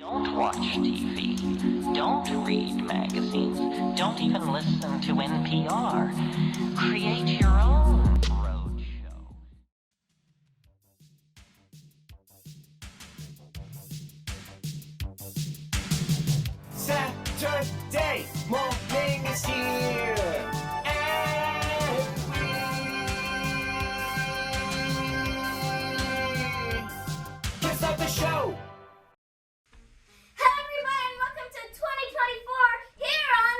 Don't watch TV. Don't read magazines. Don't even listen to NPR. Create your own road show. Saturday morning is here. And we kiss off the show.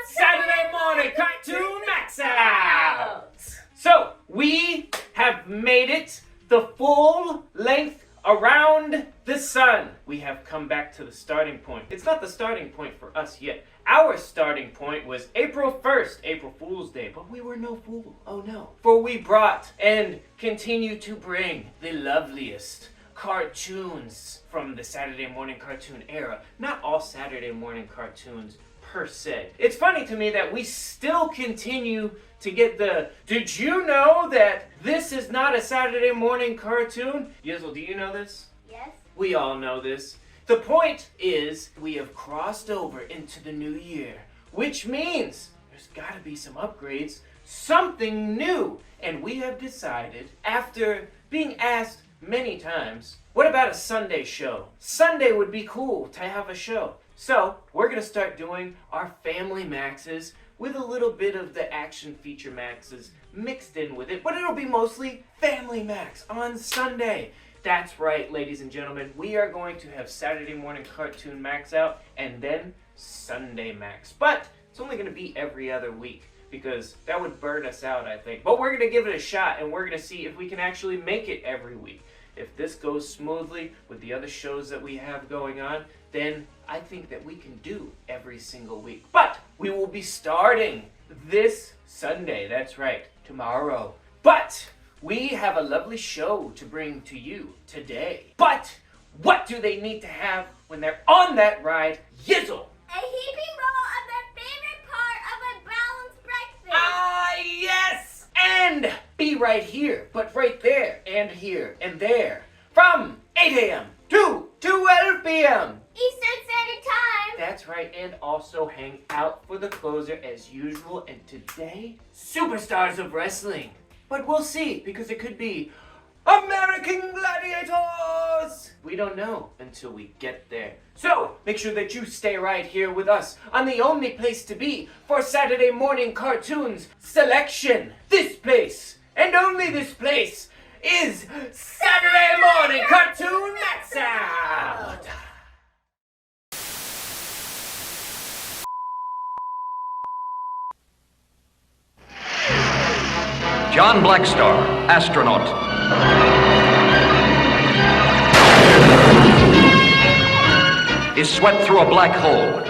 Saturday Morning Cartoon MAXOUT! So, we have made it the full length around the sun. We have come back to the starting point. It's not the starting point for us yet. Our starting point was April 1st, April Fool's Day, but we were no fool. Oh no. For we brought and continue to bring the loveliest cartoons from the Saturday morning cartoon era. Not all Saturday morning cartoons per se. It's funny to me that we still continue to get the, did you know that this is not a Saturday morning cartoon? Yizzle, do you know this? Yes. We all know this. The point is, we have crossed over into the new year, which means there's gotta be some upgrades, something new. And we have decided, after being asked many times, what about a Sunday show? Sunday would be cool to have a show. So, we're going to start doing our family Maxes with a little bit of the action feature Maxes mixed in with it, but it'll be mostly Family Max on Sunday. That's right, ladies and gentlemen, we are going to have Saturday Morning Cartoon MAXOUT and then Sunday Max. But it's only going to be every other week because that would burn us out, I think. But we're going to give it a shot and we're going to see if we can actually make it every week. If this goes smoothly with the other shows that we have going on, then I think that we can do every single week. But we will be starting this Sunday, that's right, tomorrow. But we have a lovely show to bring to you today. But what do they need to have when they're on that ride? Yizzle! A heaping bowl of the favorite part of a balanced breakfast. Ah, yes! And be right here, but right there, and here, and there. From 8 a.m. to 12 p.m. Eastern Standard Time. That's right, and also hang out for the closer as usual. And today, Superstars of Wrestling. But we'll see, because it could be American Gladiators! We don't know until we get there. So, make sure that you stay right here with us on the only place to be for Saturday morning cartoons selection. This place, and only this place, is Saturday Morning Cartoon MAXOUT! John BLACKSTAR, astronaut. Is swept through a black hole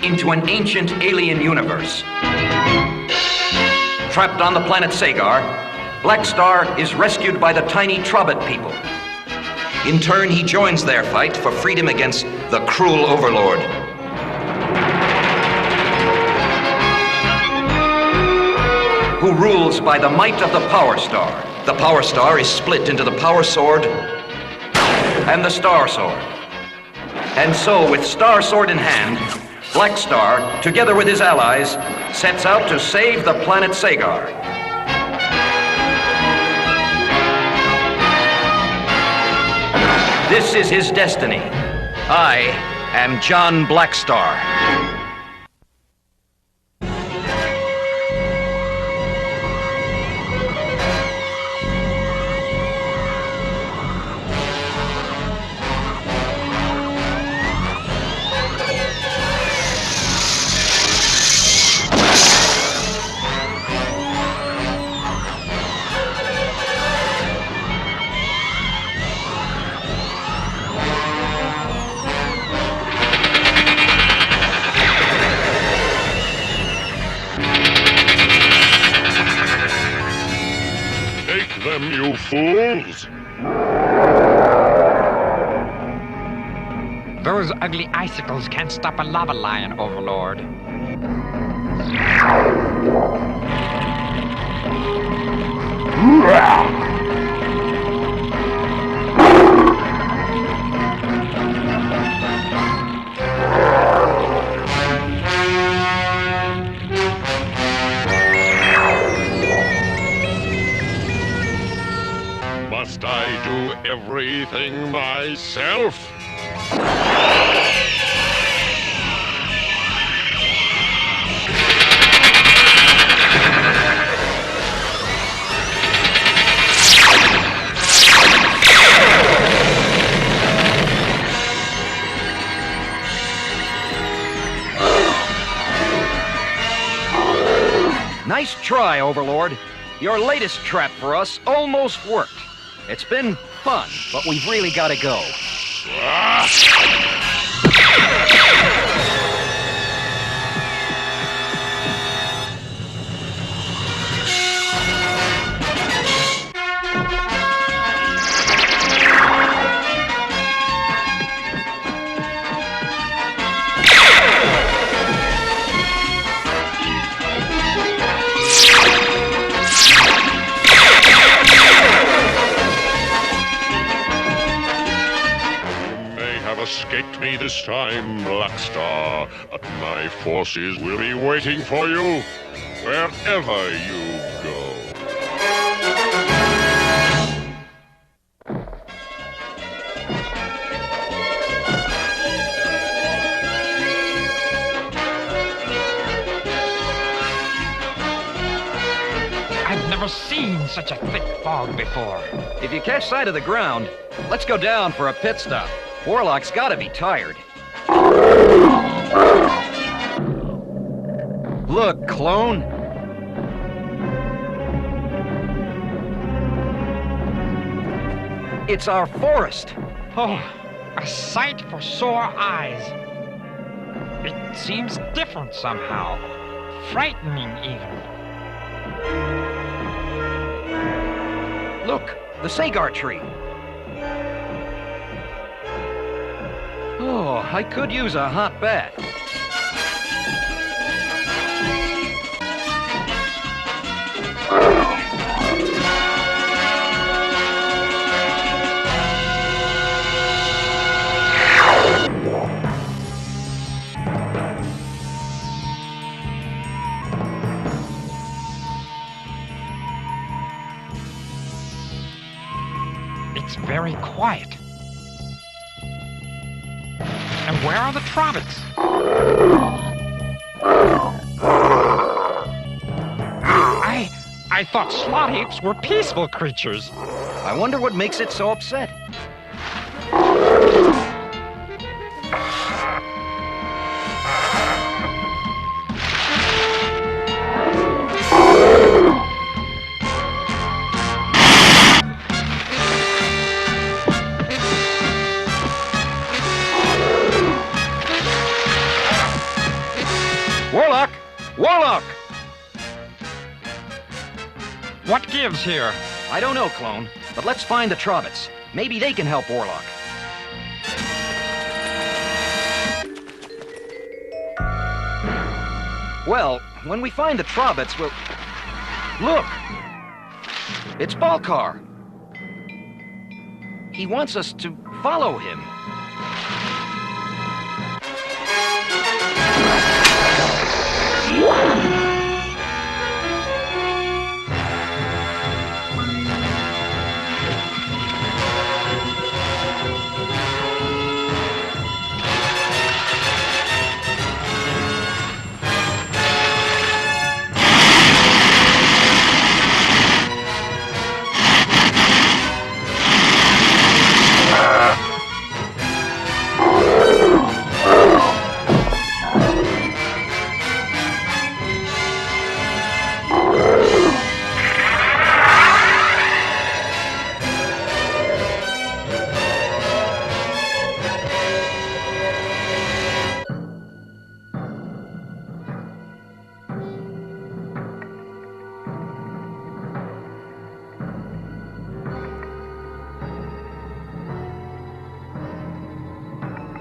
into an ancient alien universe. Trapped on the planet Sagar, BLACKSTAR is rescued by the tiny Trobit people. In turn, he joins their fight for freedom against the cruel overlord. Who rules by the might of the Power Star. The Power Star is split into the Power Sword and the Star Sword. And so, with Star Sword in hand, BLACKSTAR, together with his allies, sets out to save the planet Sagar. This is his destiny. I am John BLACKSTAR. You fools! Those ugly icicles can't stop a lava lion, Overlord. everything myself. Nice try, Overlord. Your latest trap for us almost worked. It's been fun, but we've really got to go. Escaped me this time, BLACKSTAR, but my forces will be waiting for you wherever you go. I've never seen such a thick fog before. If you catch sight of the ground, let's go down for a pit stop. Warlock's gotta be tired. Look, clone. It's our forest. Oh, a sight for sore eyes. It seems different somehow. Frightening, even. Look, the sagar tree. Oh, I could use a hot bath. It's very quiet. And where are the Trobbits? I thought slot apes were peaceful creatures. I wonder what makes it so upset. Warlock! Warlock! What gives here? I don't know, clone, but let's find the Trobbits. Maybe they can help Warlock. Well, when we find the Trobbits, we'll... Look! It's Balkar! He wants us to follow him.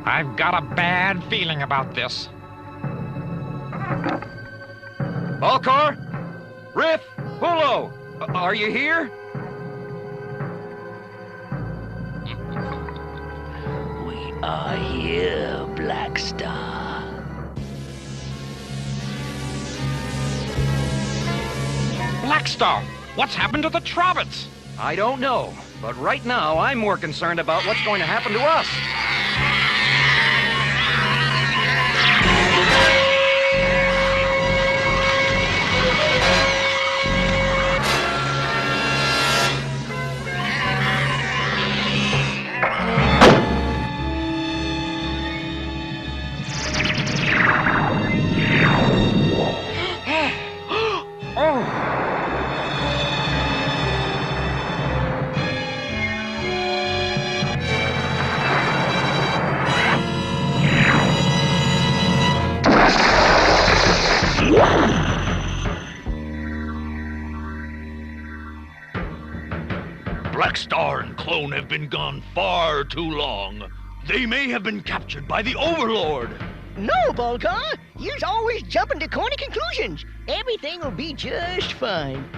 I've got a bad feeling about this. Balkar? Riff? Hulo? Are you here? We are here, BLACKSTAR. BLACKSTAR, what's happened to the Trobbits? I don't know, But right now, I'm more concerned about what's going to happen to us. BLACKSTAR and Clone have been gone far too long. They may have been captured by the Overlord. No, Volcar! You're always jumping to corny conclusions. Everything will be just fine.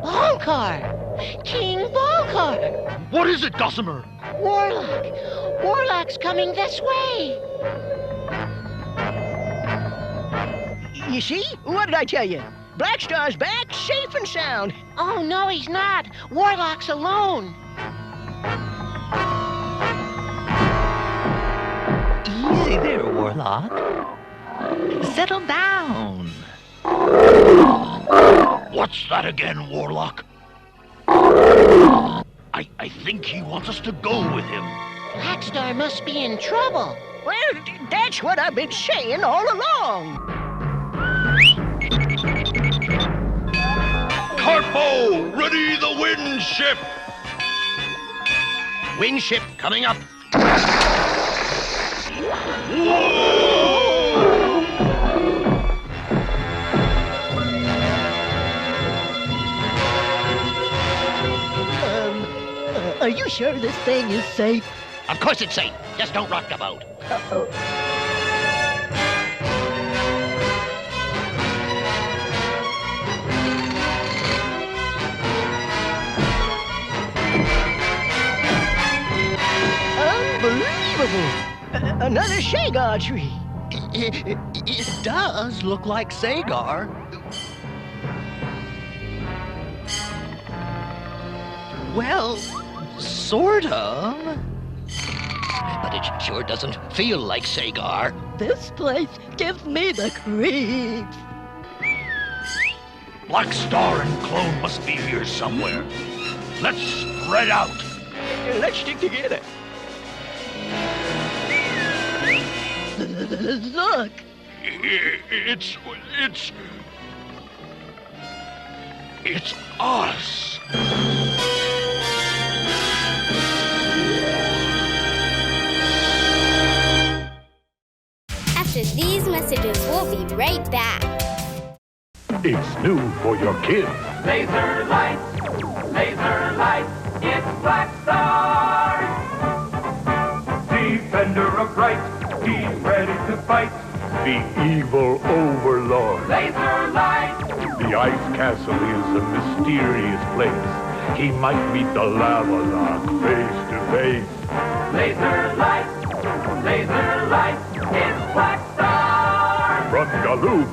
Volcar! King Volcar! What is it, Gossamer? Warlock! Warlock's coming this way! You see? What did I tell you? BLACKSTAR's back, safe and sound. Oh, no, he's not. Warlock's alone. Easy there, Warlock. Settle down. What's that again, Warlock? I think he wants us to go with him. BLACKSTAR must be in trouble. Well, that's what I've been saying all along. Carpo, ready the wind ship! Wind ship coming up. Are you sure this thing is safe? Of course it's safe. Just don't rock the boat. Uh-oh. Unbelievable! Another Sagar tree. It does look like Sagar. Well, sort of. But it sure doesn't feel like Sagar. This place gives me the creeps. BLACKSTAR and Clone must be here somewhere. Let's spread out. Let's stick together. Look. It's us. After these messages, we'll be right back. It's new for your kids. Laser lights, it's BLACKSTAR. Defender of right, he's ready to fight. The evil overlord. Laser lights, The Ice Castle is a mysterious place. He might meet the lava lock face to face. laser lights, it's BLACKSTAR. From Galoob.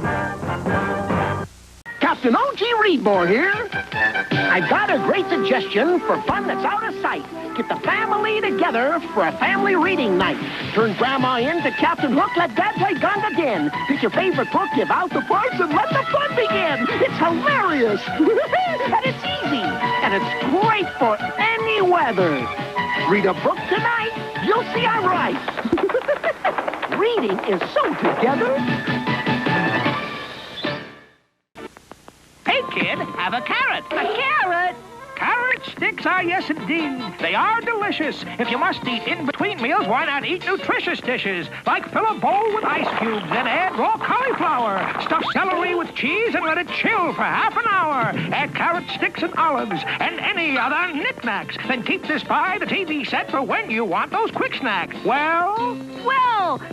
Captain O.G. Reedmore here. I've got a great suggestion for fun that's out of sight. Get the family together for a family reading night. Turn Grandma in to Captain Hook, let Dad play guns again. Pick your favorite book, give out the price, and let the fun begin. It's hilarious. And it's easy. And it's great for any weather. Read a book tonight. You'll see I'm right. Reading is so together. Hey, kid, have a carrot. A carrot? Carrot sticks are, yes, indeed. They are delicious. If you must eat in between meals, why not eat nutritious dishes? Like fill a bowl with ice cubes and add raw cauliflower. Stuff celery with cheese and let it chill for half an hour. Add carrot sticks and olives and any other knickknacks. Then keep this by the TV set for when you want those quick snacks. Well,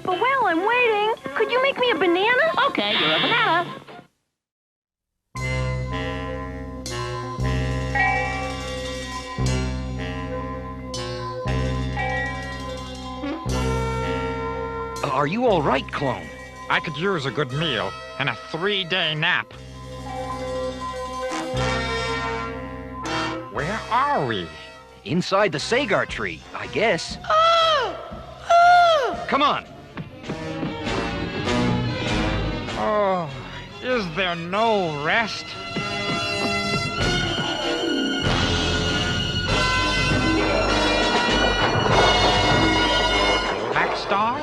But while I'm waiting, could you make me a banana? okay, you're a banana. Are you all right, Clone? I could use a good meal and a 3-day nap. Where are we? Inside the Sagar tree, I guess. Come on. Oh, is there no rest? BLACKSTAR?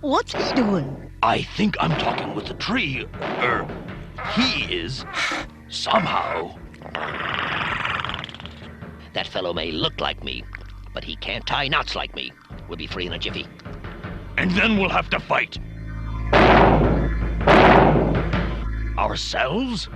What's he doing? I think I'm talking with the tree. He is. Somehow. That fellow may look like me, but he can't tie knots like me. We'll be free in a jiffy. And then we'll have to fight. Ourselves?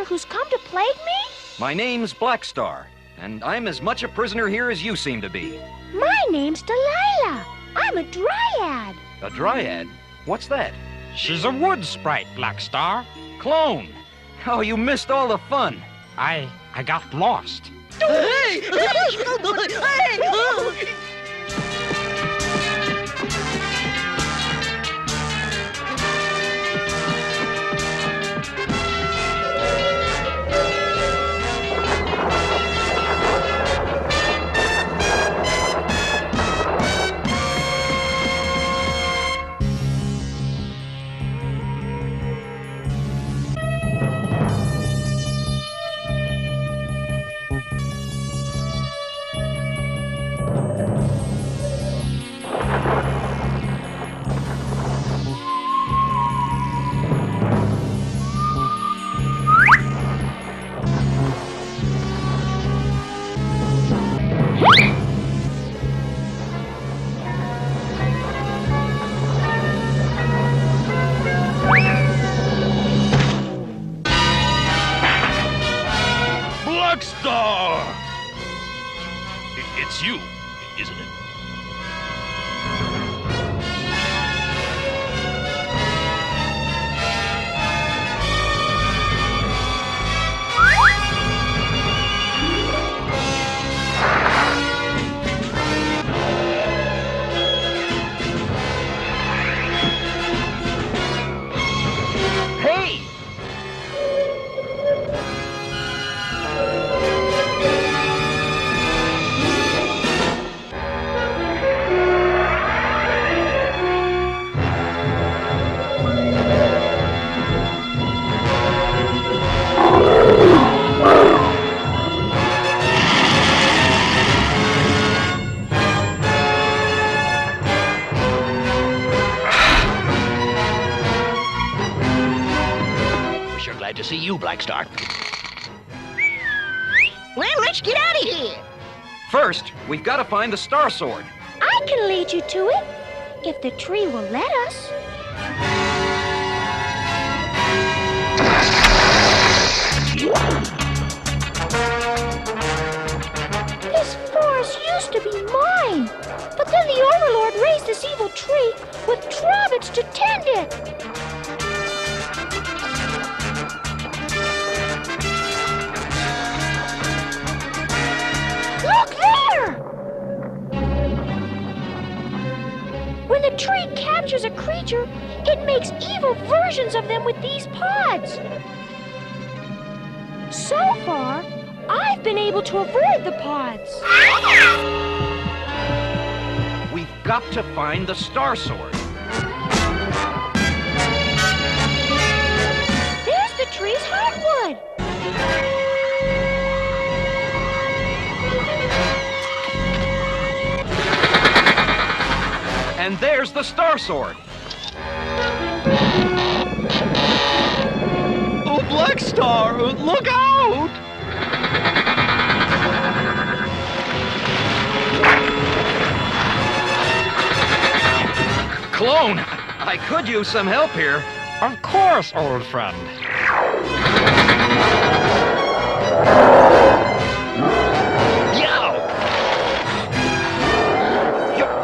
Who's come to plague me? My name's BLACKSTAR, and I'm as much a prisoner here as you seem to be. My name's Delilah. I'm a dryad. A dryad? What's that? She's a wood sprite, BLACKSTAR. Clone! Oh, you missed all the fun. I got lost. Hey! BLACKSTAR! It's you, isn't it? Glad to see you, BLACKSTAR. Well, let's get out of here. First, we've got to find the Star Sword. I can lead you to it, if the tree will let us. This forest used to be mine, but then the Overlord raised this evil tree with Trobits to tend it. Look there! When the tree captures a creature, it makes evil versions of them with these pods. So far, I've been able to avoid the pods. We've got to find the Star Sword. There's the tree's hardwood. And there's the Star Sword. Oh, BLACKSTAR, look out! Clone, I could use some help here. Of course, old friend. Yow!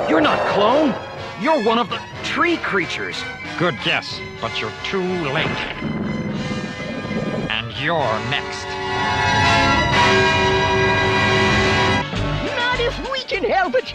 You're not Clone. You're one of the tree creatures. Good guess, but you're too late. And you're next. Not if we can help it.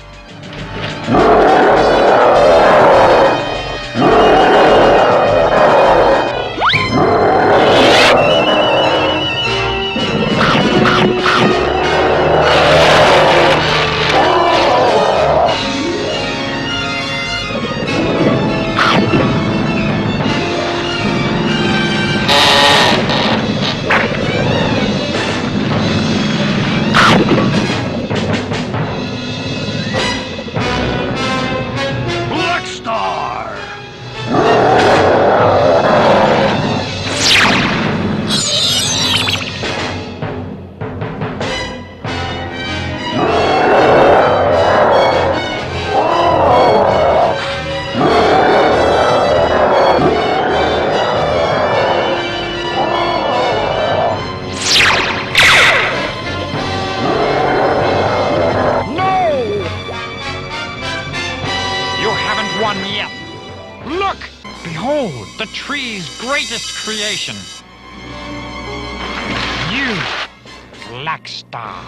Behold, the tree's greatest creation. You, BLACKSTAR.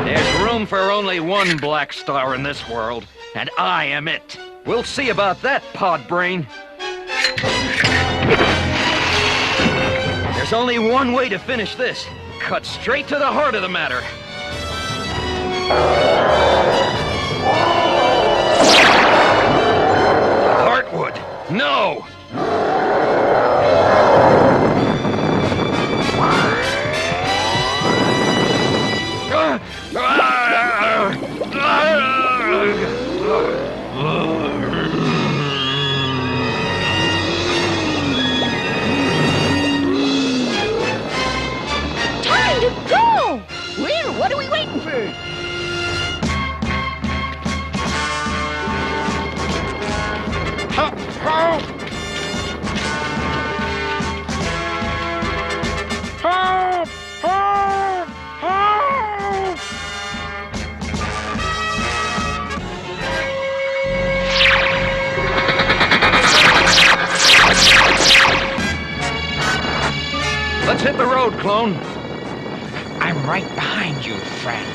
There's room for only one BLACKSTAR in this world, and I am it. We'll see about that, Podbrain. There's only one way to finish this. Cut straight to the heart of the matter. Heartwood, no! Time to go! Well, what are we waiting for? Let's hit the road, clone. I'm right behind you, friend.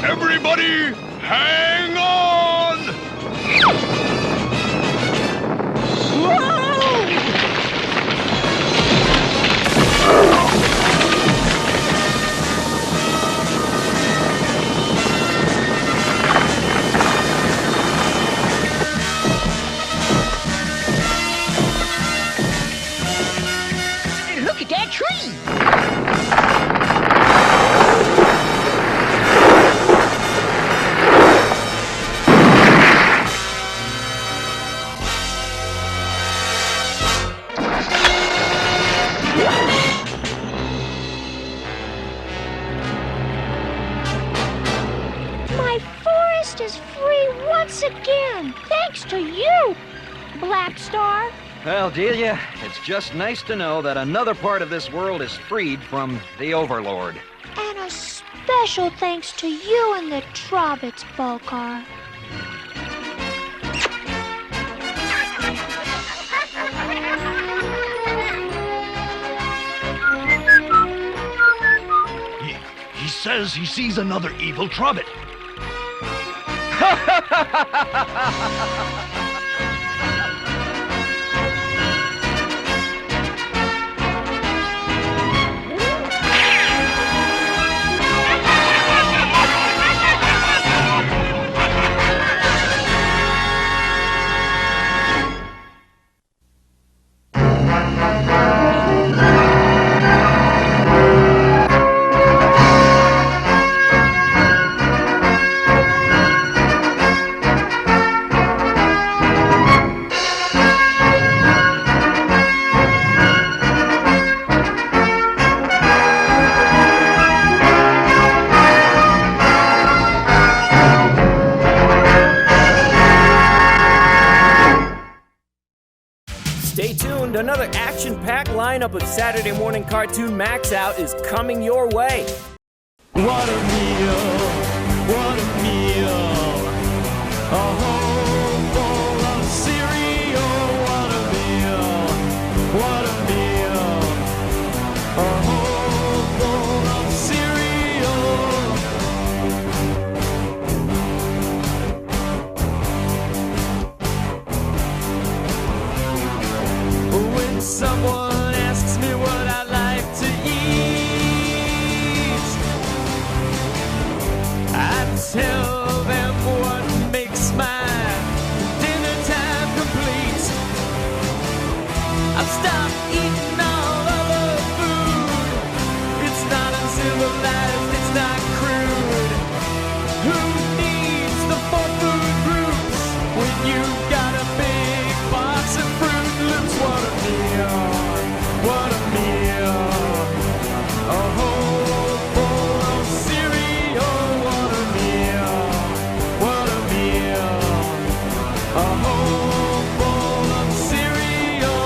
Everybody, hang on! Look at that tree! My BLACKSTAR? Well, Delia, it's just nice to know that another part of this world is freed from the Overlord. And a special thanks to you and the Trobits, Bulkar. He says he sees another evil Trobit. Stay tuned, another action-packed lineup of Saturday Morning Cartoon MAXOUT is coming your way. What a meal! What a meal! A whole bowl of cereal! What a meal! What a meal! A whole bowl of cereal! When someone asks me what I like to eat, I tell them what makes my dinner time complete. I've stopped eating all other food. It's not uncivilized, it's not crude. Who needs the 4 food groups when you've got a big box of Fruit Loops? What a meal! What a meal! A whole bowl of cereal! What a meal! What a meal! A whole bowl of cereal!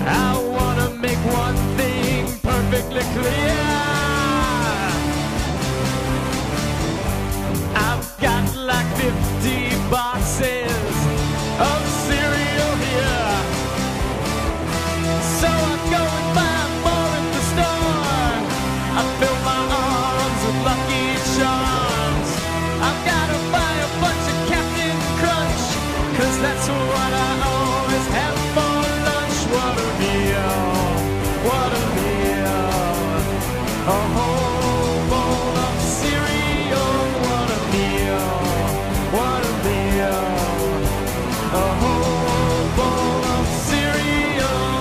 I wanna make one thing perfectly clear. I've got like 50 boxes of cereal here, so I go and buy more at the store. I fill my arms with Lucky Charms. I've gotta buy a bunch of Captain Crunch, 'cause that's what I always have for lunch. What a meal! What a meal! A whole bowl of cereal! What a meal! What a meal! A whole bowl of cereal!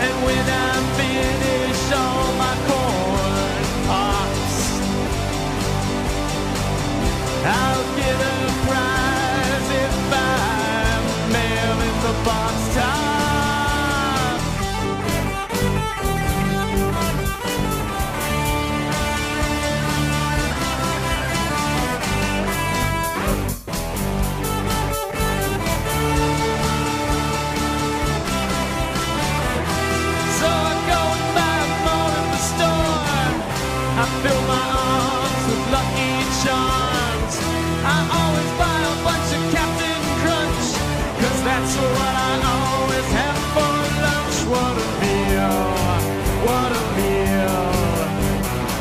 And when I finish all my corn pops, I'll get a prize if I'm mail in the box top. So I go and buy more at the store. I fill my arms with Lucky Charms. I always buy a bunch of Captain Crunch, 'cause that's what I always have for lunch. What a meal! What a meal!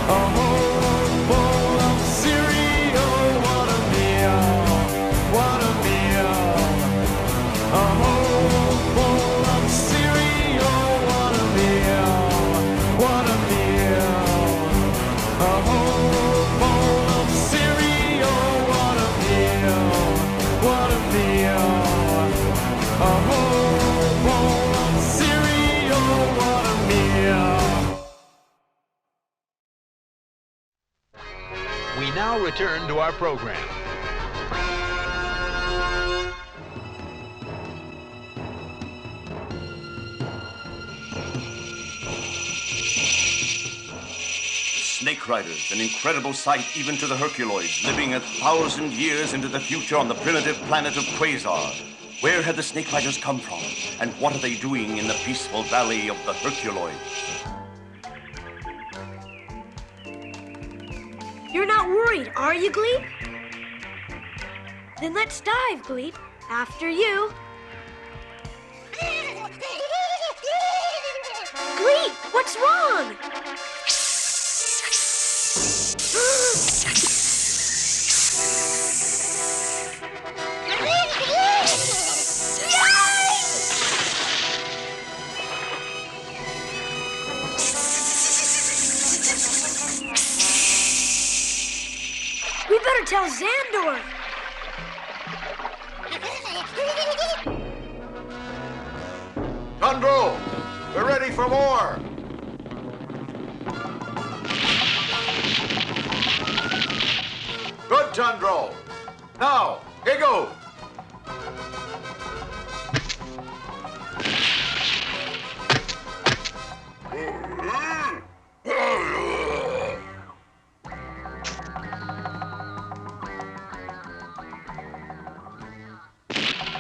A whole bowl of cereal! What a meal! What a meal! A whole bowl of cereal! What a meal! What a meal! A whole bowl of cereal! What a meal! What a meal! A whole bowl of cereal! What a meal! We now return to our program. snake riders, an incredible sight even to the Herculoids, living 1,000 years into the future on the primitive planet of Quasar. Where had the snake riders come from, and what are they doing in the peaceful valley of the Herculoids? You're not worried, are you, Gleep? Then let's dive, Gleep. After you. Gleep, what's wrong? We better tell Xandor. Tundro, we're ready for more. Good, Tundro. Now, Igo.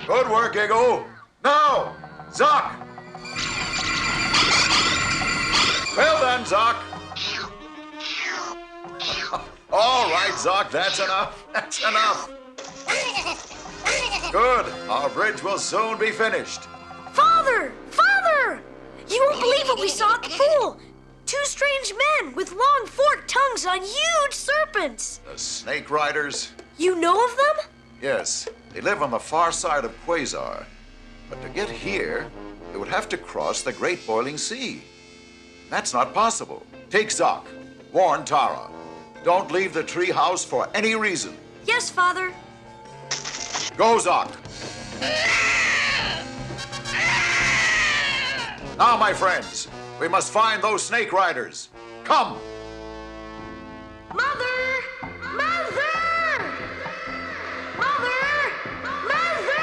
Good work, Igo. Now, Zoc. Well done, Zoc. All right, Zoc, that's enough. That's enough. Good. Our bridge will soon be finished. Father! Father! You won't believe what we saw at the pool. 2 strange men with long forked tongues on huge serpents. The snake riders? You know of them? Yes. They live on the far side of Quasar. But to get here, they would have to cross the Great Boiling Sea. That's not possible. Take Zoc. Warn Tara. Don't leave the tree house for any reason. Yes, Father. Go, Zoc. Now, my friends, we must find those snake riders. Come. Mother! Mother! Mother! Mother!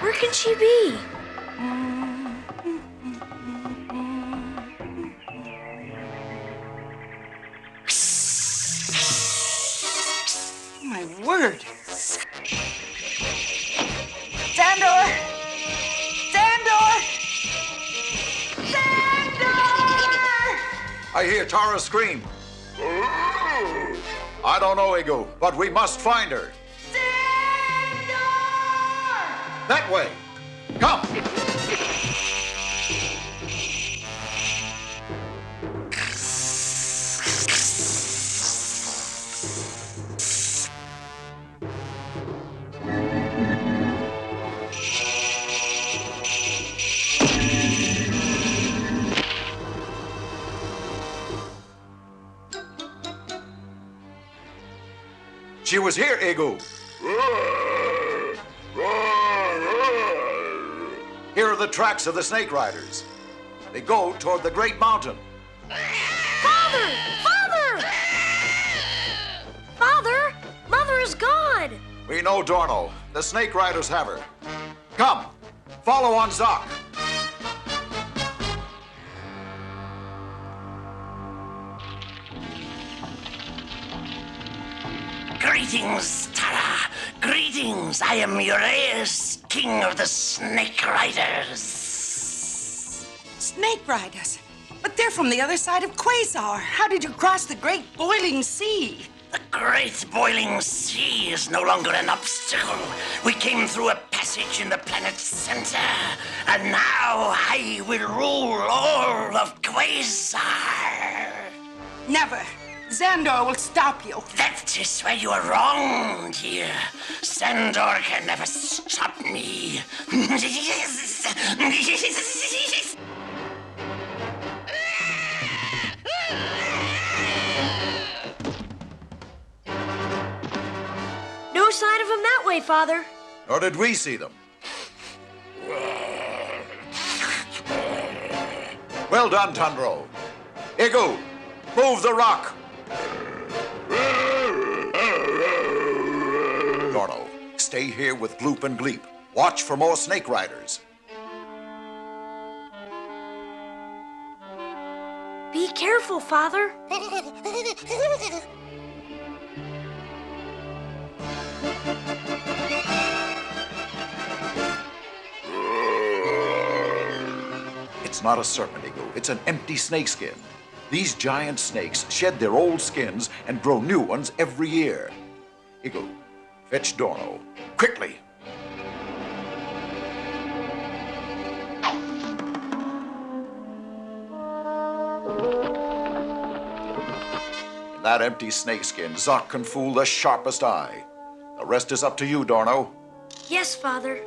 Where can she be? My word. Xandor! Xandor! Xandor! I hear Tara scream. I don't know, Igo, but we must find her. Xandor! That way. Come. She was here, Igo. Here are the tracks of the snake riders. They go toward the great mountain. Father! Father! Father! Mother is gone! We know Dorno. The snake riders have her. Come, follow on Zoc. Greetings, Tara. Greetings. I am Uraeus, king of the Snake Riders. Snake riders? But they're from the other side of Quasar. How did you cross the Great Boiling Sea? The Great Boiling Sea is no longer an obstacle. We came through a passage in the planet's center, and now I will rule all of Quasar. Never. Xandor will stop you. That is where you are wrong, dear. Xandor can never stop me. No sign of him that way, Father. Nor did we see them. Well done, Tundro. Igo, move the rock. Dorno, stay here with Gloop and Gleep. Watch for more snake riders. Be careful. careful, Father. It's not a serpent, Eagle. It's an empty snakeskin. These giant snakes shed their old skins and grow new ones every year. Eagle, fetch Dorno. Quickly! In that empty snakeskin, Zoc can fool the sharpest eye. The rest is up to you, Dorno. Yes, Father.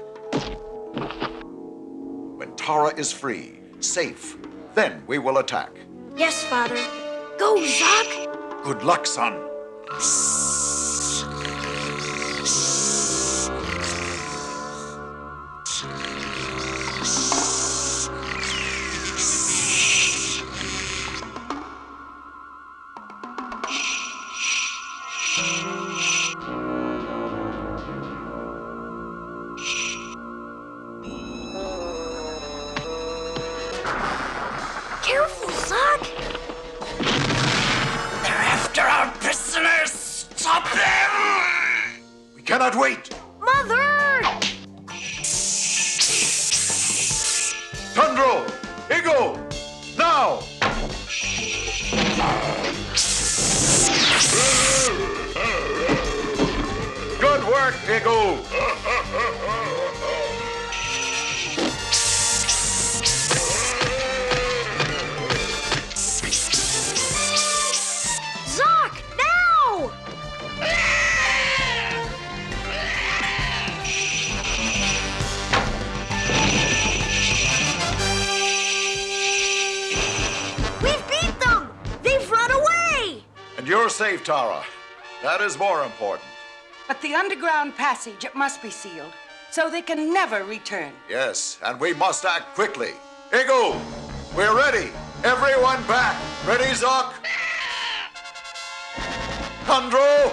When Tara is free, safe, then we will attack. Yes, Father. Go, Zoc! Good luck, son. Careful, Zoc! They're after our prisoners! Stop them! We cannot wait! Mother! Tundro! Eagle! Now! Good work, Eagle! Zoc, now! We've beat them! They've run away! And you're safe, Tara. That is more important. But the underground passage, it must be sealed, so they can never return. Yes, and we must act quickly. Eagle, we're ready. Everyone back. Ready, Zoc? Tundro!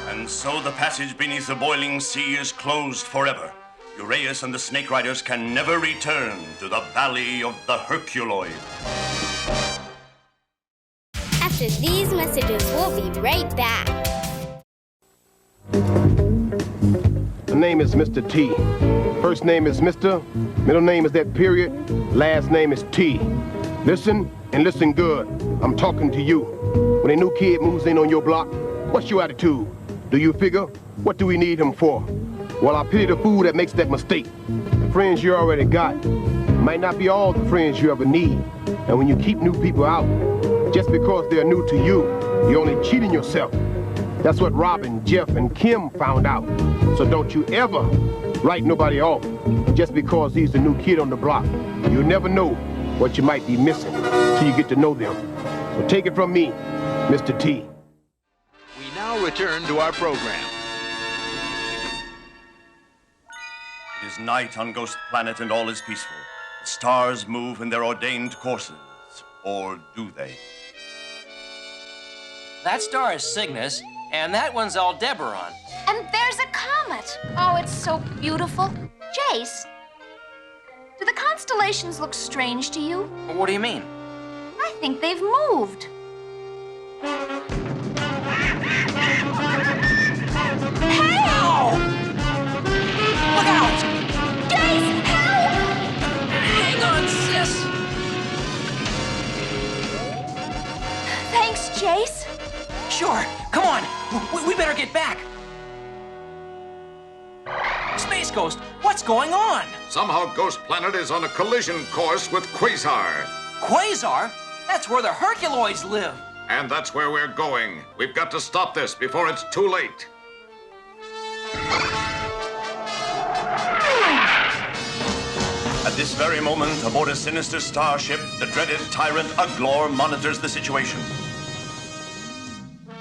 And so the passage beneath the boiling sea is closed forever. Uraeus and the Snake Riders can never return to the Valley of the Herculoids. After these messages, we'll be right back. The name is Mr. T. First name is Mr. Middle name is that period. Last name is T. Listen and listen good. I'm talking to you. When a new kid moves in on your block, what's your attitude? Do you figure, what do we need him for? Well, I pity the fool that makes that mistake. The friends you already got might not be all the friends you ever need. And when you keep new people out, just because they're new to you, you're only cheating yourself. That's what Robin, Jeff, and Kim found out. So don't you ever write nobody off just because he's the new kid on the block. You never know what you might be missing till you get to know them. So take it from me, Mr. T. We now return to our program. It is night on Ghost Planet and all is peaceful. The stars move in their ordained courses. Or do they? That star is Cygnus, and that one's Aldebaran. And there's a comet. Oh, it's so beautiful. Jace, do the constellations look strange to you? What do you mean? I think they've moved. Hey! Oh! Look out! Jace, help! Hang on, sis! Thanks, Jace. Sure, come on. We better get back. Space Ghost, what's going on? Somehow Ghost Planet is on a collision course with Quasar. Quasar? That's where the Herculoids live. And that's where we're going. We've got to stop this before it's too late. At this very moment, aboard a sinister starship, the dreaded tyrant Uglor monitors the situation.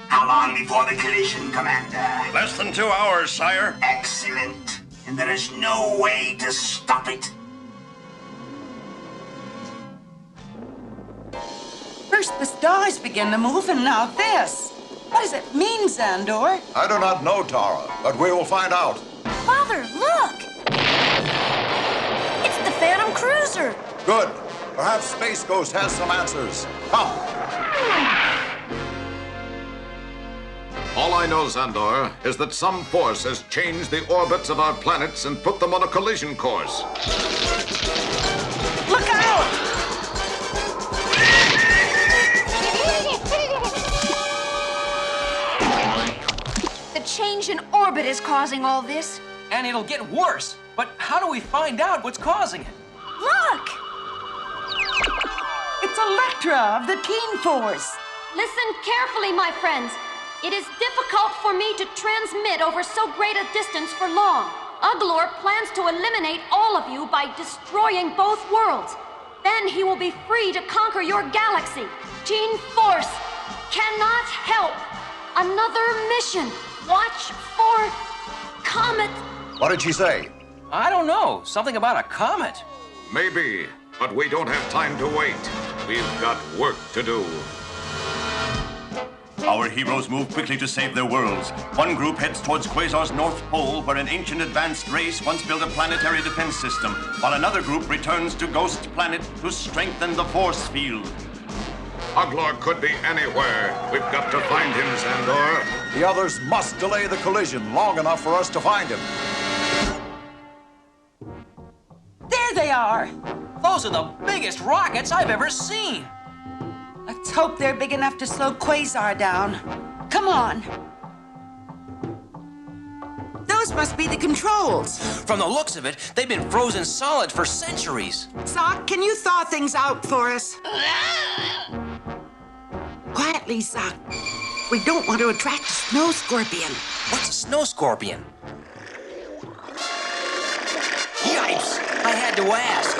How long before the collision, Commander? Less than 2 hours, sire. Excellent. And there is no way to stop it. First the stars began to move, and now this. What does it mean, Xandor? I do not know, Tara, but we will find out. Father, look! It's the Phantom Cruiser. Good. Perhaps Space Ghost has some answers. Come. All I know, Xandor, is that some force has changed the orbits of our planets and put them on a collision course. Look out! The change in orbit is causing all this. And it'll get worse. But how do we find out what's causing it? Look! It's Electra of the Teen Force. Listen carefully, my friends. It is difficult for me to transmit over so great a distance for long. Uglor plans to eliminate all of you by destroying both worlds. Then he will be free to conquer your galaxy. Teen Force cannot help. Another mission. Watch for Comet. What did she say? I don't know. Something about a comet. Maybe, but we don't have time to wait. We've got work to do. Our heroes move quickly to save their worlds. One group heads towards Quasar's North Pole, where an ancient advanced race once built a planetary defense system, while another group returns to Ghost Planet to strengthen the force field. Uglor could be anywhere. We've got to find him, Xandor. The others must delay the collision long enough for us to find him. There they are. Those are the biggest rockets I've ever seen. Let's hope they're big enough to slow Quasar down. Come on. Those must be the controls. From the looks of it, they've been frozen solid for centuries. Sock, can you thaw things out for us? Quietly, Sock. We don't want to attract a snow scorpion. What's a snow scorpion? Yipes! I had to ask.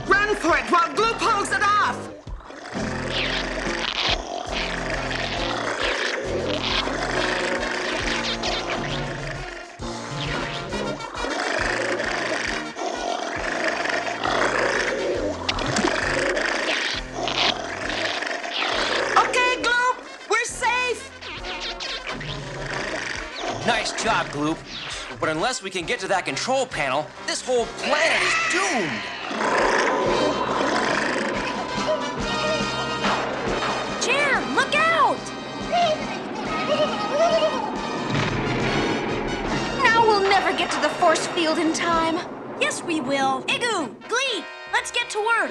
Run for it while Gloop pulls it off! Okay, Gloop! We're safe! Nice job, Gloop. But unless we can get to that control panel, this whole planet is doomed. Jam, look out! Now we'll never get to the force field in time. Yes, we will. Igu, Glee, let's get to work.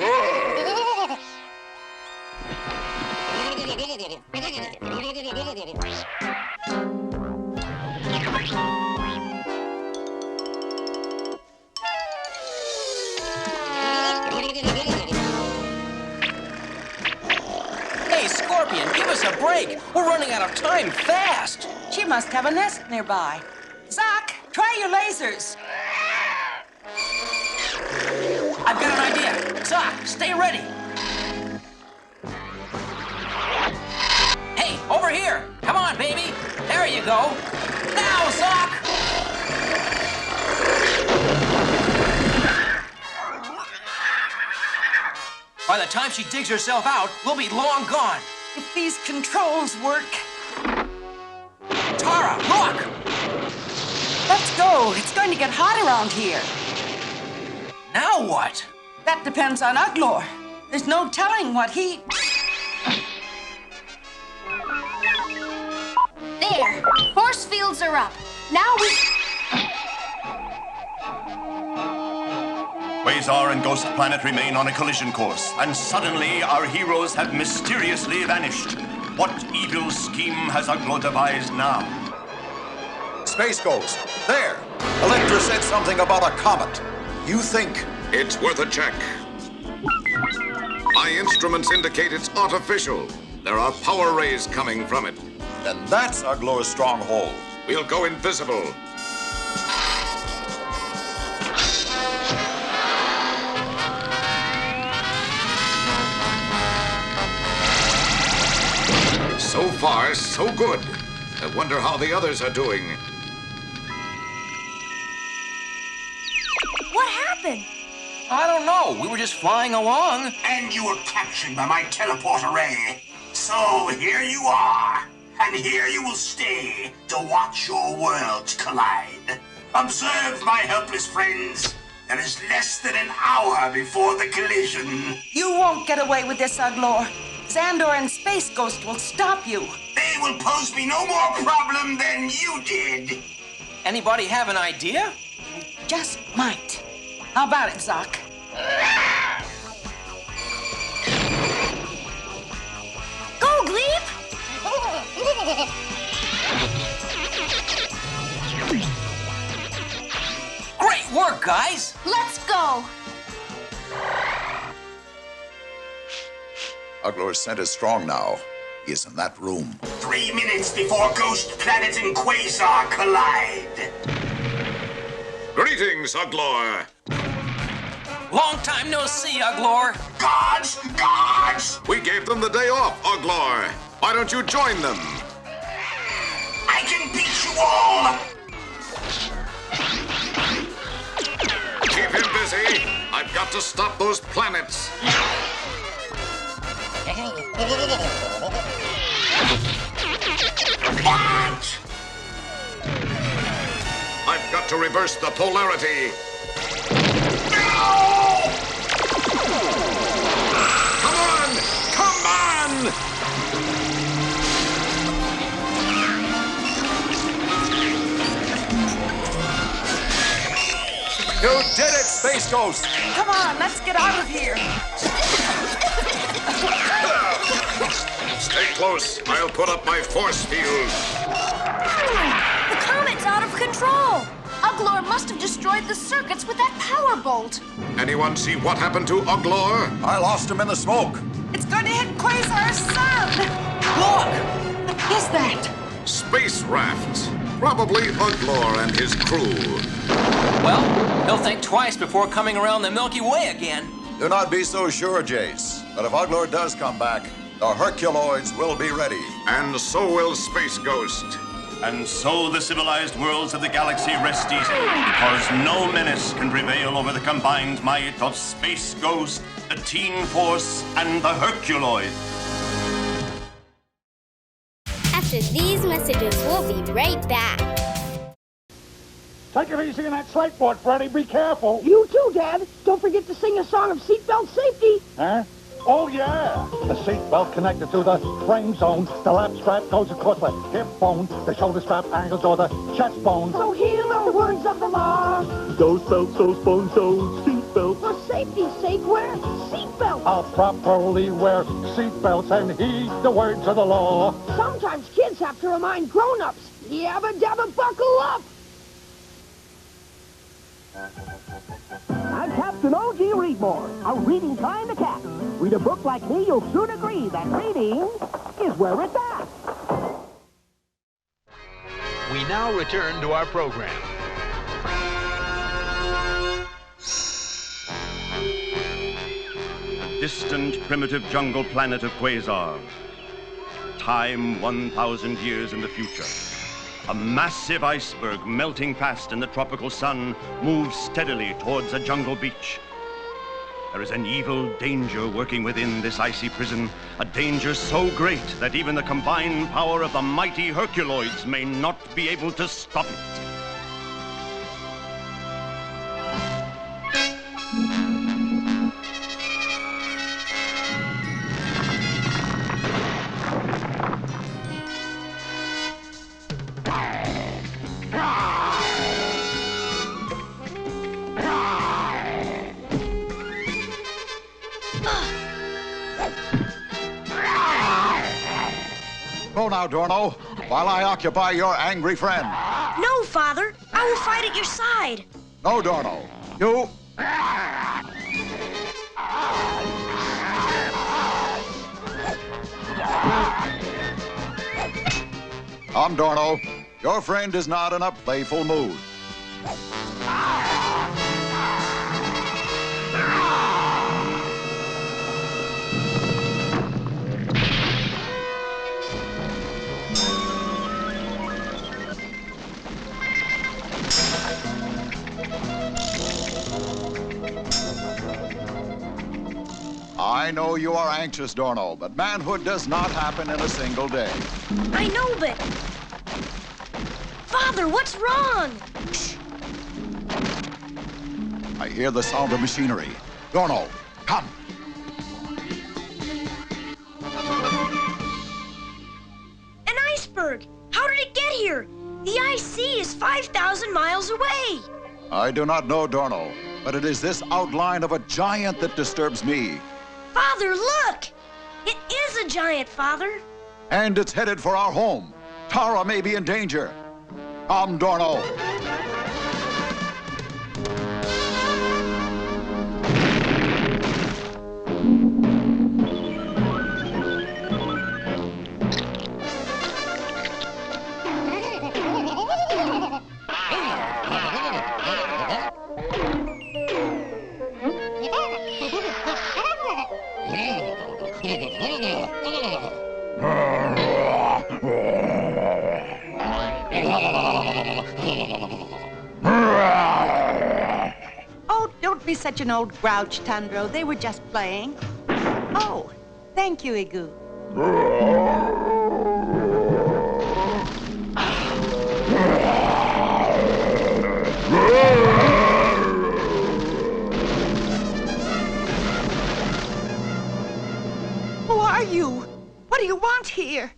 Hey, Scorpion, give us a break. We're running out of time fast. She must have a nest nearby. Sock, try your lasers. I've got an idea. Sock, stay ready. Hey, over here. Come on, baby. There you go. Now, Sock. By the time she digs herself out, we'll be long gone. If these controls work. Tara, look! Let's go. It's going to get hot around here. Now what? That depends on Uglor. There's no telling what he... There, force fields are up. Now we... Quasar and Ghost Planet remain on a collision course, and suddenly our heroes have mysteriously vanished. What evil scheme has Uglor devised now? Space Ghost, there. Electra said something about a comet. You think? It's worth a check. My instruments indicate it's artificial. There are power rays coming from it. Then that's Uglor's stronghold. We'll go invisible. So far, so good. I wonder how the others are doing. What happened? I don't know. We were just flying along. And you were captured by my teleport array. So here you are. And here you will stay to watch your worlds collide. Observe, my helpless friends. There is less than an hour before the collision. You won't get away with this, Uglor. Xandor and Space Ghost will stop you. They will pose me no more problem than you did. Anybody have an idea? Just might. How about it, Zoc? Go, Gleep! Great work, guys! Let's go! Uglor's scent is strong now. He is in that room. 3 minutes before Ghost Planet and Quasar collide. Greetings, Uglor. Long time no see, Uglor. Guards! Guards! We gave them the day off, Uglor. Why don't you join them? I can beat you all! Keep him busy. I've got to stop those planets. What? I've got to reverse the polarity. No! Come on! Come on! You did it, Space Ghost! Come on, let's get out of here. Stay close. I'll put up my force field. The comet's out of control. Uglor must have destroyed the circuits with that power bolt. Anyone see what happened to Uglor? I lost him in the smoke. It's going to hit Quasar's sun. Look! What is that? Space rafts. Probably Uglor and his crew. Well, he'll think twice before coming around the Milky Way again. Do not be so sure, Jace. But if Uglor does come back, the HERCULOIDS will be ready. And so will Space Ghost. And so the civilized worlds of the galaxy rest easy, because no menace can prevail over the combined might of Space Ghost, the Teen Force, and the HERCULOIDS. After these messages, we'll be right back. Take it easy on that slate board, Freddy. Be careful. You too, Dad. Don't forget to sing a song of seatbelt safety. Huh? Oh, yeah. The seatbelt connected to the frame zone. The lap strap goes across the hip bone. The shoulder strap angles or the chest bone. So hear the words of the law. Those belts, those bones, those seatbelts. For safety's sake, wear seatbelts. I'll properly wear seatbelts and heed the words of the law. Sometimes kids have to remind grown-ups. Yabba dabba buckle up. I'm Captain O.G. Readmore, a reading kind of cat. Read a book like me, you'll soon agree that reading is where it's at. We now return to our program. Distant primitive jungle planet of Quasar. Time 1,000 years in the future. A massive iceberg melting fast in the tropical sun moves steadily towards a jungle beach. There is an evil danger working within this icy prison, a danger so great that even the combined power of the mighty HERCULOIDS may not be able to stop it. Go now, Dorno, while I occupy your angry friend. No, Father. I will fight at your side. No, Dorno. You... I'm Dorno. Your friend is not in a playful mood. I know you are anxious, Dorno, but manhood does not happen in a single day. I know, but... Father, what's wrong? I hear the sound of machinery. Dorno, come. An iceberg! How did it get here? The IC is 5,000 miles away. I do not know, Dorno, but it is this outline of a giant that disturbs me. Father, look! It is a giant, Father. And it's headed for our home. Tara may be in danger. Come, Dorno. Oh, don't be such an old grouch, Tundro. They were just playing. Oh, thank you, Igu. Who are you? What do you want here?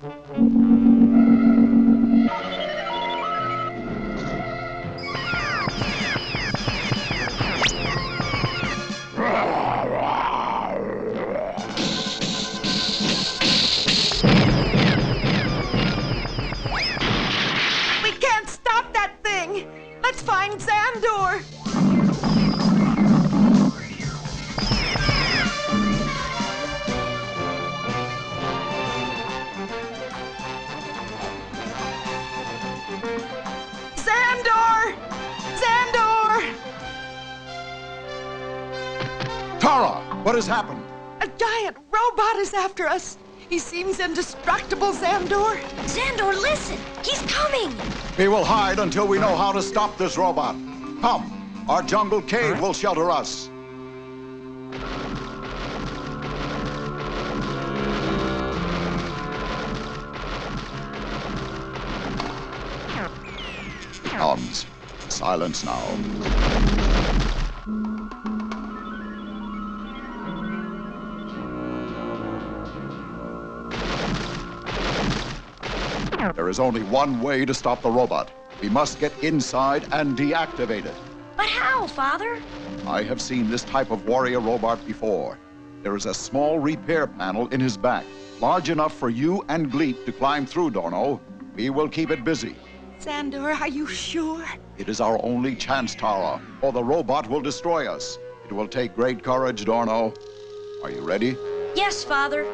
We can't stop that thing. Let's find Xandor. Xandor! Xandor! Tara, what has happened? A giant robot is after us. He seems indestructible, Xandor. Xandor, listen! He's coming! We will hide until we know how to stop this robot. Come, our jungle cave will shelter us. Hans, silence now. There is only one way to stop the robot. We must get inside and deactivate it. But how, Father? I have seen this type of warrior robot before. There is a small repair panel in his back, large enough for you and Gleep to climb through, Dorno. We will keep it busy. Xandor, are you sure? It is our only chance, Tara, or the robot will destroy us. It will take great courage, Dorno. Are you ready? Yes, Father.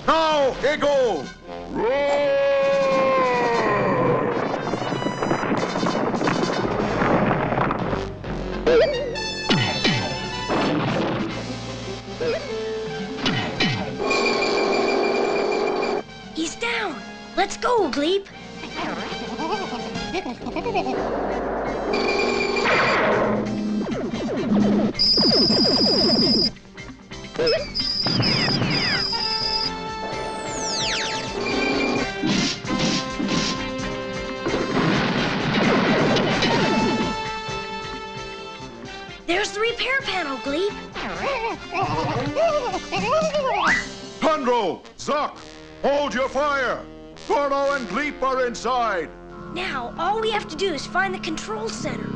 Now, Ego! He's down. Let's go, Gleep. There's the repair panel, Gleep. Tundro, Zuck, hold your fire. Dorno and Gleep are inside. Now, all we have to do is find the control center.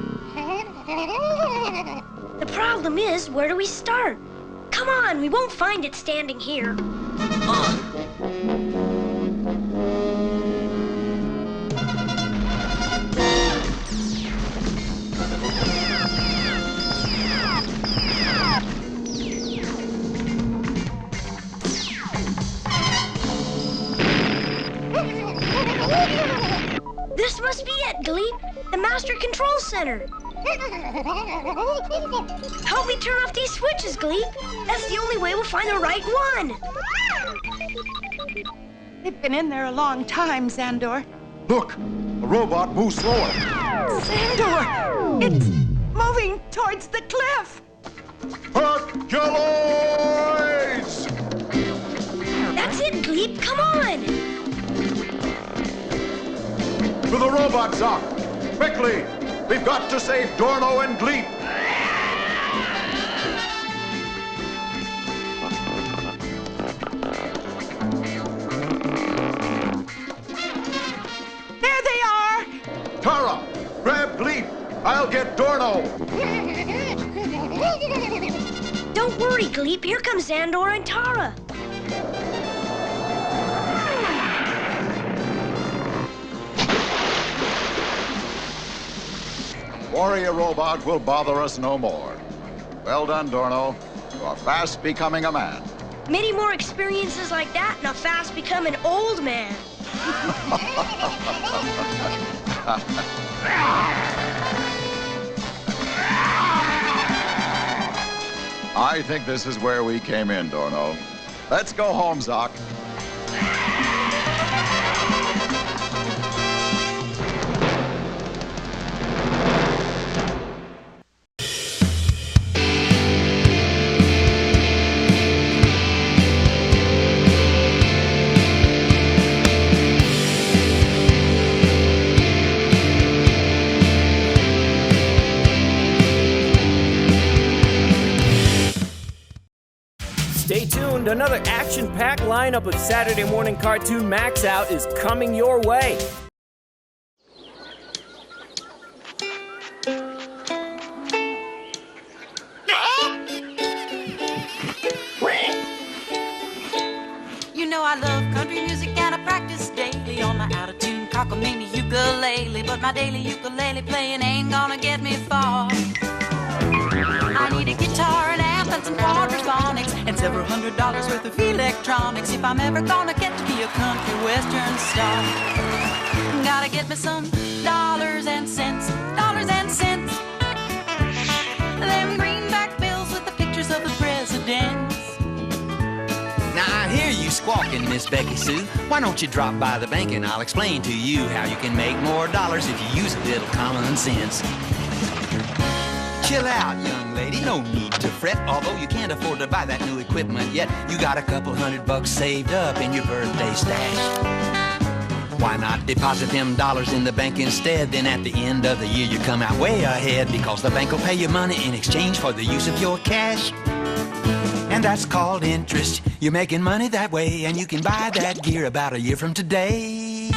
The problem is, where do we start? Come on, we won't find it standing here. This must be it, Gleep. The Master Control Center. Help me turn off these switches, Gleep. That's the only way we'll find the right one. They've been in there a long time, Xandor. Look, the robot moves slower. Xandor! It's moving towards the cliff! HERCULOIDS! That's it, Gleep. Come on! To the robot, Zoc! Quickly! We've got to save Dorno and Gleep! There they are! Tara, grab Gleep! I'll get Dorno! Don't worry, Gleep. Here comes Xandor and Tara. Warrior robot will bother us no more. Well done, Dorno. You are fast becoming a man. Many more experiences like that and I'll fast become an old man. I think this is where we came in, Dorno. Let's go home, Zoc. Stay tuned, another action-packed lineup of Saturday Morning Cartoon MAXOUT is coming your way. You know I love country music and I practice daily on my out-of-tune cockamamie ukulele, but my daily ukulele playing ain't gonna get me far. I need a guitar, an amp, and some quadraphonics, and several $100s worth of electronics if I'm ever gonna get to be a country western star. Gotta get me some dollars and cents, dollars and cents. Them greenback bills with the pictures of the presidents. Now I hear you squawking, Miss Becky Sue. Why don't you drop by the bank and I'll explain to you how you can make more dollars if you use a little common sense. Chill out, young lady, no need to fret. Although you can't afford to buy that new equipment yet, you got a couple $100 saved up in your birthday stash. Why not deposit them dollars in the bank instead? Then at the end of the year you come out way ahead, because the bank will pay you money in exchange for the use of your cash. And that's called interest. You're making money that way, and you can buy that gear about a year from today.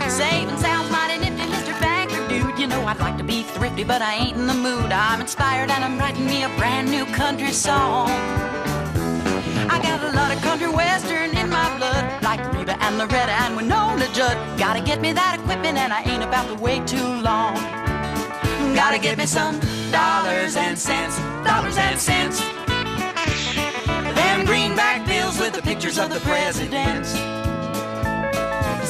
Saving sounds mighty nifty, Mr. Banker dude. You know I'd like to be thrifty, but I ain't in the mood. I'm inspired and I'm writing me a brand new country song. I got a lot of country western in my blood, like Reba and Loretta and Winona Judd. Gotta get me that equipment and I ain't about to wait too long. Gotta get me some dollars and cents, dollars and cents. Them greenback bills with the pictures of the presidents.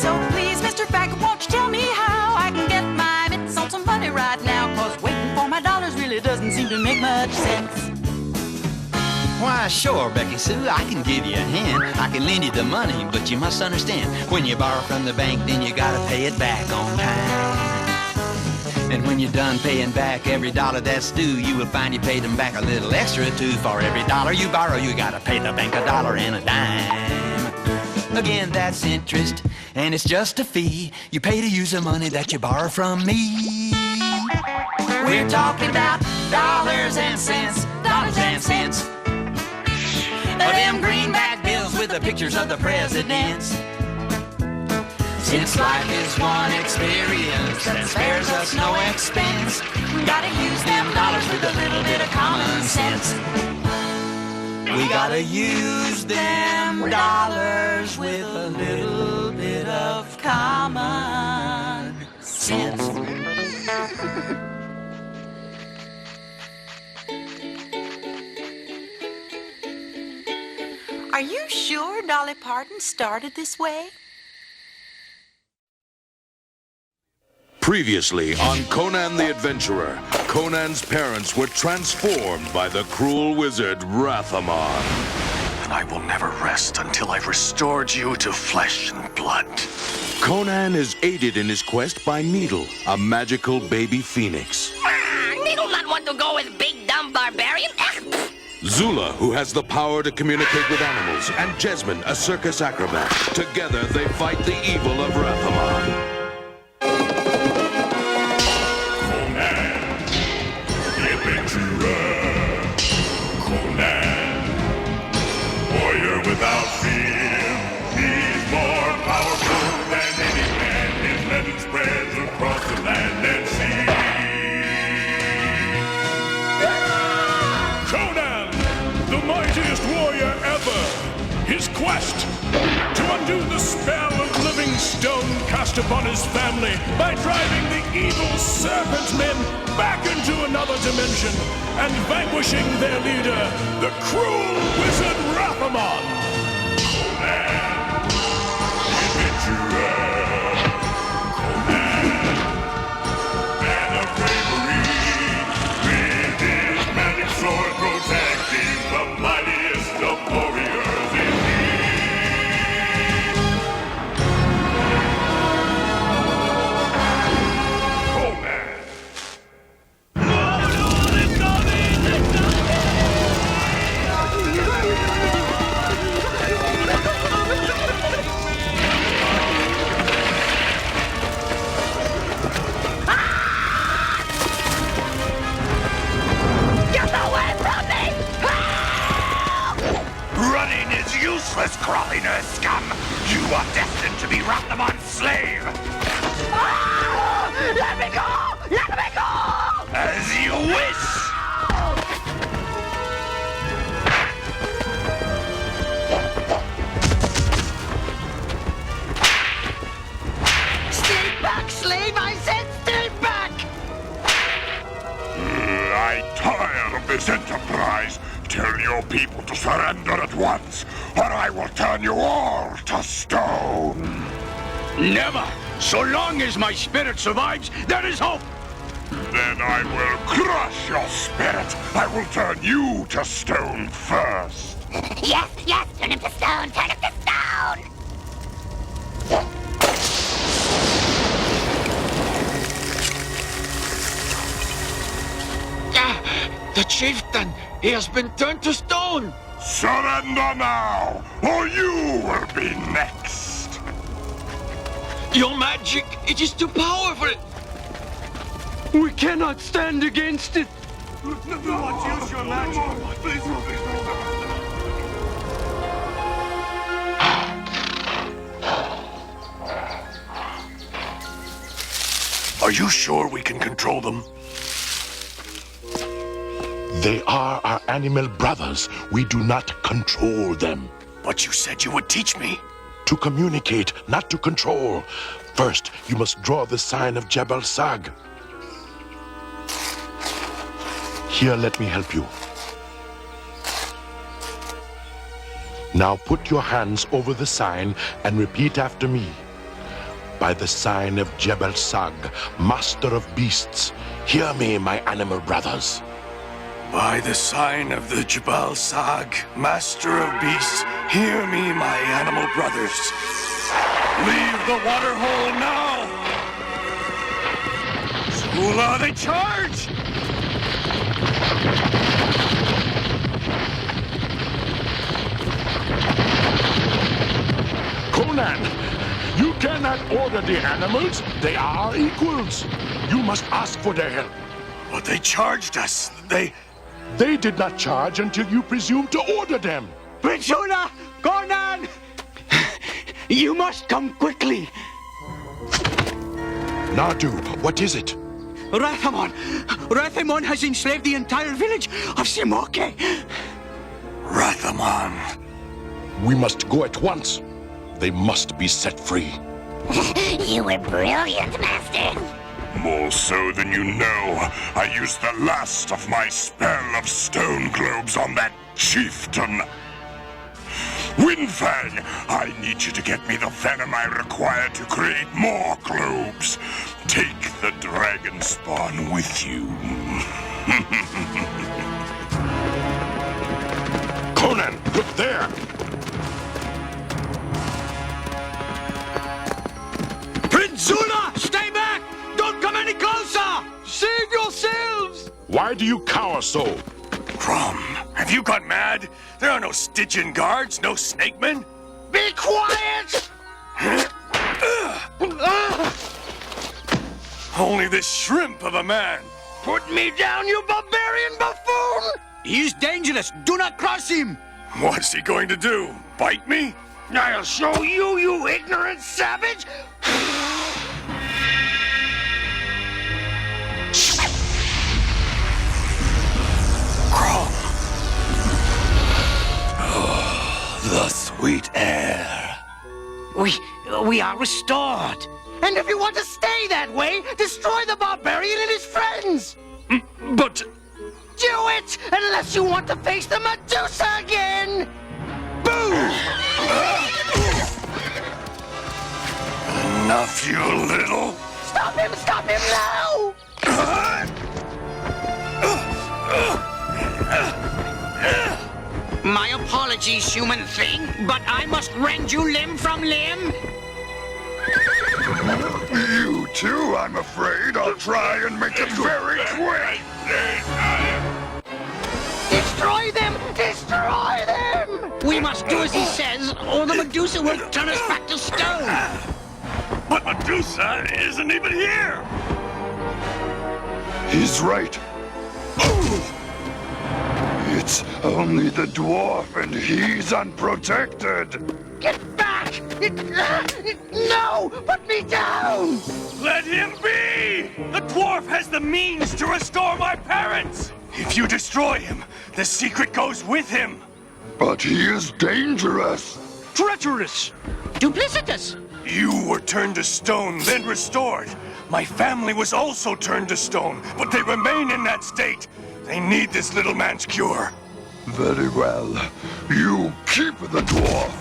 So please, Mr. Banker, won't you tell me how I can get my mitts on some money right now? 'Cause waiting for my dollars really doesn't seem to make much sense. Why, sure, Becky Sue, I can give you a hand. I can lend you the money, but you must understand, when you borrow from the bank, then you gotta pay it back on time. And when you're done paying back every dollar that's due, you will find you paid them back a little extra too. For every dollar you borrow, you gotta pay the bank $1 and a dime. Again, that's interest, and it's just a fee you pay to use the money that you borrow from me. We're talking about dollars and cents, dollars and cents. Them greenback bills with the pictures of the presidents. Since life is one experience that spares us no expense, we gotta use them dollars with a little bit of common sense. We gotta use them dollars with a little bit of common sense. Are you sure Dolly Parton started this way? Previously on Conan the Adventurer, Conan's parents were transformed by the cruel wizard Rathamon. and I will never rest until I've restored you to flesh and blood. Conan is aided in his quest by Needle, a magical baby phoenix. Needle not want to go with big dumb barbarian. Zula, who has the power to communicate with animals, and Jesmond, a circus acrobat. Together, they fight the evil of Rathamon. Conan, the adventurer. Conan, warrior without fear. He's more powerful than any man. His legend spreads across the land and sea. Conan, the mightiest warrior ever. His quest to undo the spell of living stone cast upon his family by driving the evil serpent men back into another dimension and vanquishing their leader, the cruel wizard Rathamon. Conan, the adventurer. Conan, man of bravery, with his magic sword protecting the mightiest of warriors indeed. Get away from me! Running is useless, crawling earth scum! You are destined to be Rathamon's slave! Let me go! Let me go! As you wish! Stay back, slave! I said stay back! I tire of this enterprise. Tell your people to surrender at once, or I will turn you all to stone. Never! So long as my spirit survives, there is hope! Then I will crush your spirit. I will turn you to stone first. Yes, yes! Turn him to stone! Turn him to stone! The chieftain, he has been turned to stone! Surrender now, or you will be next. Your magic, it is too powerful! We cannot stand against it! Do not use your magic. Please. Are you sure we can control them? They are our animal brothers. We do not control them. But you said you would teach me. To communicate, not to control. First, you must draw the sign of Jebel Sag. Here, let me help you. Now put your hands over the sign and repeat after me. By the sign of Jebel Sag, master of beasts, hear me, my animal brothers. By the sign of the Jebel Sag, master of beasts, hear me, my animal brothers. Leave the water hole now! Zula, they charge! Conan, you cannot order the animals. They are equals. You must ask for their help. But they charged us. They did not charge until you presumed to order them. Zula! Conan! You must come quickly! Nadu, what is it? Rathamon! Rathamon has enslaved the entire village of M.A.S.K. Rathamon. We must go at once. They must be set free. You were brilliant, Master. More so than you know. I used the last of my spell of stone globes on that chieftain. Windfang, I need you to get me the venom I require to create more globes. Take the dragon spawn with you. Conan, Look there! Prince Zula, stay back! Don't come any closer! Save yourselves! Why do you cower so? Crom, have you gone mad? There are no Stygian guards, no snake men. Be quiet! Only this shrimp of a man. Put me down, you barbarian buffoon! He is dangerous. Do not cross him. What's he going to do? Bite me? I'll show you, you ignorant savage! Crom. Oh, the sweet air. We are restored. And if you want to stay that way, destroy the barbarian and his friends! But... Do it! Unless you want to face the Medusa again! Boo! Enough, you little... Stop him now! My apologies, human thing, but I must rend you limb from limb. You too, I'm afraid. I'll try and make it very quick. Destroy them! Destroy them! We must do as he says, or the Medusa will turn us back to stone. But Medusa isn't even here. He's right. It's only the dwarf, and he's unprotected. Get back! No! Put me down! Let him be! The dwarf has the means to restore my parents! If you destroy him, the secret goes with him. But he is dangerous. Treacherous. Duplicitous. You were turned to stone, then restored. My family was also turned to stone, but they remain in that state. They need this little man's cure. Very well. You keep the dwarf.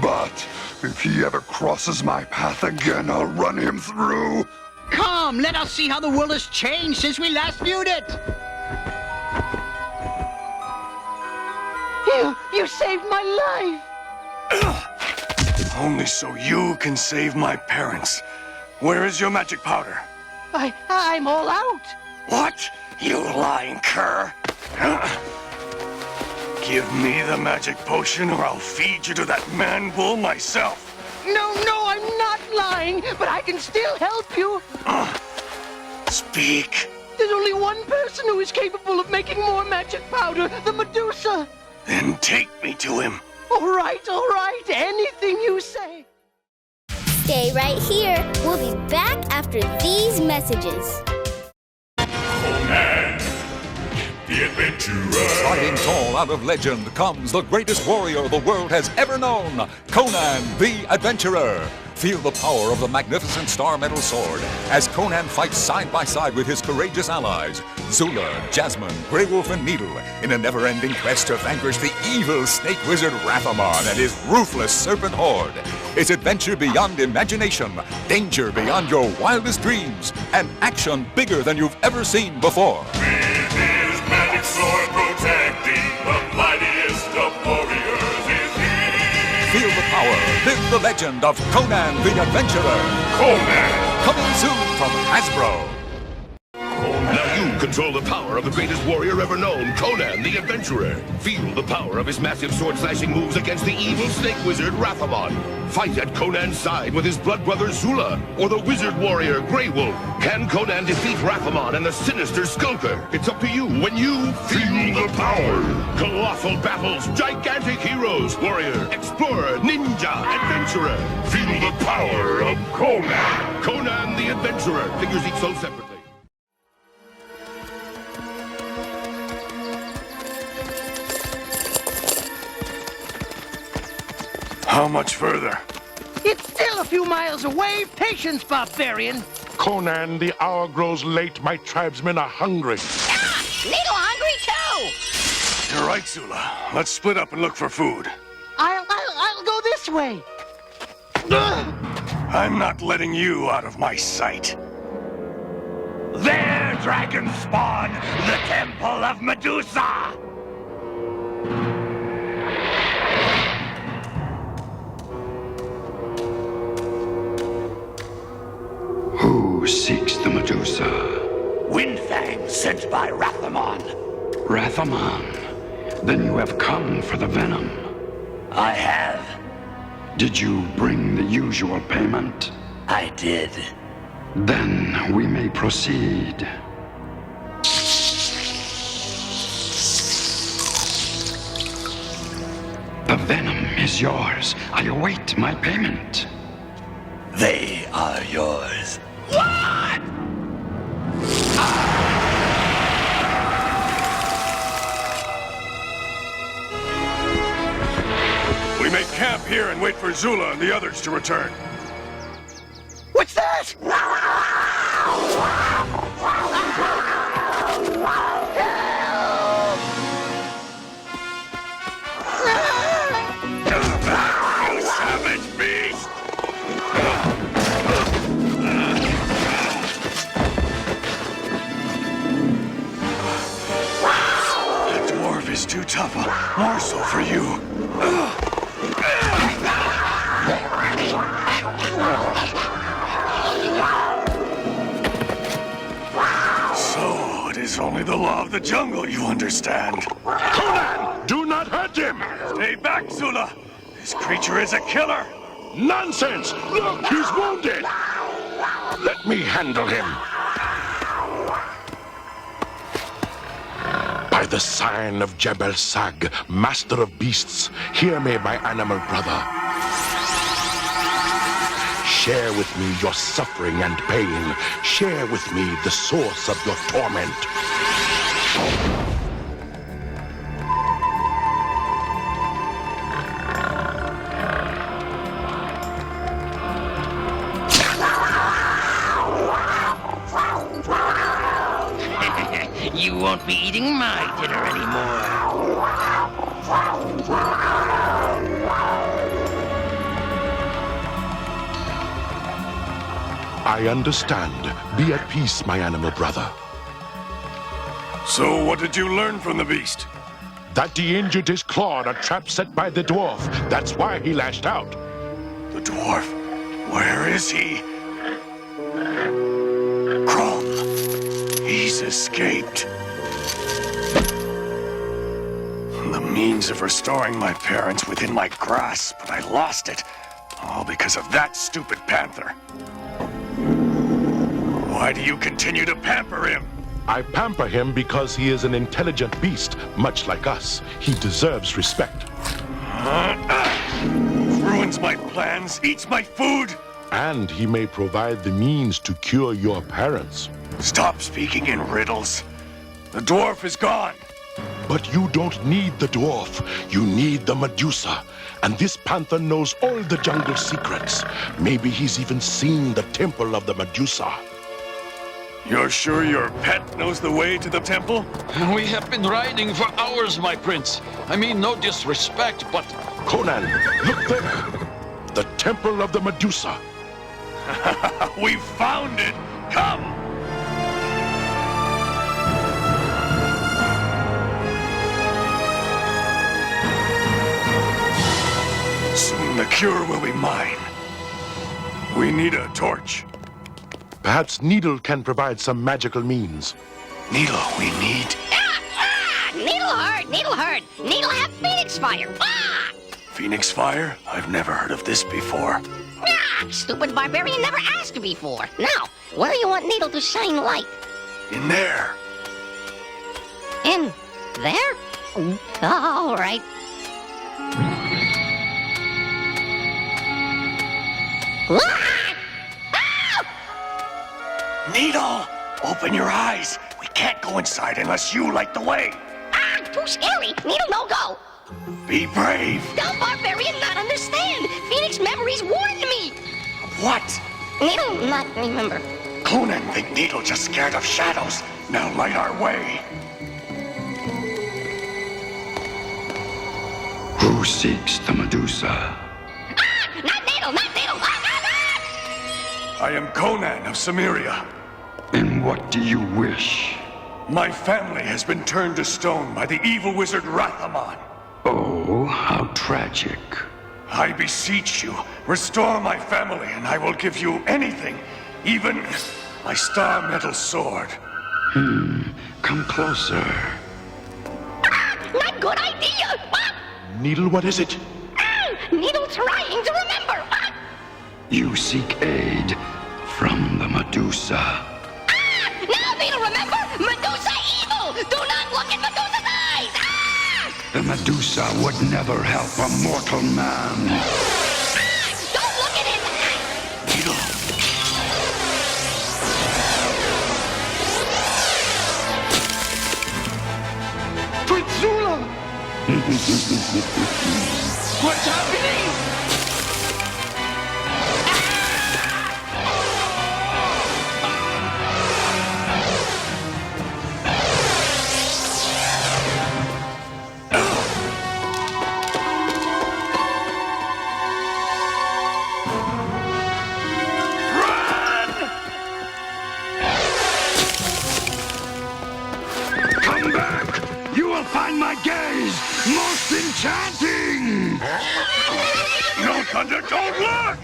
But if he ever crosses my path again, I'll run him through. Come, let us see how the world has changed since we last viewed it. You saved my life! Only so you can save my parents. Where is your magic powder? I'm all out. What? You lying cur! Give me the magic potion or I'll feed you to that man-bull myself. No, I'm not lying, but I can still help you. Speak. There's only one person who is capable of making more magic powder, the Medusa. Then take me to him. All right, anything you say. Stay right here. We'll be back after these messages. Conan, the adventurer. Striding tall out of legend comes the greatest warrior the world has ever known, Conan the Adventurer. Feel the power of the magnificent Star Metal Sword as Conan fights side by side with his courageous allies, Zula, Jasmine, Grey Wolf, and Needle, in a never-ending quest to vanquish the evil snake wizard Rathamon and his ruthless serpent horde. It's adventure beyond imagination, danger beyond your wildest dreams, and action bigger than you've ever seen before. With his magic sword protecting the mightiest of warriors is he. Feel the power, live the legend of Conan the Adventurer. Conan. Coming soon from Hasbro. Now you control the power of the greatest warrior ever known, Conan the Adventurer. Feel the power of his massive sword-slashing moves against the evil snake wizard Rathamon. Fight at Conan's side with his blood brother Zula, or the wizard warrior Grey Wolf. Can Conan defeat Rathamon and the sinister Skulker? It's up to you when you feel the power. Colossal battles, gigantic heroes, warrior, explorer, ninja, adventurer. Feel the power of Conan. Conan the Adventurer. Figures each sold separately. How much further? It's still a few miles away. Patience, barbarian. Conan, the hour grows late. My tribesmen are hungry. Needle hungry too. You're right, Zula. Let's split up and look for food. I'll go this way. I'm not letting you out of my sight. There, dragon spawn, the temple of Medusa. seeks the Medusa? Windfang, sent by Rathamon. Rathamon. Then you have come for the venom. I have. Did you bring the usual payment? I did. Then we may proceed. The venom is yours. I await my payment. They are yours. What? We may camp here and wait for Zula and the others to return. What's that? Savage beast! That dwarf is too tough a morsel for you. So, it is only the law of the jungle you understand. Conan, do not hurt him! Stay back, Zula! This creature is a killer! Nonsense! Look, he's wounded! Let me handle him. By the sign of M.A.S.K, master of beasts, hear me, my animal brother. Share with me your suffering and pain. Share with me the source of your torment. You won't be eating my dinner anymore. I understand. Be at peace, my animal brother. So, what did you learn from the beast? That he injured his claw in a trap set by the dwarf. That's why he lashed out. The dwarf? Where is he? Crom. He's escaped. The means of restoring my parents within my grasp, but I lost it. All because of that stupid panther. Why do you continue to pamper him? I pamper him because he is an intelligent beast, much like us. He deserves respect. Ruins my plans, eats my food. And he may provide the means to cure your parents. Stop speaking in riddles. The dwarf is gone. But you don't need the dwarf. You need the Medusa. And this panther knows all the jungle secrets. Maybe he's even seen the temple of the Medusa. You're sure your pet knows the way to the temple? We have been riding for hours, my prince. I mean, no disrespect, but... Conan, look there. The temple of the Medusa. We found it. Come. Soon the cure will be mine. We need a torch. Perhaps Needle can provide some magical means. Needle, we need... Needle heard. Needle have Phoenix Fire. Phoenix Fire? I've never heard of this before. Stupid barbarian never asked before. Now, where do you want Needle to shine light? In there. In there? All right. Needle, open your eyes. We can't go inside unless you light the way. Too scary. Needle, no go. Be brave. Dumb barbarian not understand. Phoenix memories warned me. What? Needle not remember. Conan think Needle just scared of shadows. Now light our way. Who seeks the Medusa? Not Needle, not Needle. I am Conan of Cimmeria. And what do you wish? My family has been turned to stone by the evil wizard Rathamon. Oh, how tragic. I beseech you, restore my family and I will give you anything, even my star metal sword. Come closer. Not good idea! Needle, what is it? Needle trying to remember! You seek aid from the Medusa. Now Needle remember! Medusa evil! Do not look in Medusa's eyes! The Medusa would never help a mortal man. Don't look at him! Needle. Zula! What's happening? Come back! You will find my gaze most enchanting! No, Thunder, don't look!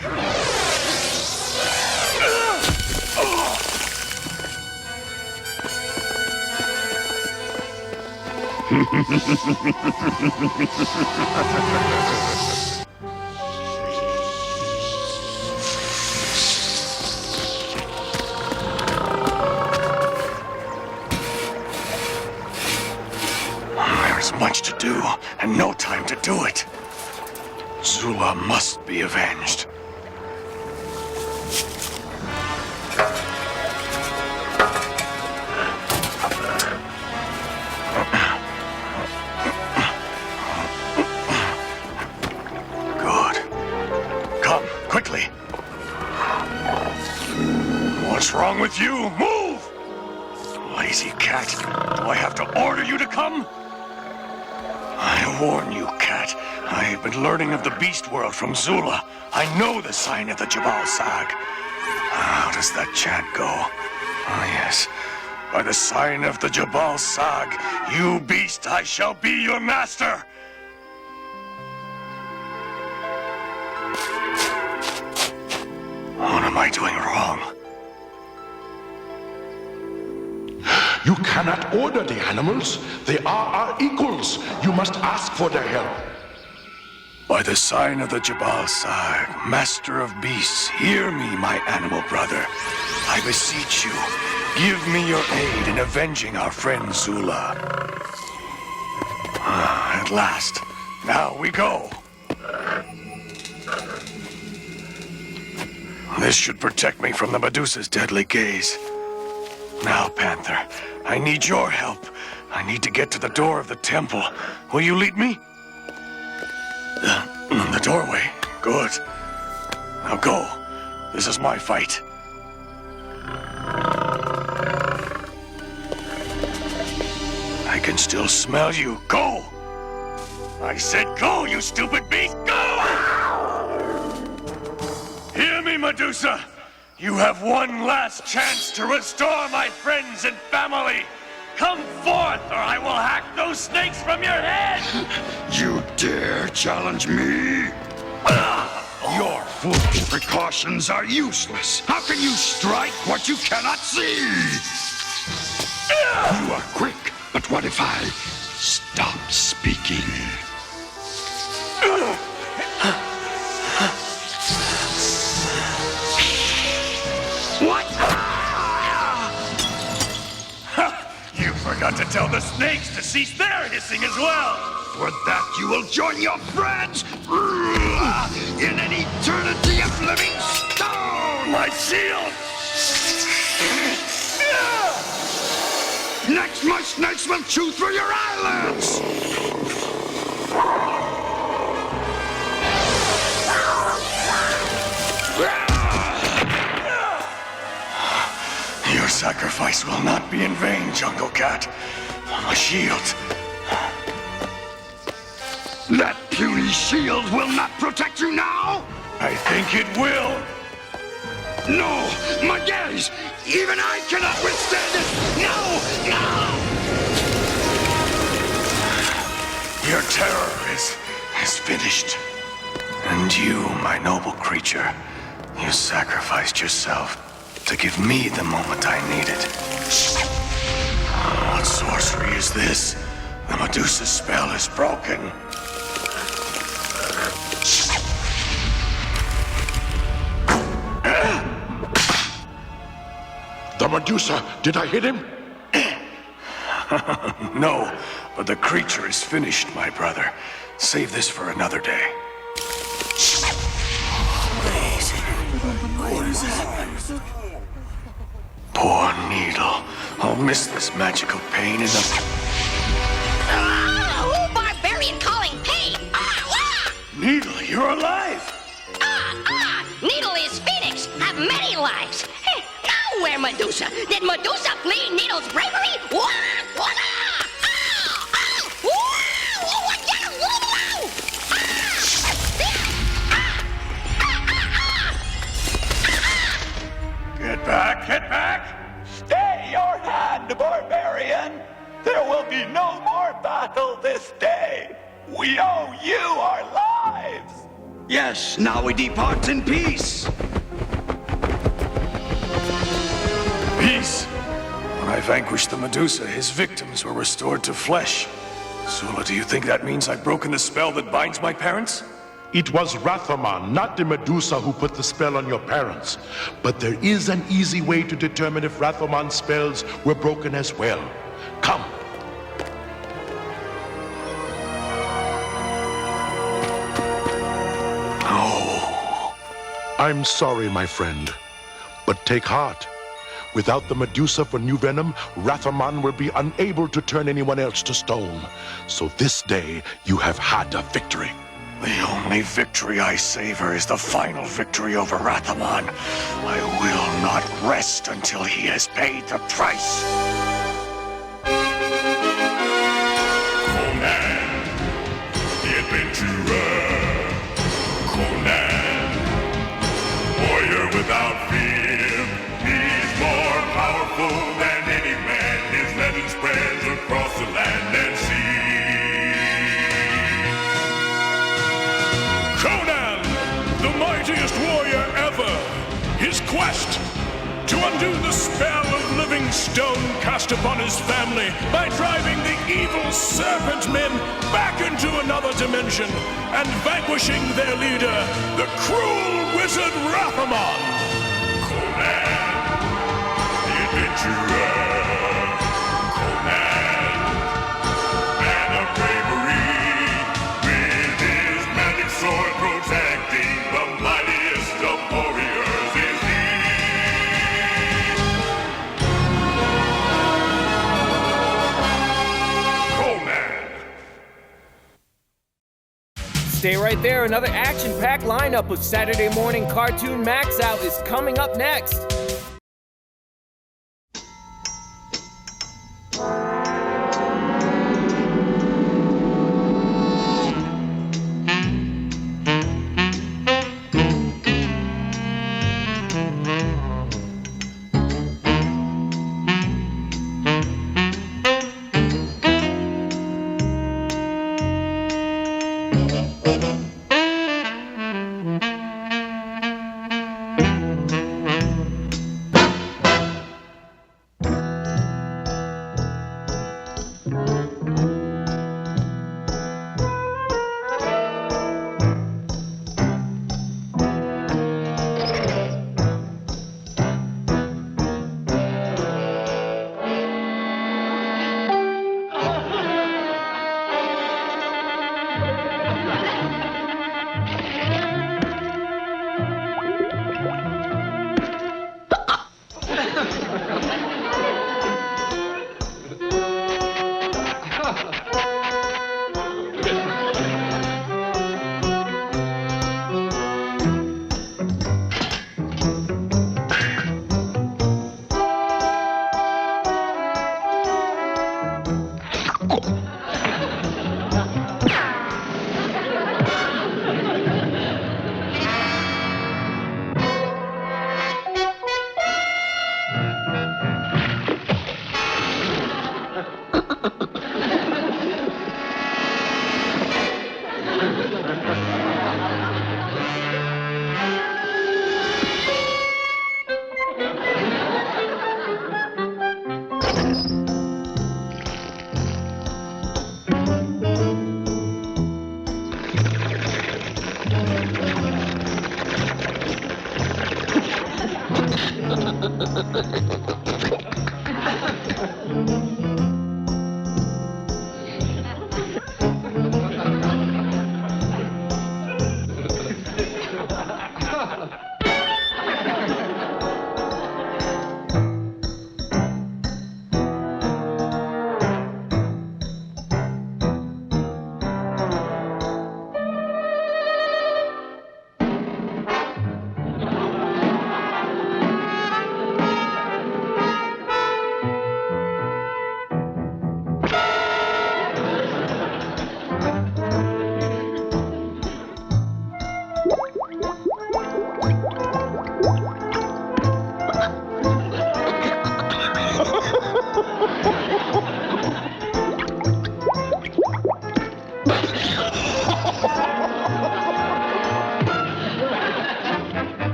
There's much to do, and no time to do it. Zula must be avenged. Good. Come, quickly. What's wrong with you? Move! Lazy cat. Do I have to order you to come? I warn you, cat. I've been learning of the beast world from Zula. I know the sign of the Jabal Sag. How does that chant go? Ah, yes. By the sign of the Jabal Sag, you beast, I shall be your master. What am I doing wrong? You cannot order the animals. They are our equals. You must ask for their help. By the sign of the Jabal Sag, master of beasts, hear me, my animal brother. I beseech you, give me your aid in avenging our friend Zula. At last. Now we go. This should protect me from the Medusa's deadly gaze. Now, Panther, I need your help. I need to get to the door of the temple. Will you lead me? The doorway. Good. Now go. This is my fight. I can still smell you. Go! I said go, you stupid beast! Go! Hear me, Medusa! You have one last chance to restore my friends and family! Come forth, or I will hack those snakes from your head! You dare challenge me? Your foolish precautions are useless. How can you strike what you cannot see? You are quick, but what if I stop speaking? What? You forgot to tell the snakes to cease their hissing as well! For that you will join your friends in an eternity of living stone! My shield! Next, my snakes will chew through your eyelids! Your sacrifice will not be in vain, Jungle Cat. A shield. That puny shield will not protect you now? I think it will. No, my gaze! Even I cannot withstand it! No! No! Your terror is finished. And you, my noble creature, you sacrificed yourself to give me the moment I needed. What sorcery is this? The Medusa's spell is broken. The Medusa, did I hit him? No, but the creature is finished, my brother. Save this for another day. What is that? Poor Needle. I'll miss this magical pain in the... Oh, barbarian calling pain! Needle, you're alive! Needle is Phoenix, have many lives. Now where Medusa? Did Medusa flee Needle's bravery? Get back, get back! Stay your hand, barbarian! There will be no more battle this day! We owe you our lives! Yes, now we depart in peace. Peace! When I vanquished the Medusa, his victims were restored to flesh. Zula, do you think that means I've broken the spell that binds my parents? It was Rathaman, not the Medusa, who put the spell on your parents. But there is an easy way to determine if Rathaman's spells were broken as well. Come. Oh. I'm sorry, my friend. But take heart. Without the Medusa for new venom, Rathaman will be unable to turn anyone else to stone. So this day, you have had a victory. The only victory I savor is the final victory over Rathaman. I will not rest until he has paid the price. Conan, the adventurer. Conan, warrior without fear. He's more powerful than any man. His legend spreads across the land and sea. Conan, the mightiest warrior ever. His quest to undo the spell of living stone cast upon his family by driving the evil serpent men back into another dimension and vanquishing their leader, the cruel wizard Rathaman. Conan, the adventurer. Conan, man of bravery, with his magic sword protecting the mightiest of warriors is he. Conan. Stay right there. Another action-packed lineup of Saturday Morning Cartoon MAXOUT is coming up next.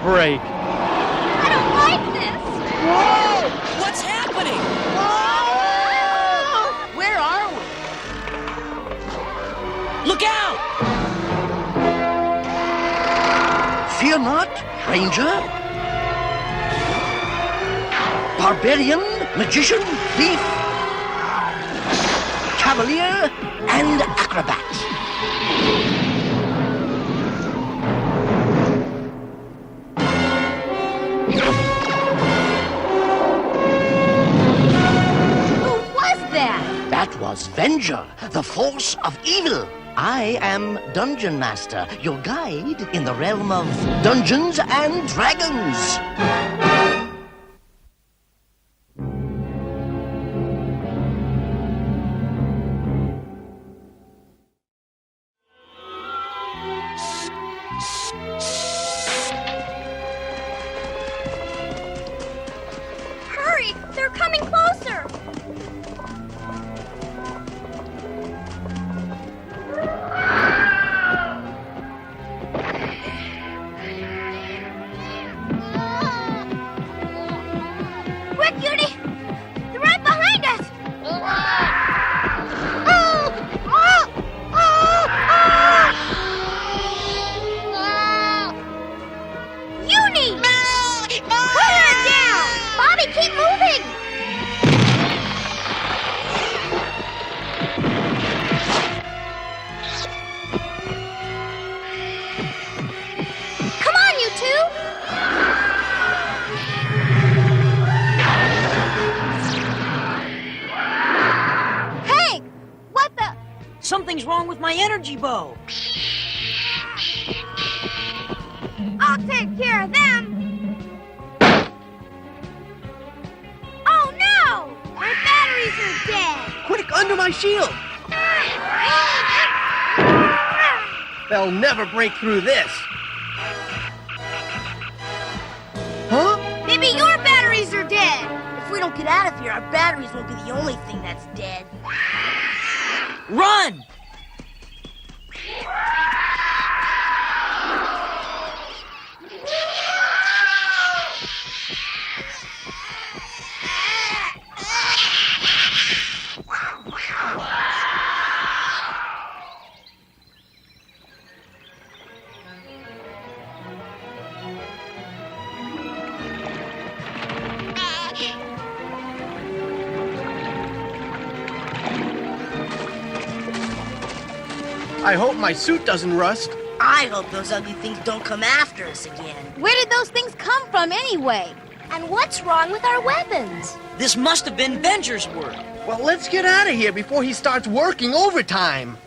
break. I don't like this. Whoa! What's happening? Whoa! Walnut, Ranger, Barbarian, Magician, Thief, Cavalier, and Acrobat. That was Venger, the force of evil. I am Dungeon Master, your guide in the realm of Dungeons and Dragons. Hurry! They're coming closer! Quick, Cutie! They're right behind us! Uni! Put her down! Bobby, keep moving! Come on, you two! Hey! What the? Something's wrong with my energy bow. I'll take care of them! Oh no! My batteries are dead! Quick, under my shield! They'll never break through this. Huh? Maybe your batteries are dead! If we don't get out of here, our batteries won't be the only thing that's dead. Run! I hope my suit doesn't rust. I hope those ugly things don't come after us again. Where did those things come from anyway? And what's wrong with our weapons? This must have been Venger's work. Well, let's get out of here before he starts working overtime.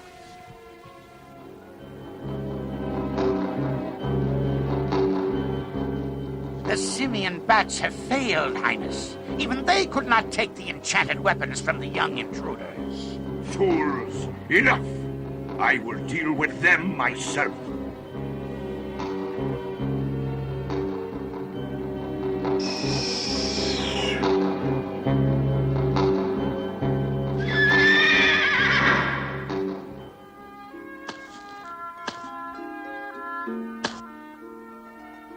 The simian bats have failed, Highness. Even they could not take the enchanted weapons from the young intruders. Fools! Enough! I will deal with them myself.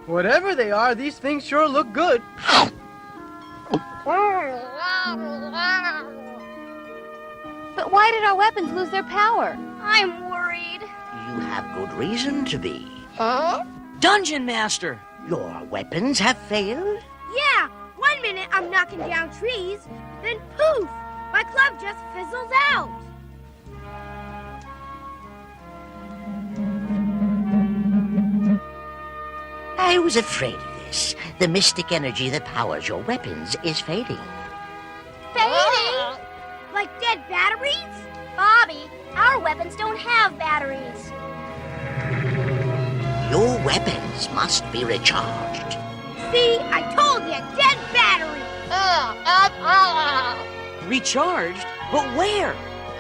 Whatever they are, these things sure look good. But why did our weapons lose their power? I'm worried. You have good reason to be. Huh? Dungeon Master! Your weapons have failed? Yeah, 1 minute I'm knocking down trees, then poof, my club just fizzles out. I was afraid of this. The mystic energy that powers your weapons is fading. Fading? Like dead batteries? Bobby, our weapons don't have batteries. Your weapons must be recharged. See, I told you, dead battery. Recharged? But where?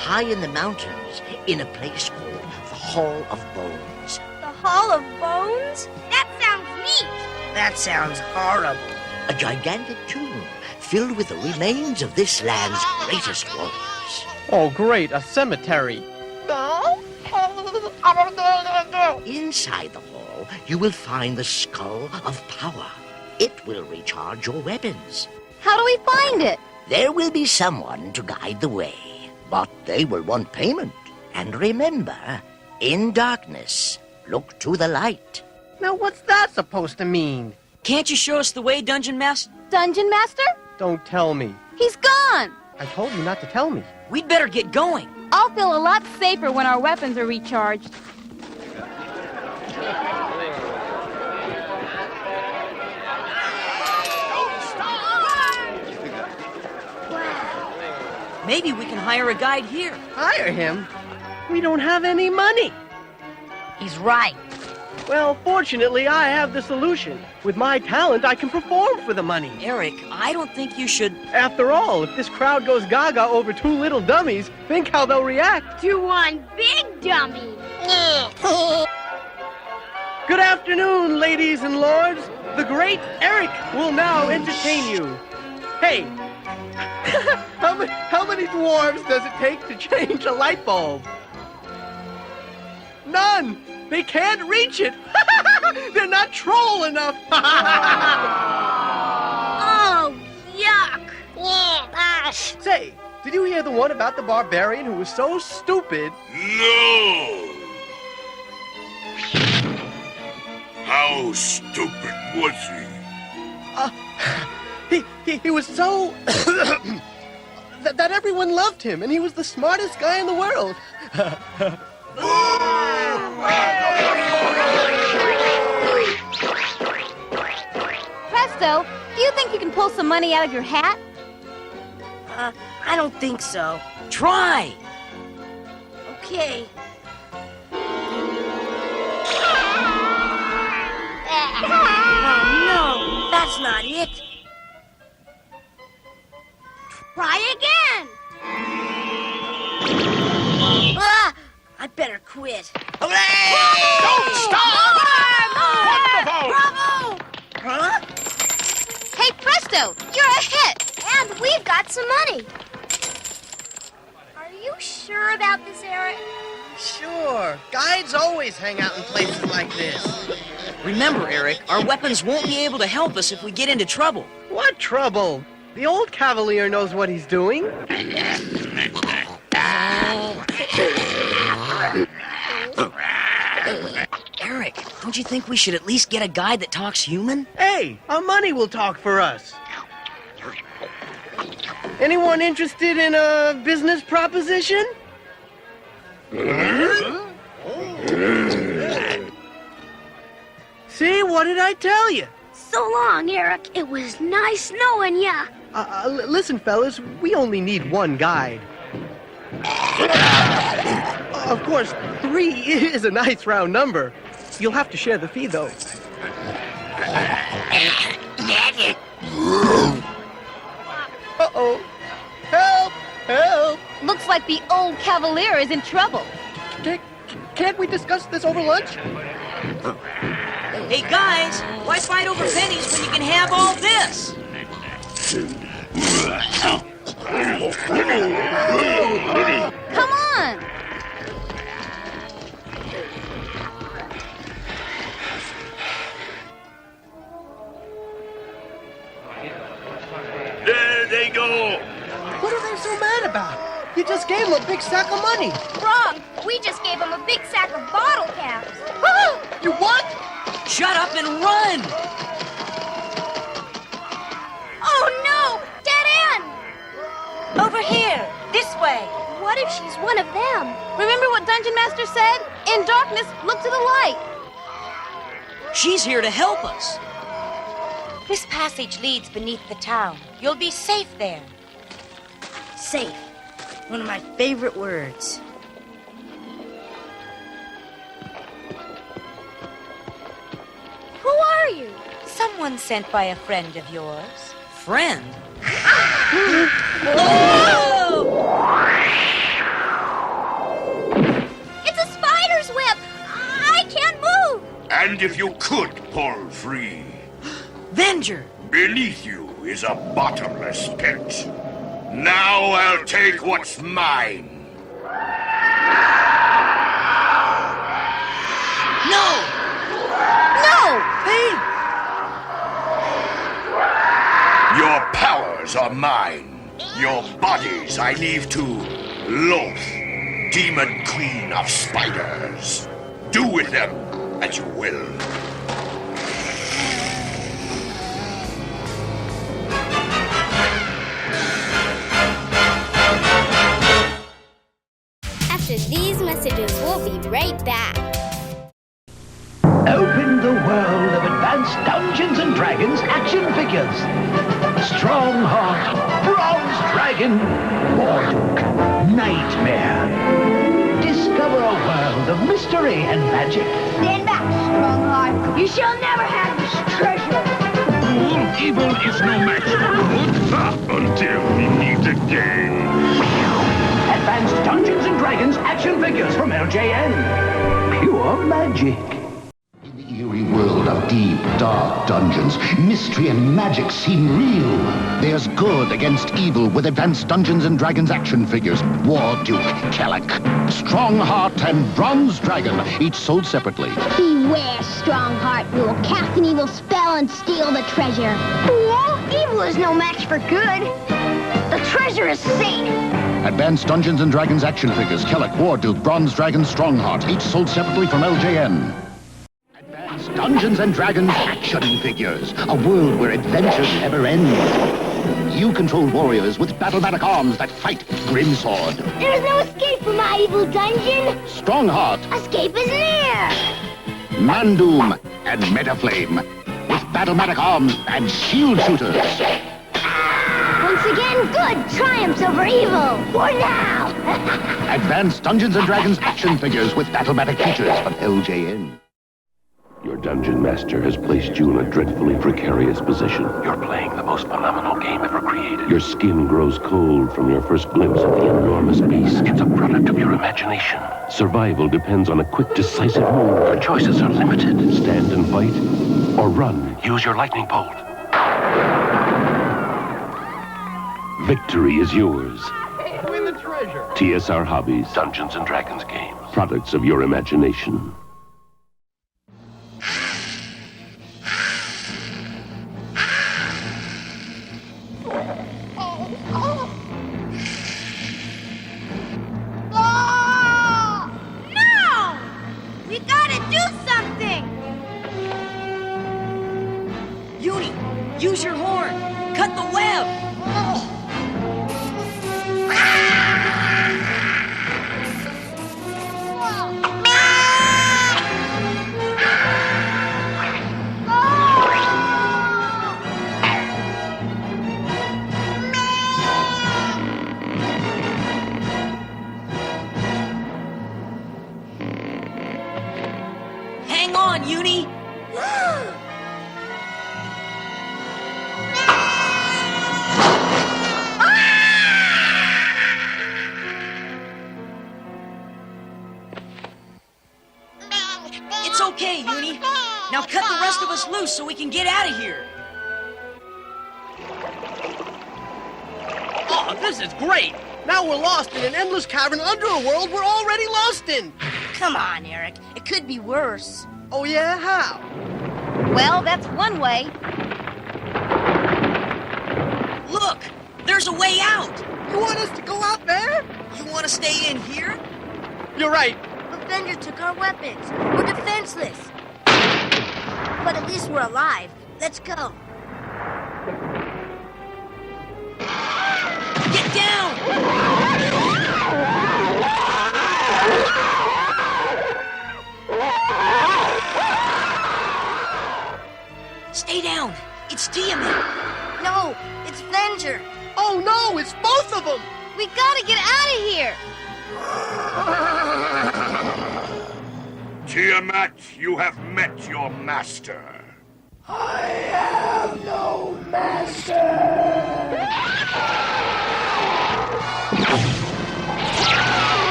High in the mountains, in a place called the Hall of Bones. The Hall of Bones? That sounds neat. That sounds horrible. A gigantic tomb filled with the remains of this land's greatest warriors. Oh, great, a cemetery. Inside the hall, you will find the Skull of Power. It will recharge your weapons. How do we find it? There will be someone to guide the way, but they will want payment. And remember, in darkness, look to the light. Now, what's that supposed to mean? Can't you show us the way, Dungeon Master? Dungeon Master? Don't tell me. He's gone! I told you not to tell me. We'd better get going. I'll feel a lot safer when our weapons are recharged. Maybe we can hire a guide here. Hire him? We don't have any money. He's right. Well, fortunately, I have the solution. With my talent, I can perform for the money. Eric, I don't think you should... After all, if this crowd goes gaga over two little dummies, think how they'll react. To one big dummy. Good afternoon, ladies and lords. The great Eric will now entertain you. Hey, how many dwarves does it take to change a light bulb? None! They can't reach it! They're not troll enough! Oh, yuck! Say, did you hear the one about the barbarian who was so stupid? No! How stupid was he? He was so... that everyone loved him, and he was the smartest guy in the world. Presto, do you think you can pull some money out of your hat? I don't think so. Try! Okay. Oh, no! That's not it! Try again! I better quit. Hooray! Don't stop! Bravo! Huh? Hey, Presto, you're a hit! And we've got some money. Are you sure about this, Eric? Sure. Guides always hang out in places like this. Remember, Eric, our weapons won't be able to help us if we get into trouble. What trouble? The old Cavalier knows what he's doing. Eric, don't you think we should at least get a guide that talks human? Hey, our money will talk for us. Anyone interested in a business proposition? See, what did I tell you? So long, Eric. It was nice knowing ya. Listen, fellas, we only need one guide. Of course, 3 is a nice round number. You'll have to share the fee, though. Uh-oh. Help! Help! Looks like the old Cavalier is in trouble. Can't we discuss this over lunch? Hey, guys, why fight over pennies when you can have all this? Come on! There they go! What are they so mad about? You just gave them a big sack of money. Wrong. We just gave him a big sack of bottle caps. You what? Shut up and run! Oh, no! Dead end! Over here, this way. What if she's one of them? Remember what Dungeon Master said? In darkness, look to the light. She's here to help us. This passage leads beneath the town. You'll be safe there. Safe. One of my favorite words. Who are you? Someone sent by a friend of yours. Friend? It's a spider's web! I can't move! And if you could pull free, Venger! beneath you is a bottomless pit. Now I'll take what's mine. No! No! Hey! Your powers are mine. Your bodies I leave to Loth, demon queen of spiders. Do with them As you will. After these messages, we'll be right back. Open the world of advanced Dungeons and Dragons action figures. Strongheart, Bronze Dragon, Warduke, Nightmare. Discover a world of mystery and magic. Stand back, Strongheart. You shall never have this treasure. Evil is no match for good. Until we meet again. Advanced Dungeons and Dragons action figures from LJN. Pure magic. Eerie world of deep, dark dungeons, mystery and magic seem real. There's good against evil with Advanced Dungeons and Dragons action figures. Warduke, Kellic, Strongheart, and Bronze Dragon, each sold separately. Beware, Strongheart. We will cast an evil spell and steal the treasure. Fool! Evil is no match for good. The treasure is safe. Advanced Dungeons and Dragons action figures, Kellic, Warduke, Bronze Dragon, Strongheart, each sold separately from LJN. Dungeons and Dragons action figures, a world where adventure never ends. You control warriors with battle-matic arms that fight Grimsword. There is no escape from my evil dungeon. Strongheart, Escape is near. Mandoom, and Metaflame, with battle-matic arms and shield shooters. Once again, good triumphs over evil. For now. Advanced Dungeons and Dragons action figures with battle-matic features from LJN. Your dungeon master has placed you in a dreadfully precarious position. You're playing the most phenomenal game ever created. Your skin grows cold from your first glimpse of the enormous beast. It's a product of your imagination. Survival depends on a quick, decisive move. Your choices are limited. Stand and fight, or run. Use your lightning bolt. Victory is yours. Win the treasure. TSR Hobbies, Dungeons and Dragons games. Products of your imagination. Use your horn! Cut the web! Hang on, Uni! It's okay, Uni. Now cut the rest of us loose so we can get out of here. Oh, this is great! Now we're lost in an endless cavern under a world we're already lost in! Come on, Eric. It could be worse. Oh yeah? How? Well, that's one way. Look! There's a way out! You want us to go out there? You want to stay in here? You're right. The Avenger took our weapons. We're defenseless. But at least we're alive. Let's go. Get down! Stay down! It's Tiamat! No, it's Avenger. Oh no, it's both of them! We gotta get out of here! Tiamat, you have met your master. I have no master.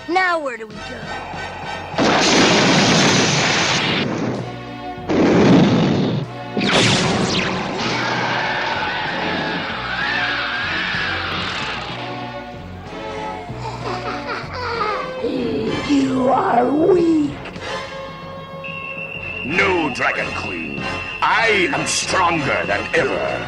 Now where do we go? You are weak. No, Dragon Queen. I am stronger than ever.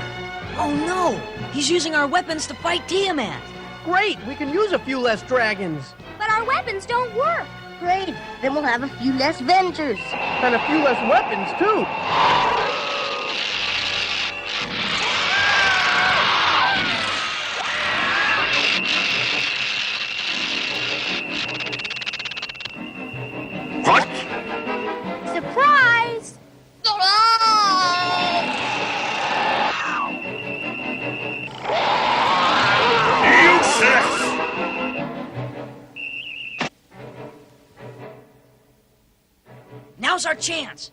Oh no! He's using our weapons to fight Tiamat! great! We can use a few less dragons. But our weapons don't work. Great. Then we'll have a few less Vengers. And a few less weapons, too. What? Surprise! Useless! Now's our chance.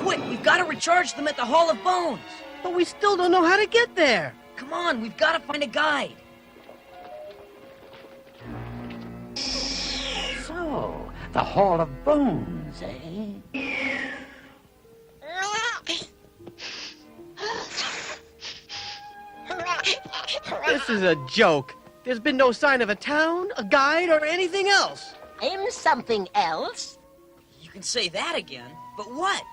Quick, we've got to recharge them at the Hall of Bones. But we still don't know how to get there. Come on, we've got to find a guide. So, the Hall of Bones, eh? This is a joke. There's been no sign of a town, a guide, or anything else. And something else? You can say that again, but what?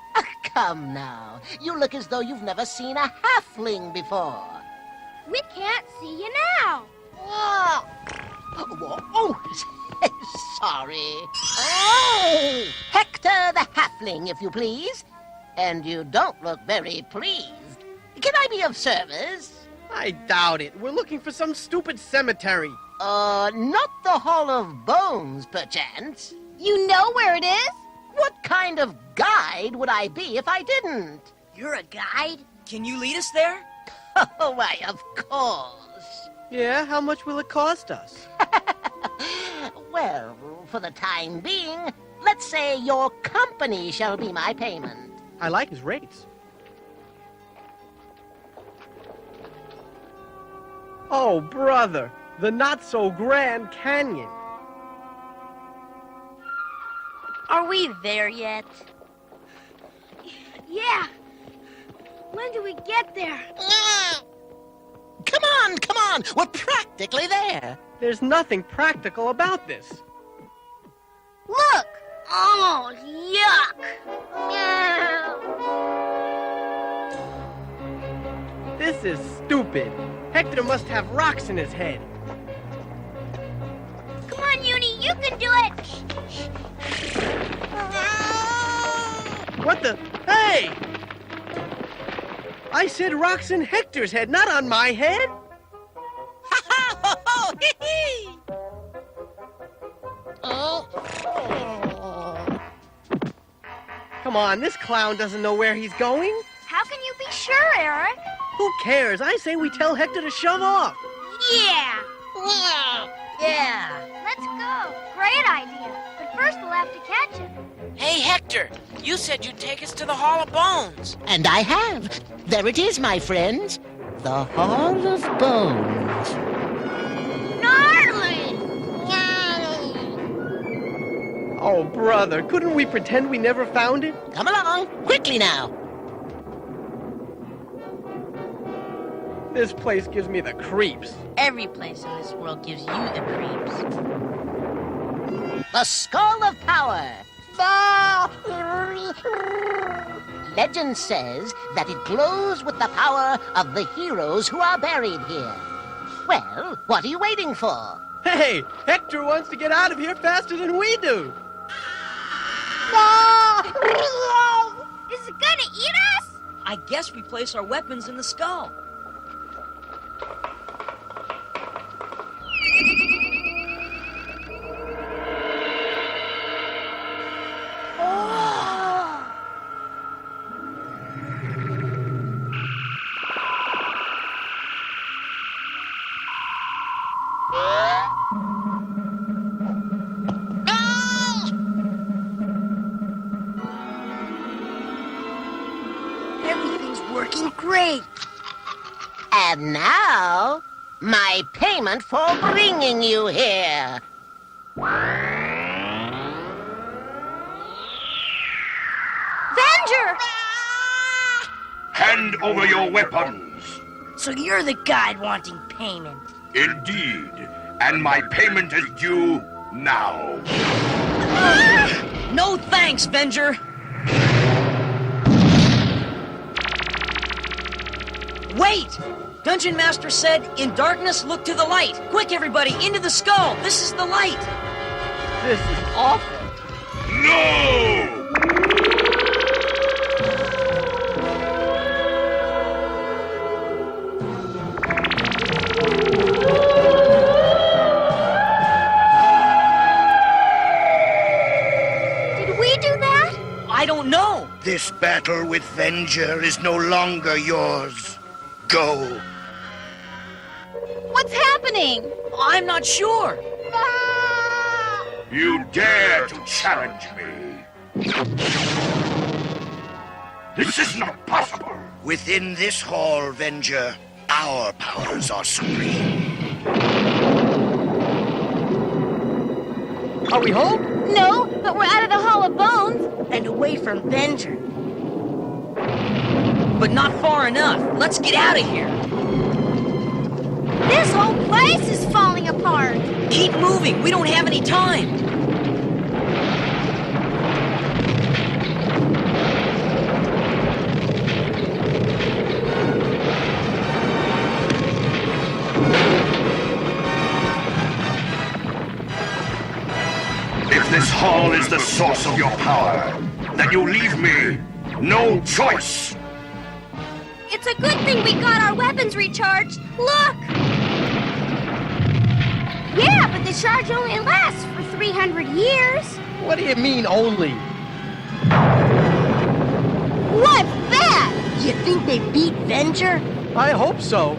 Come now. You look as though you've never seen a halfling before. We can't see you now. Oh, sorry. Oh, Hector the halfling, if you please. And you don't look very pleased. Can I be of service? I doubt it. We're looking for some stupid cemetery. Not the Hall of Bones, perchance. You know where it is? What kind of guide would I be if I didn't? You're a guide? Can you lead us there? Oh, why, of course. Yeah, how much will it cost us? Well, for the time being, let's say your company shall be my payment. I like his rates. Oh, brother, the not-so-grand canyon. Are we there yet? Yeah. When do we get there? Come on, we're practically there. There's nothing practical about this. Look! Oh, yuck! This is stupid. Hector must have rocks in his head. Come on, Uni, you can do it! What the? Hey! I said rocks in Hector's head, not on my head. Come on, this clown doesn't know where he's going. How can you be sure, Eric? Who cares? I say we tell Hector to shove off. Yeah! Yeah. Let's go. Great idea. But first we'll have to catch him. Hey, Hector, you said you'd take us to the Hall of Bones. And I have. There it is, my friends. The Hall of Bones. Gnarly! Oh, brother, couldn't we pretend we never found it? Come along, quickly now. This place gives me the creeps. Every place in this world gives you the creeps. The Skull of Power. Legend says that it glows with the power of the heroes who are buried here. Well, what are you waiting for? Hey, Hector wants to get out of here faster than we do. Is it gonna eat us? I guess we place our weapons in the skull. Everything's working great. And now, my payment for bringing you here. Venger! Hand over your weapons. So you're the guide wanting payment. Indeed. And my payment is due now. No thanks, Venger. Wait! Dungeon Master said, in darkness, look to the light. Quick, everybody, into the skull. This is the light. This is awful. No! Did we do that? I don't know. This battle with Venger is no longer yours. Go. What's happening? I'm not sure. You dare to challenge me? This is not possible. Within this hall, Venger, our powers are supreme. Are we home? No, but we're out of the Hall of Bones. And away from Venger. But not far enough. Let's get out of here. This whole place is falling apart. Keep moving. We don't have any time. If this hall is the source of your power, then you leave me no choice. It's a good thing we got our weapons recharged. Look! Yeah, but the charge only lasts for 300 years. What do you mean, only? What's that? You think they beat Venger? I hope so.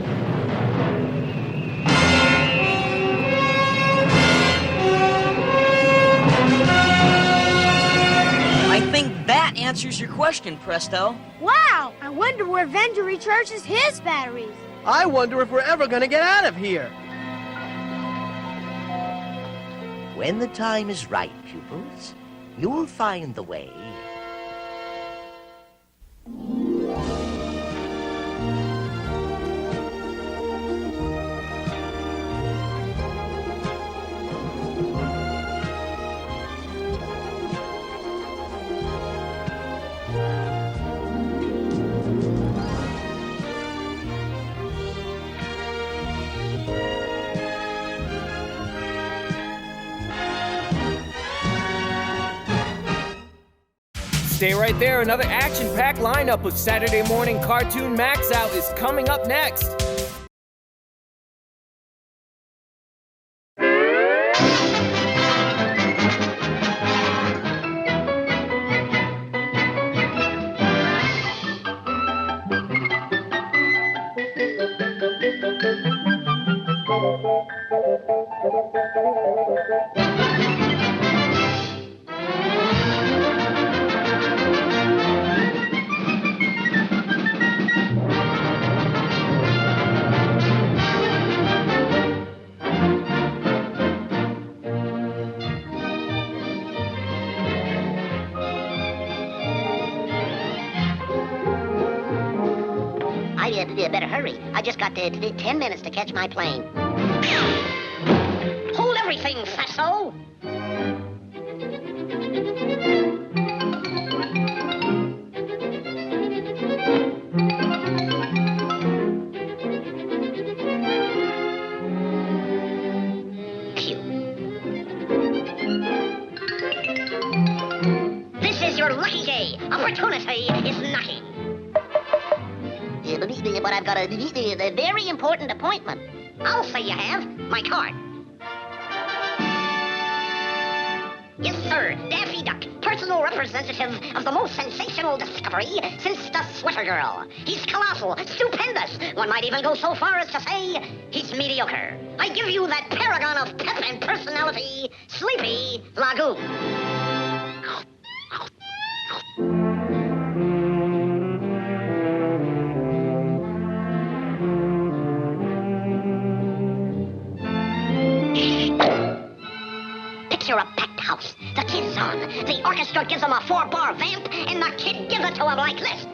I think that answers your question, Presto. Wow, I wonder where Venger recharges his batteries. I wonder if we're ever gonna get out of here. When the time is right, pupils, you'll find the way. Stay right there. Another action-packed lineup of Saturday Morning Cartoon MAXOUT is coming up next. I better hurry. I just got 10 minutes to catch my plane. Hold everything, Fatso! Phew. This is your lucky day. Opportunity is knocking. But I've got a very important appointment. I'll say you have. My card. Yes, sir. Daffy Duck, personal representative of the most sensational discovery since the Sweater Girl. He's colossal, stupendous. One might even go so far as to say he's mediocre. I give you that paragon of pep and personality, Sleepy Lagoon. Picture a packed house. The kid's on. The orchestra gives him a 4-bar vamp, and the kid gives it to him like this.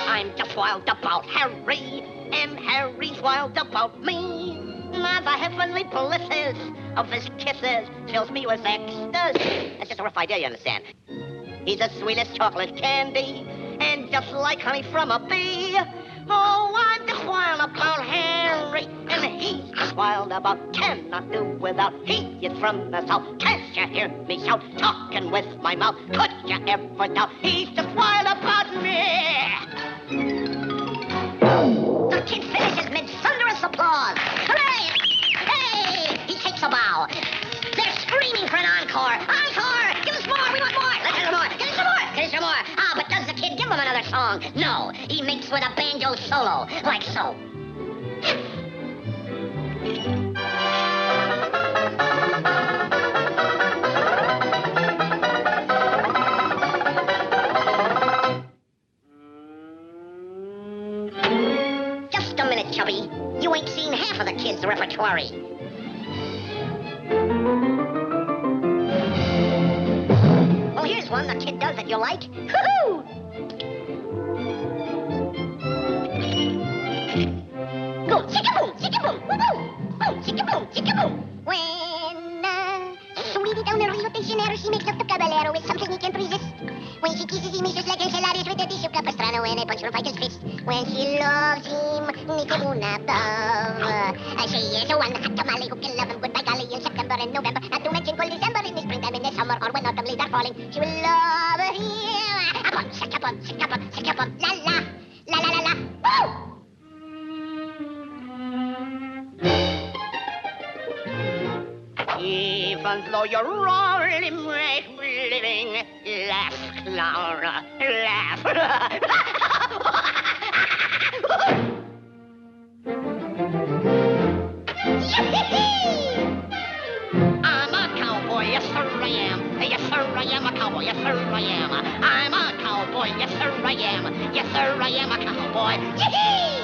I'm just wild about Harry, and Harry's wild about me. My, the heavenly bliss is of his kisses fills me with ecstasy. That's just a rough idea, you understand? He's the sweetest chocolate candy, and just like honey from a bee. Oh, I'm just wild about Henry, and he's just wild about cannot do without. He is from the south, can't you hear me shout, talking with my mouth, could you ever doubt? He's just wild about me. The kid finishes mid thunderous applause. Hooray! Hey! He takes a bow. They're screaming for an encore. Encore! Give us more! We want more! Let's have more! Get us some more! Get us some more! Ah, but does the kid give him another song? No. He makes with a banjo solo, like so. Just a minute, Chubby. You ain't seen half of the kid's repertoire. Well, here's one the kid does that you'll like. Hoo-hoo! Go, chicka-boom, chicka-boom, woo-hoo! Boom, chicka-boom, chicka-boom. When sweetie down the railway station, she makes up the caballero with something he can't resist. When she kisses him, he's just like enchiladas with a dish of capistrano and a punch from Viker's fist. When she loves him, nitty una above. She is the one hot tamale who can love him. Goodbye golly in September and November, not to mention cold December, in the springtime, in the summer, or when autumn leaves are falling. She will love him. A bum, shaka-bum, shaka-bum, shaka-bum, la-la, la-la-la-la, woo! Even though you're already make living, laugh, clown, laugh. I'm a cowboy, yes sir I am. Yes sir I am a cowboy, yes sir I am. I'm a cowboy, yes sir I am. Yes sir I am a cowboy. Yee-hee!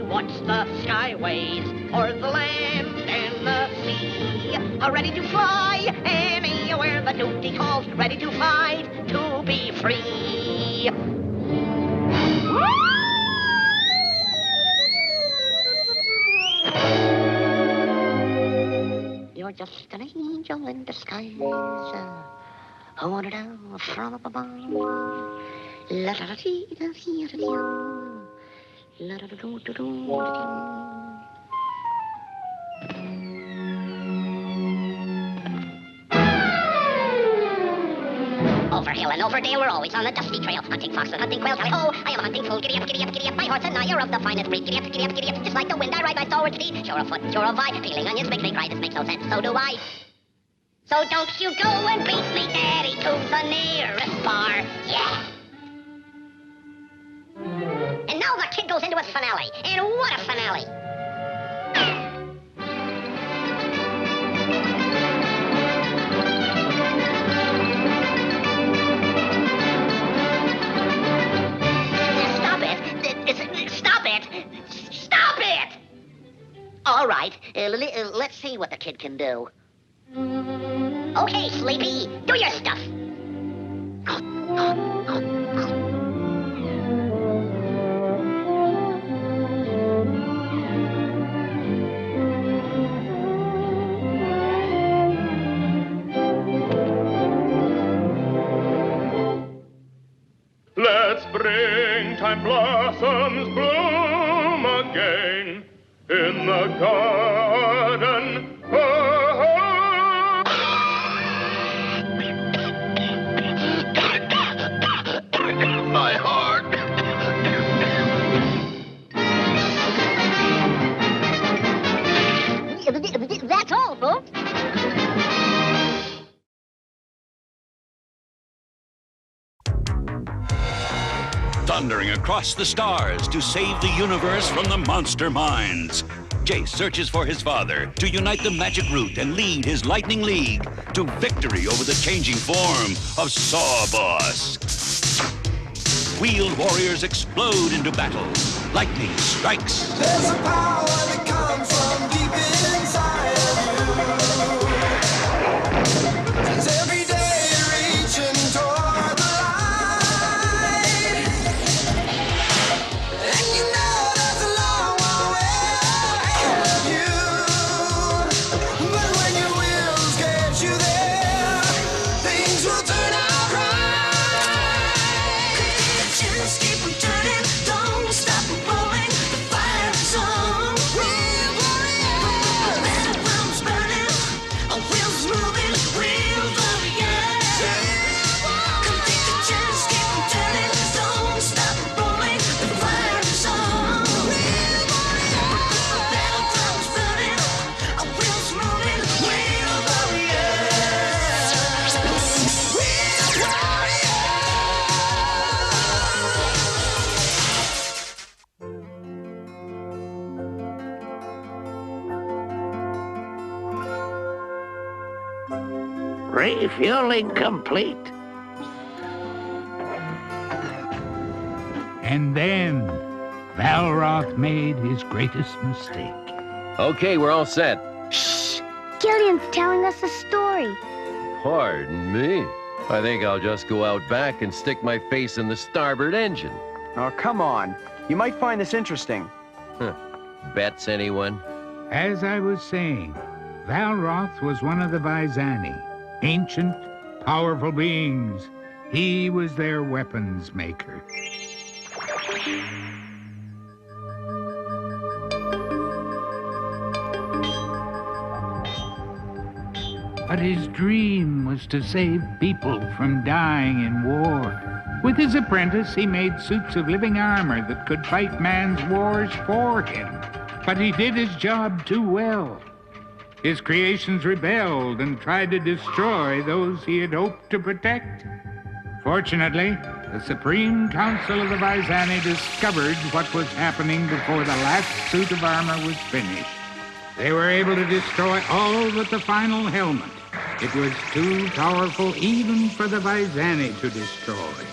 Watch the skyways o'er the land and the sea, are ready to fly anywhere the duty calls, ready to fight to be free. You're just an angel in disguise, who wandered down from up above. La-da-da-dee-da-dee-da-dee. Over hill and over dale, we're always on the dusty trail, hunting fox and hunting quail. Tally-ho, I am a hunting fool. Giddy up, giddy up, giddy up. My horse and I are of the finest breed. Giddy up, giddy up, giddy up. Just like the wind, I ride my stalwart steed. Sure of foot, sure of eye. Peeling onions make me cry. This makes no sense. So do I. So don't you go and beat me, Daddy, to the nearest bar. Yeah. And now the kid goes into his finale. And what a finale! Stop it! Stop it! Stop it! All right, let's see what the kid can do. Okay, Sleepy, do your stuff. Let springtime blossoms bloom again in the garden. My heart. That's all, folks. Thundering across the stars to save the universe from the monster minds. Jace searches for his father to unite the magic root and lead his lightning league to victory over the changing form of Sawboss. wheeled warriors explode into battle. Lightning strikes. There's a power that comes from deep inside of you. It's every day reaching toward the light. And you know there's a long way ahead of you. But when your wills get you there, things will turn out right. Just keep on turning, don't stop rolling. The fire is on. Real warrior. Metal drums burning, wheels moving. Real warrior. Come take the chance, keep on turning, don't stop rolling. The fire is on. Real warrior. Metal drums burning, wheels moving. Real warrior. Real warrior. Refueling complete. And then, Valroth made his greatest mistake. Okay, we're all set. Shh! Gillian's telling us a story. Pardon me. I think I'll just go out back and stick my face in the starboard engine. Oh, come on. You might find this interesting. Bets, anyone? As I was saying, Valroth was one of the Vizani, ancient, powerful beings. He was their weapons maker. But his dream was to save people from dying in war. With his apprentice, he made suits of living armor that could fight man's wars for him. But he did his job too well. His creations rebelled and tried to destroy those he had hoped to protect. Fortunately, the Supreme Council of the Vizani discovered what was happening before the last suit of armor was finished. They were able to destroy all but the final helmet. It was too powerful even for the Vizani to destroy.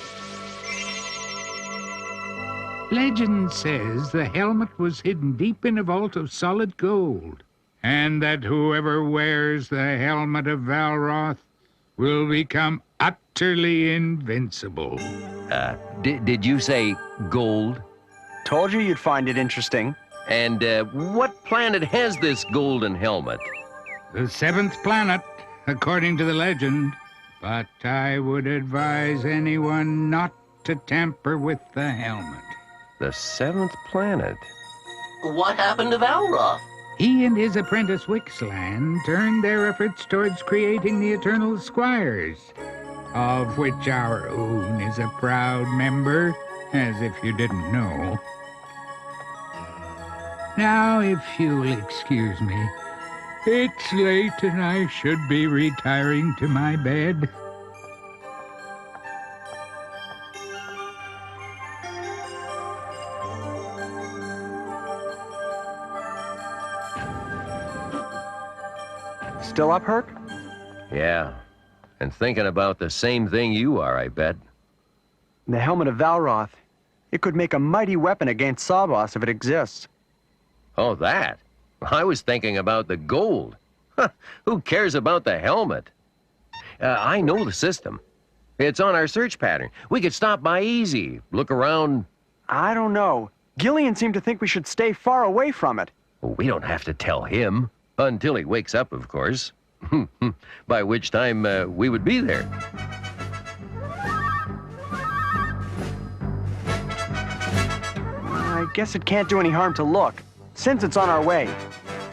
Legend says the helmet was hidden deep in a vault of solid gold, and that whoever wears the helmet of Valroth will become utterly invincible. Did you say gold? Told you you'd find it interesting. And what planet has this golden helmet? The seventh planet, according to the legend. But I would advise anyone not to tamper with the helmet. The seventh planet? What happened to Valroth? He and his apprentice Wixland turned their efforts towards creating the Eternal Squires, of which our own is a proud member, as if you didn't know. Now, if you'll excuse me, it's late and I should be retiring to my bed. Still up, Herc? Yeah, and thinking about the same thing you are, I bet. The helmet of Valroth. It could make a mighty weapon against Sawboss if it exists. Oh, that? I was thinking about the gold. Who cares about the helmet? I know the system. It's on our search pattern. We could stop by easy, look around. I don't know. Gillian seemed to think we should stay far away from it. We don't have to tell him. Until he wakes up, of course. By which time we would be there. I guess it can't do any harm to look, since it's on our way.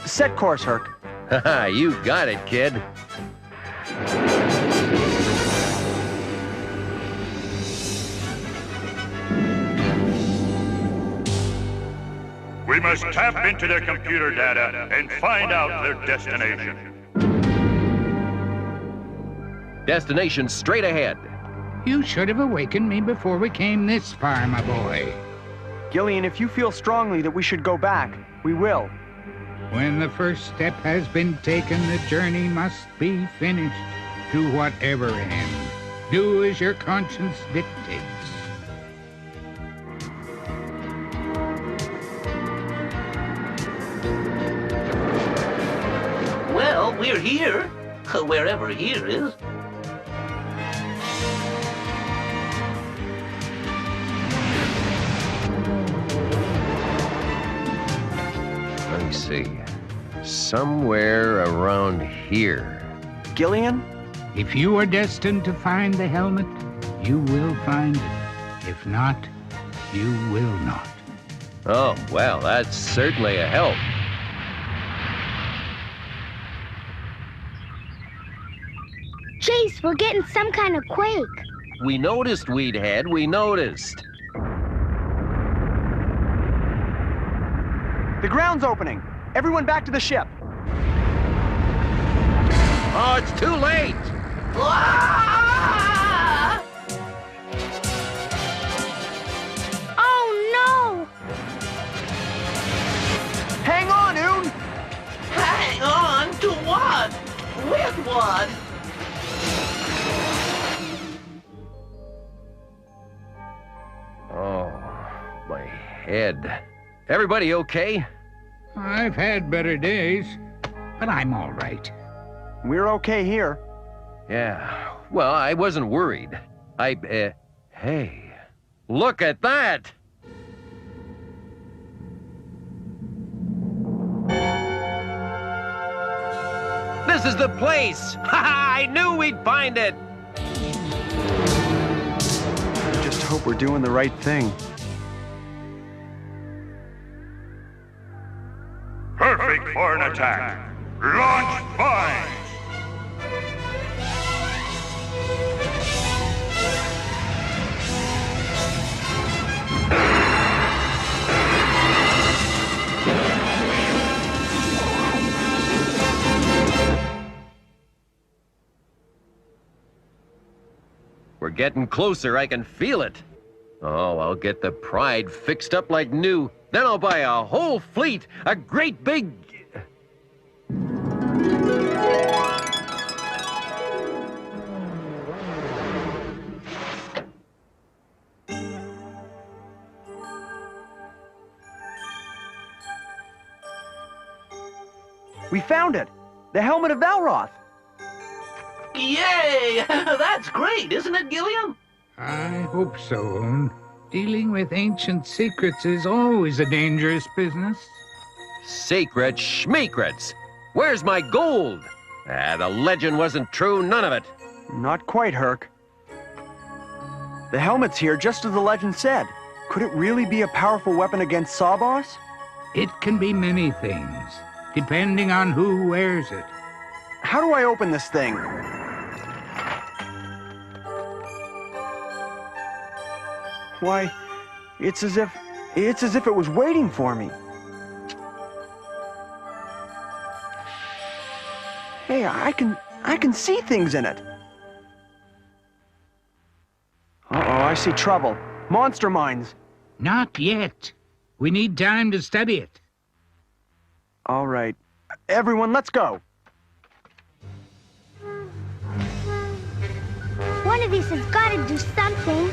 Set course, Herc. Haha, you got it, kid. We must tap into their computer data and find out their destination. Destination straight ahead. You should have awakened me before we came this far, my boy. Gillian, if you feel strongly that we should go back, we will. When the first step has been taken, the journey must be finished, to whatever end. Do as your conscience dictates. We're here. Wherever here is. Let me see. Somewhere around here. Gillian? If you are destined to find the helmet, you will find it. If not, you will not. Oh, well, that's certainly a help. Jace, we're getting some kind of quake. We noticed, Weedhead, we noticed. The ground's opening. Everyone back to the ship. Oh, it's too late! Oh, no! Hang on, Oon! Hang on to what? With what? Oh, my head. Everybody okay? I've had better days, but I'm all right. We're okay here. Yeah, well, I wasn't worried. Hey, look at that! This is the place! Ha! I knew we'd find it! Just hope we're doing the right thing. Perfect for an attack. Launch mines! We're getting closer, I can feel it. Oh, I'll get the Pride fixed up like new. Then I'll buy a whole fleet, a great big... We found it! The helmet of Valroth! Yay! That's great, isn't it, Gillian? I hope so, Oon. Dealing with ancient secrets is always a dangerous business. Sacred schmeekrets! Where's my gold? The legend wasn't true, none of it. Not quite, Herc. The helmet's here just as the legend said. Could it really be a powerful weapon against Sawboss? It can be many things, depending on who wears it. How do I open this thing? Why, it's as if it was waiting for me. Hey, I can see things in it. Uh-oh, I see trouble. Monster mines. Not yet. We need time to study it. All right. Everyone, let's go. One of these has got to do something.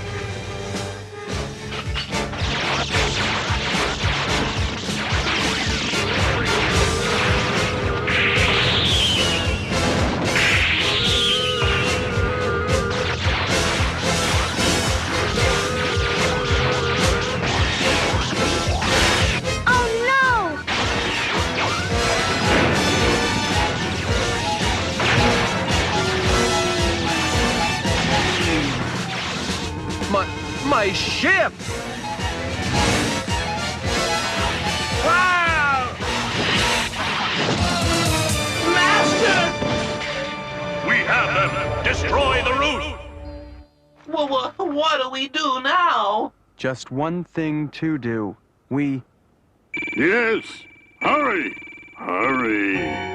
My ship! Wow! Master! We have them! Destroy the roof! Well, what do we do now? Just one thing to do. We... Yes! Hurry! Hurry!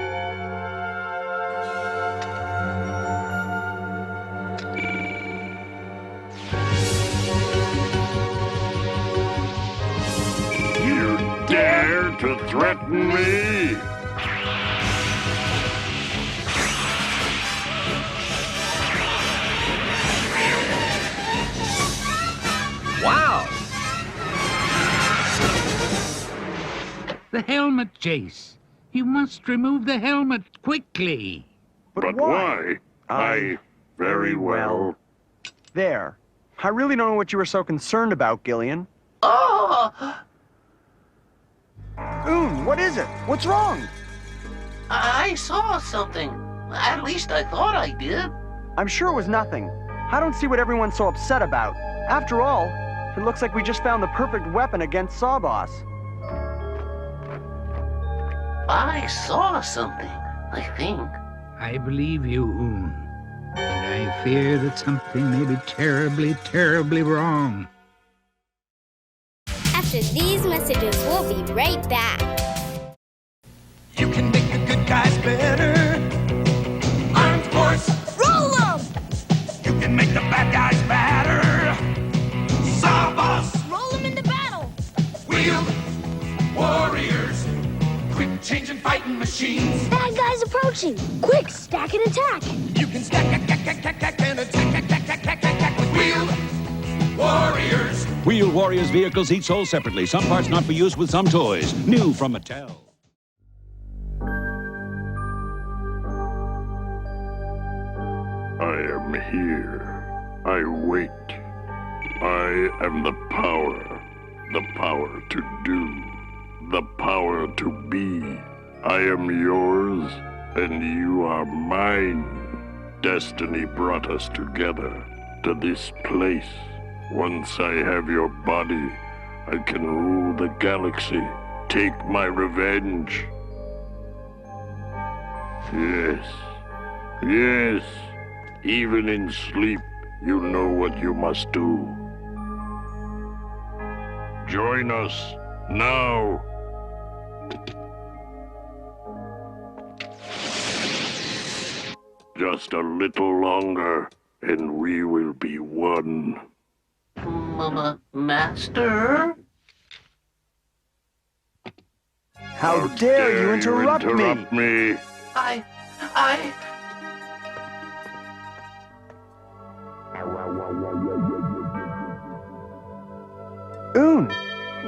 Dare to threaten me? Wow! The helmet, Jace. You must remove the helmet quickly. But why? Very well. There. I really don't know what you were so concerned about, Gillian. Oh! What is it? What's wrong? I saw something. At least I thought I did. I'm sure it was nothing. I don't see what everyone's so upset about. After all, it looks like we just found the perfect weapon against Sawboss. I saw something, I think. I believe you, Oon. But I fear that something may be terribly, terribly wrong. After these messages, we'll be right back. You can make the good guys better. Armed force, roll them! You can make the bad guys badder. Sawboss, Roll them into battle. wheel warriors, quick changing fighting machines. Bad guys approaching. Quick, stack and attack. You can stack and attack with wheel warriors. Wheel Warriors vehicles each sold separately. Some parts not for use with some toys. New from Mattel. I am here. I wait. I am the power to do, the power to be. I am yours, and you are mine. Destiny brought us together to this place. Once I have your body, I can rule the galaxy, take my revenge. Yes, even in sleep, you know what you must do. Join us now. Just a little longer, and we will be one. Master? How dare you interrupt me?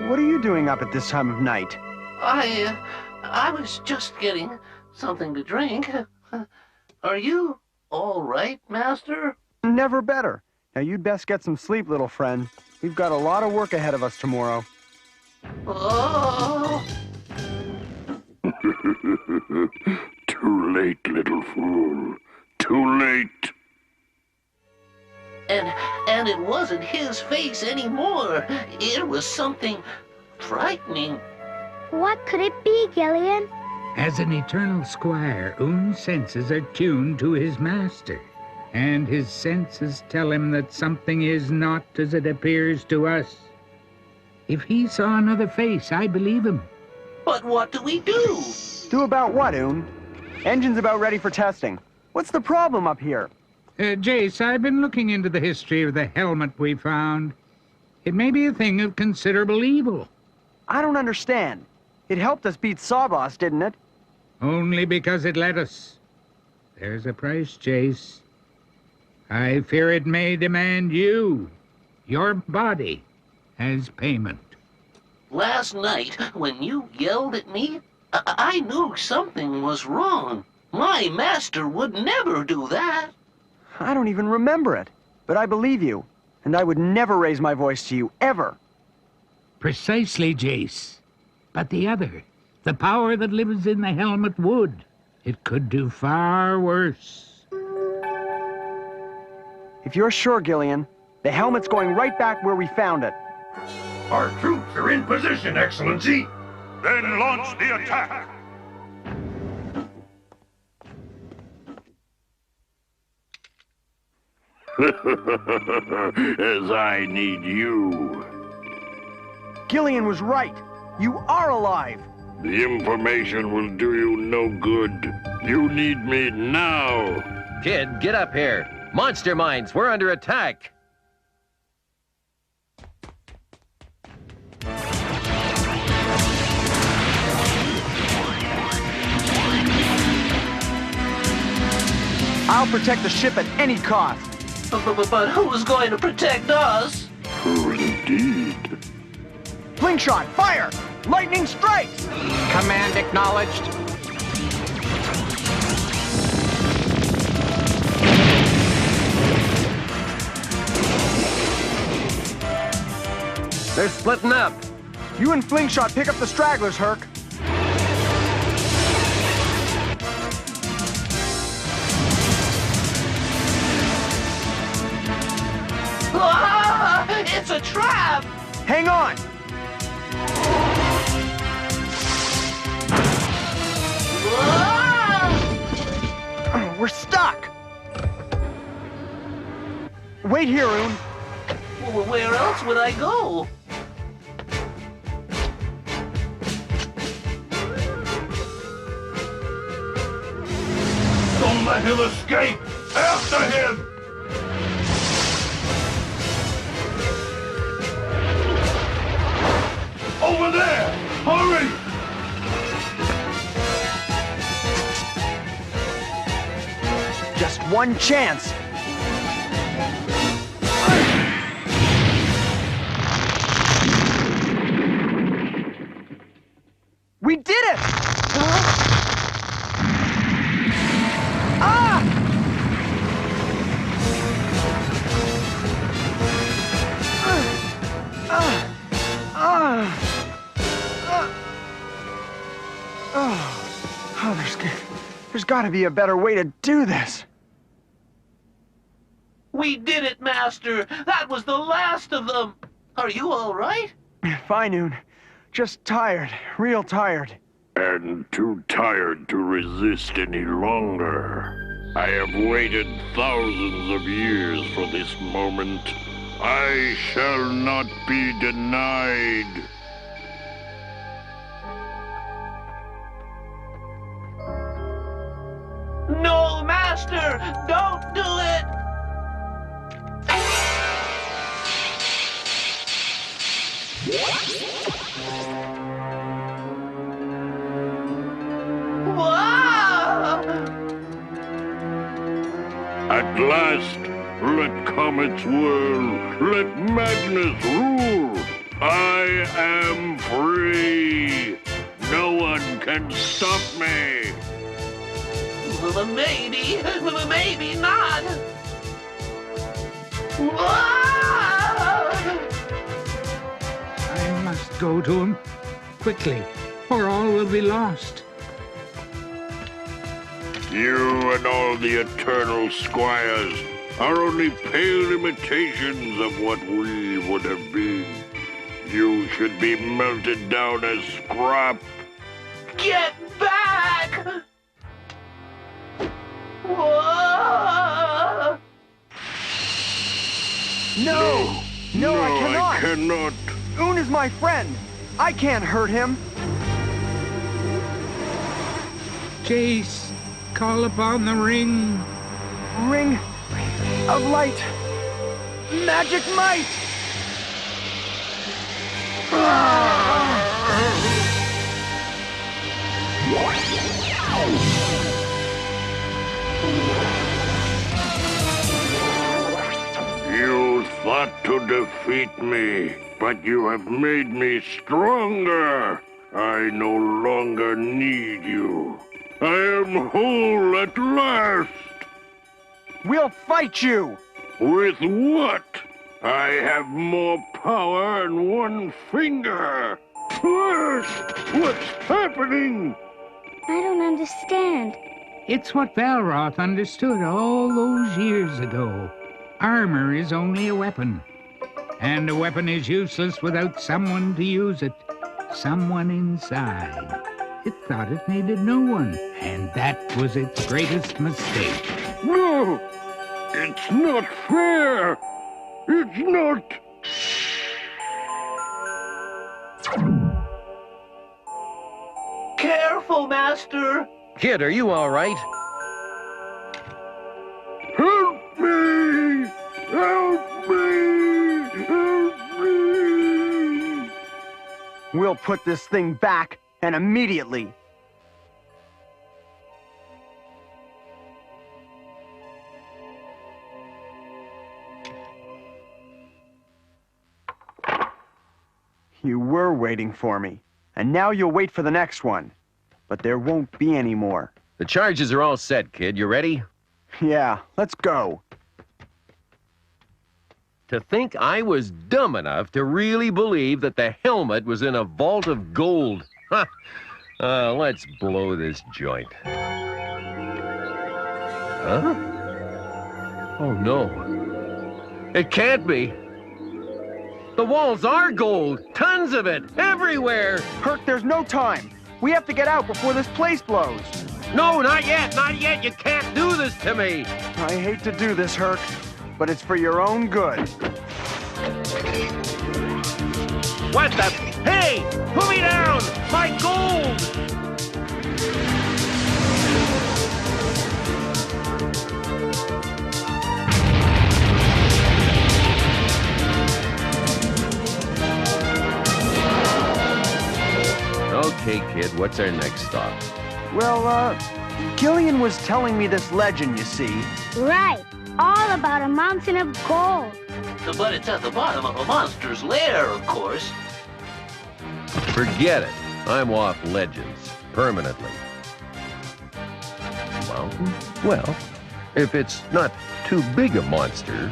What are you doing up at this time of night? I was just getting something to drink. Are you all right, Master? Never better. Now you'd best get some sleep, little friend. We've got a lot of work ahead of us tomorrow. Oh! Too late, little fool. Too late. And it wasn't his face anymore. It was something frightening. What could it be, Gillian? As an eternal squire, Oon's senses are tuned to his master. And his senses tell him that something is not as it appears to us. If he saw another face, I believe him. But what do we do? Do about what, Oon? Engine's about ready for testing. What's the problem up here? Jace, I've been looking into the history of the helmet we found. It may be a thing of considerable evil. I don't understand. It helped us beat Sawboss, didn't it? Only because it let us. There's a price, Jace. I fear it may demand you, your body, as payment. Last night, when you yelled at me, I knew something was wrong. My master would never do that. I don't even remember it, but I believe you, and I would never raise my voice to you, ever. Precisely, Jace. But the other, the power that lives in the helmet would. It could do far worse. If you're sure, Gillian, the helmet's going right back where we found it. Our troops are in position, Excellency. Then launch the attack. As I need you. Gillian was right. You are alive. The information will do you no good. You need me now. Kid, get up here. Monster mines, we're under attack. I'll protect the ship at any cost. But who's going to protect us? Who indeed? Slingshot, fire! Lightning strikes! Command acknowledged. They're splitting up. You and Flingshot pick up the stragglers, Herc. Ah, it's a trap! Hang on! Ah! We're stuck! Wait here, Un. Well, where else would I go? Don't let him escape! After him! Over there! Hurry! Just one chance. We did it! Ah! There's got to be a better way to do this. We did it, Master! That was the last of them! Are you all right? Fine, Un. Just tired. Real tired. And too tired to resist any longer. I have waited thousands of years for this moment. I shall not be denied. No, Master! Don't do it! At last, let comets whirl, let madness rule. I am free. No one can stop me. Maybe not. I must go to him quickly, or all will be lost. You and all the eternal squires are only pale imitations of what we would have been. You should be melted down as scrap. Get back! Whoa! No! No, I cannot! I cannot. Un is my friend. I can't hurt him. JAYCE, call upon the ring. Ring of light. Magic might! You thought to defeat me, but you have made me stronger. I no longer need you. I am whole at last. We'll fight you! With what? I have more power in one finger. What's happening? I don't understand. It's what Valroth understood all those years ago. Armor is only a weapon. And a weapon is useless without someone to use it. Someone inside. It thought it needed no one. And that was its greatest mistake. No! It's not fair! It's not... Careful, Master! Kid, are you all right? Help me! Help me! Help me! We'll put this thing back, and immediately. You were waiting for me, and now you'll wait for the next one. But there won't be any more. The charges are all set, kid. You ready? Yeah, let's go. To think I was dumb enough to really believe that the helmet was in a vault of gold. Huh. Let's blow this joint. Huh? Oh, no. It can't be. The walls are gold. Tons of it. Everywhere. Herc, there's no time. We have to get out before this place blows. No, not yet. Not yet. You can't do this to me. I hate to do this, Herc, but it's for your own good. What the? Hey! Put me down! My gold! Okay, kid, what's our next stop? Well, Gillian was telling me this legend, you see. Right. All about a mountain of gold. But it's at the bottom of a monster's lair, of course. Forget it. I'm off legends. Permanently. Mountain? Well, if it's not too big a monster.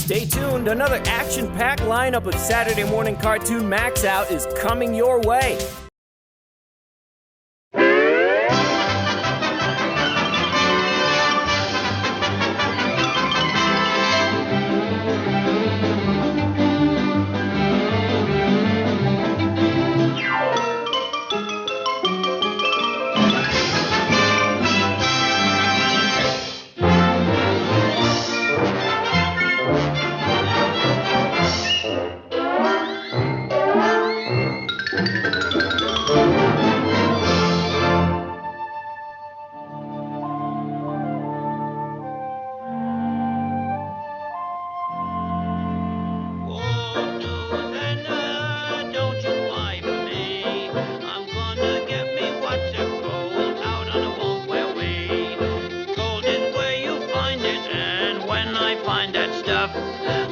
Stay tuned, another action-packed lineup of Saturday Morning Cartoon MAXOUT is coming your way.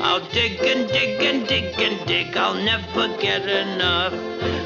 I'll dig and dig and dig and dig, I'll never get enough.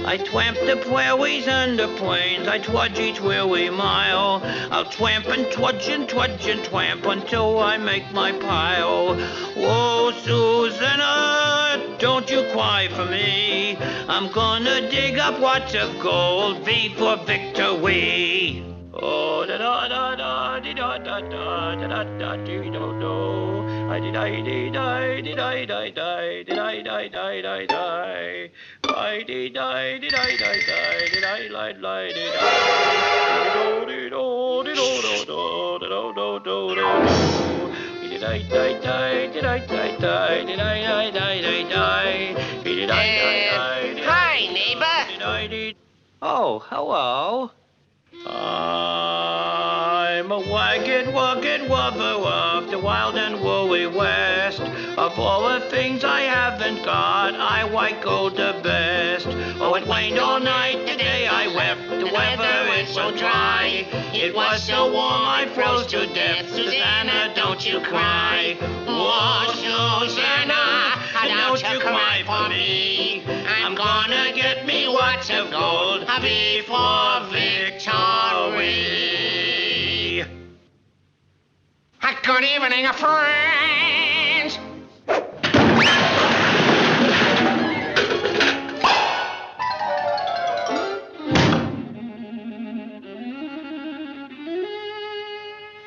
I twamp the prairies and the plains, I trudge each weary mile. I'll twamp and trudge and trudge and twamp until I make my pile. Whoa, Susanna, don't you cry for me. I'm gonna dig up lots of gold, V for victory. Oh, da da da da da da da da da da dee do do. I did I did I did I die die did I die die die die. I did I did I die die did I lie lie did I. Do do do do do do do do do do. Did I die die did I die die did I die die die die. Did I die die. Hi, neighbor. Did I did. Oh, hello. I'm a wagged, rugged lover of the wild and woolly west. Of all the things I haven't got, I like gold the best. Oh, it rained all night, today I wept. The weather is so dry. It was so warm, I froze to death. Susanna, don't you cry. Oh, Susanna, don't you cry for me. I'm gonna get me lots of gold before victory. Good evening, friends.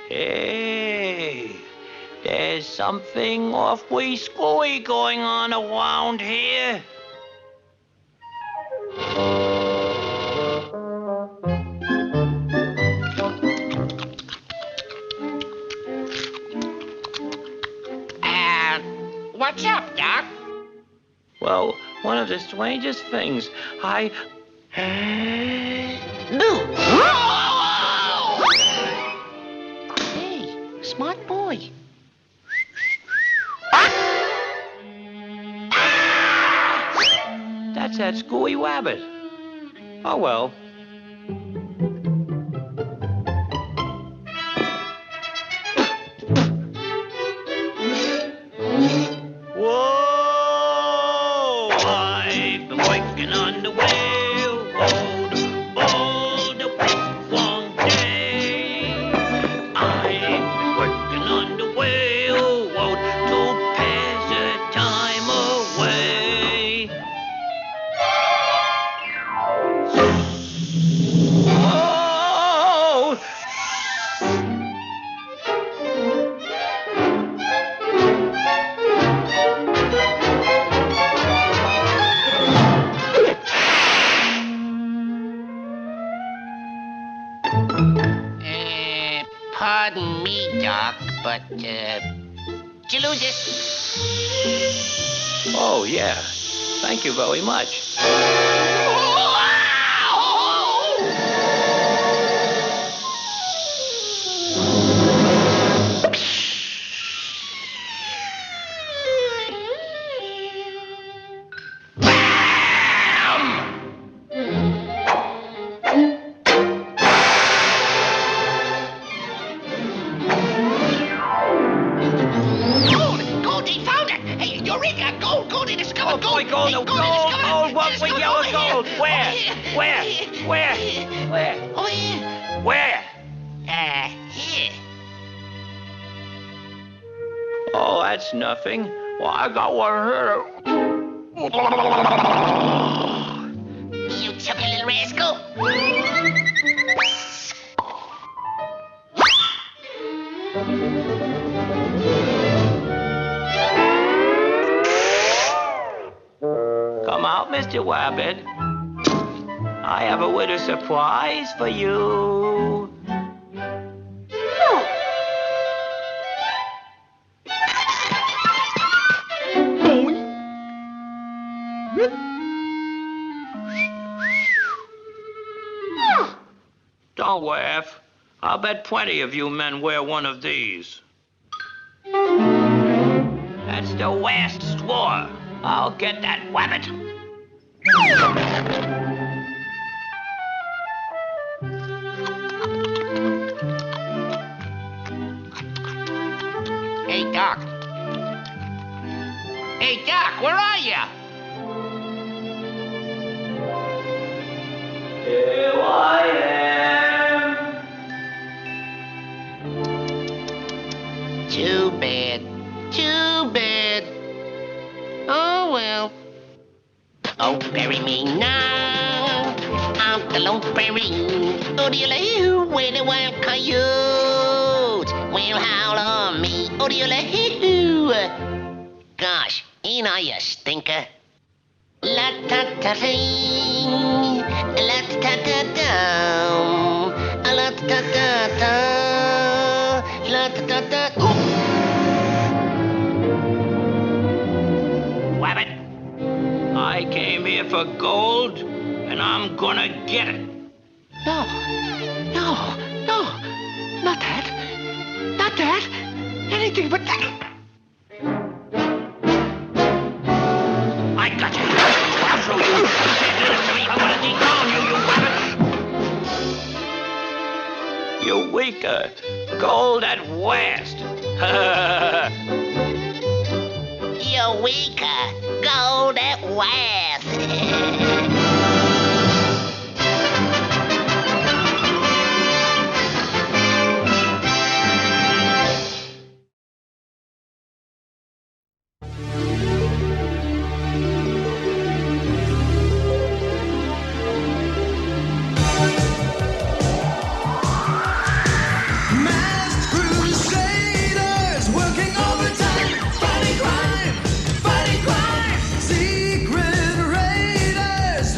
Hey, there's something awfully screwy going on around here. What's up, Doc? Well, one of the strangest things. Hey, smart boy. That's that screwy rabbit. Oh, well. Whoa! I've been working on the railroad all the long day. I've been working on the railroad to pass the time away. Whoa! Pardon me, Doc, but, did you lose it? Oh, yeah. Thank you very much. Gold, he found it! Hey, Eureka! Gold, he discovered gold! Boy, gold, Hey, gold, what with yellow gold? Where? Over here. Where? Here. Oh, that's nothing. Well, I got one here. You chubby little rascal. Come out, Mr. Rabbit. I have a little surprise for you. Don't laugh. I'll bet plenty of you men wear one of these. That's the last straw. I'll get that rabbit. Hey, Doc. Hey, Doc, where are you? Here I am. Too bad. Oh, well. Oh, bury me now. I'm the lone fairy. Oh, do you lay where the wild coyotes will howl on me? Oh, do you lay? Gosh, ain't I a stinker? La-ta-ta-ting, la-ta-ta-ta-dum, la-ta-ta-ta-ta, la-ta-ta-ta. Rabbit, I came here for gold, and I'm gonna get it. No, not that. Anything but that. I got you. I'll show you. You can't do this to me. I'm gonna dethrone you, you rabbit. Eureka! Gold at last. Eureka! Gold at last. Secret raiders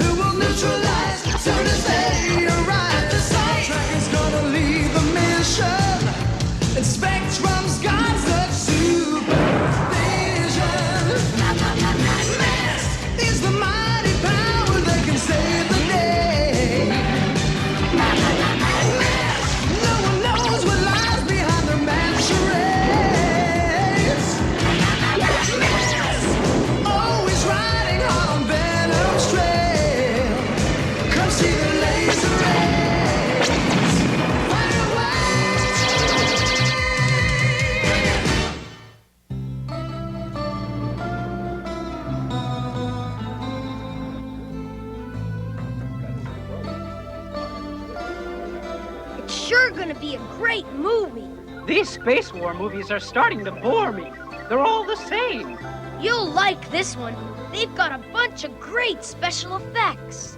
gonna be a great movie. These space war movies are starting to bore me. They're all the same. You'll like this one. They've got a bunch of great special effects.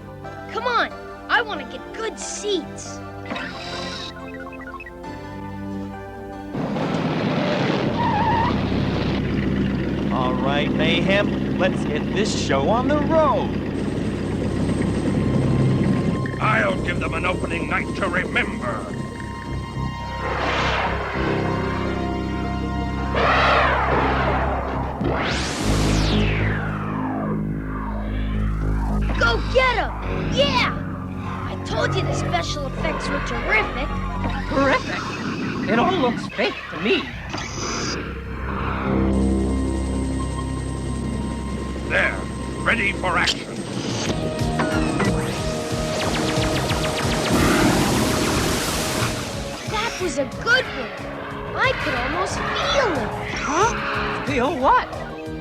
Come on, I want to get good seats. All right, Mayhem, let's get this show on the road. I'll give them an opening night to remember. Go get him! Yeah! I told you the special effects were terrific. Terrific? It all looks fake to me. There, ready for action. That was a good one. I could almost feel it. Huh? Feel what?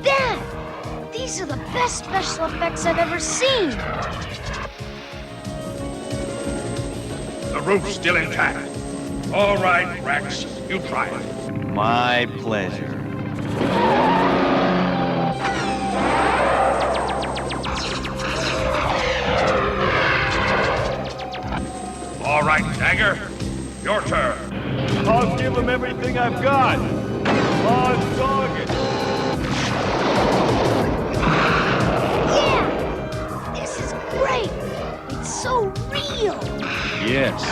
Dad! These are the best special effects I've ever seen. The roof's still intact. All right, Rex, you try it. My pleasure. All right, Dagger, your turn. I'll give him everything I've got. On target. Yeah! This is great! It's so real! Yes,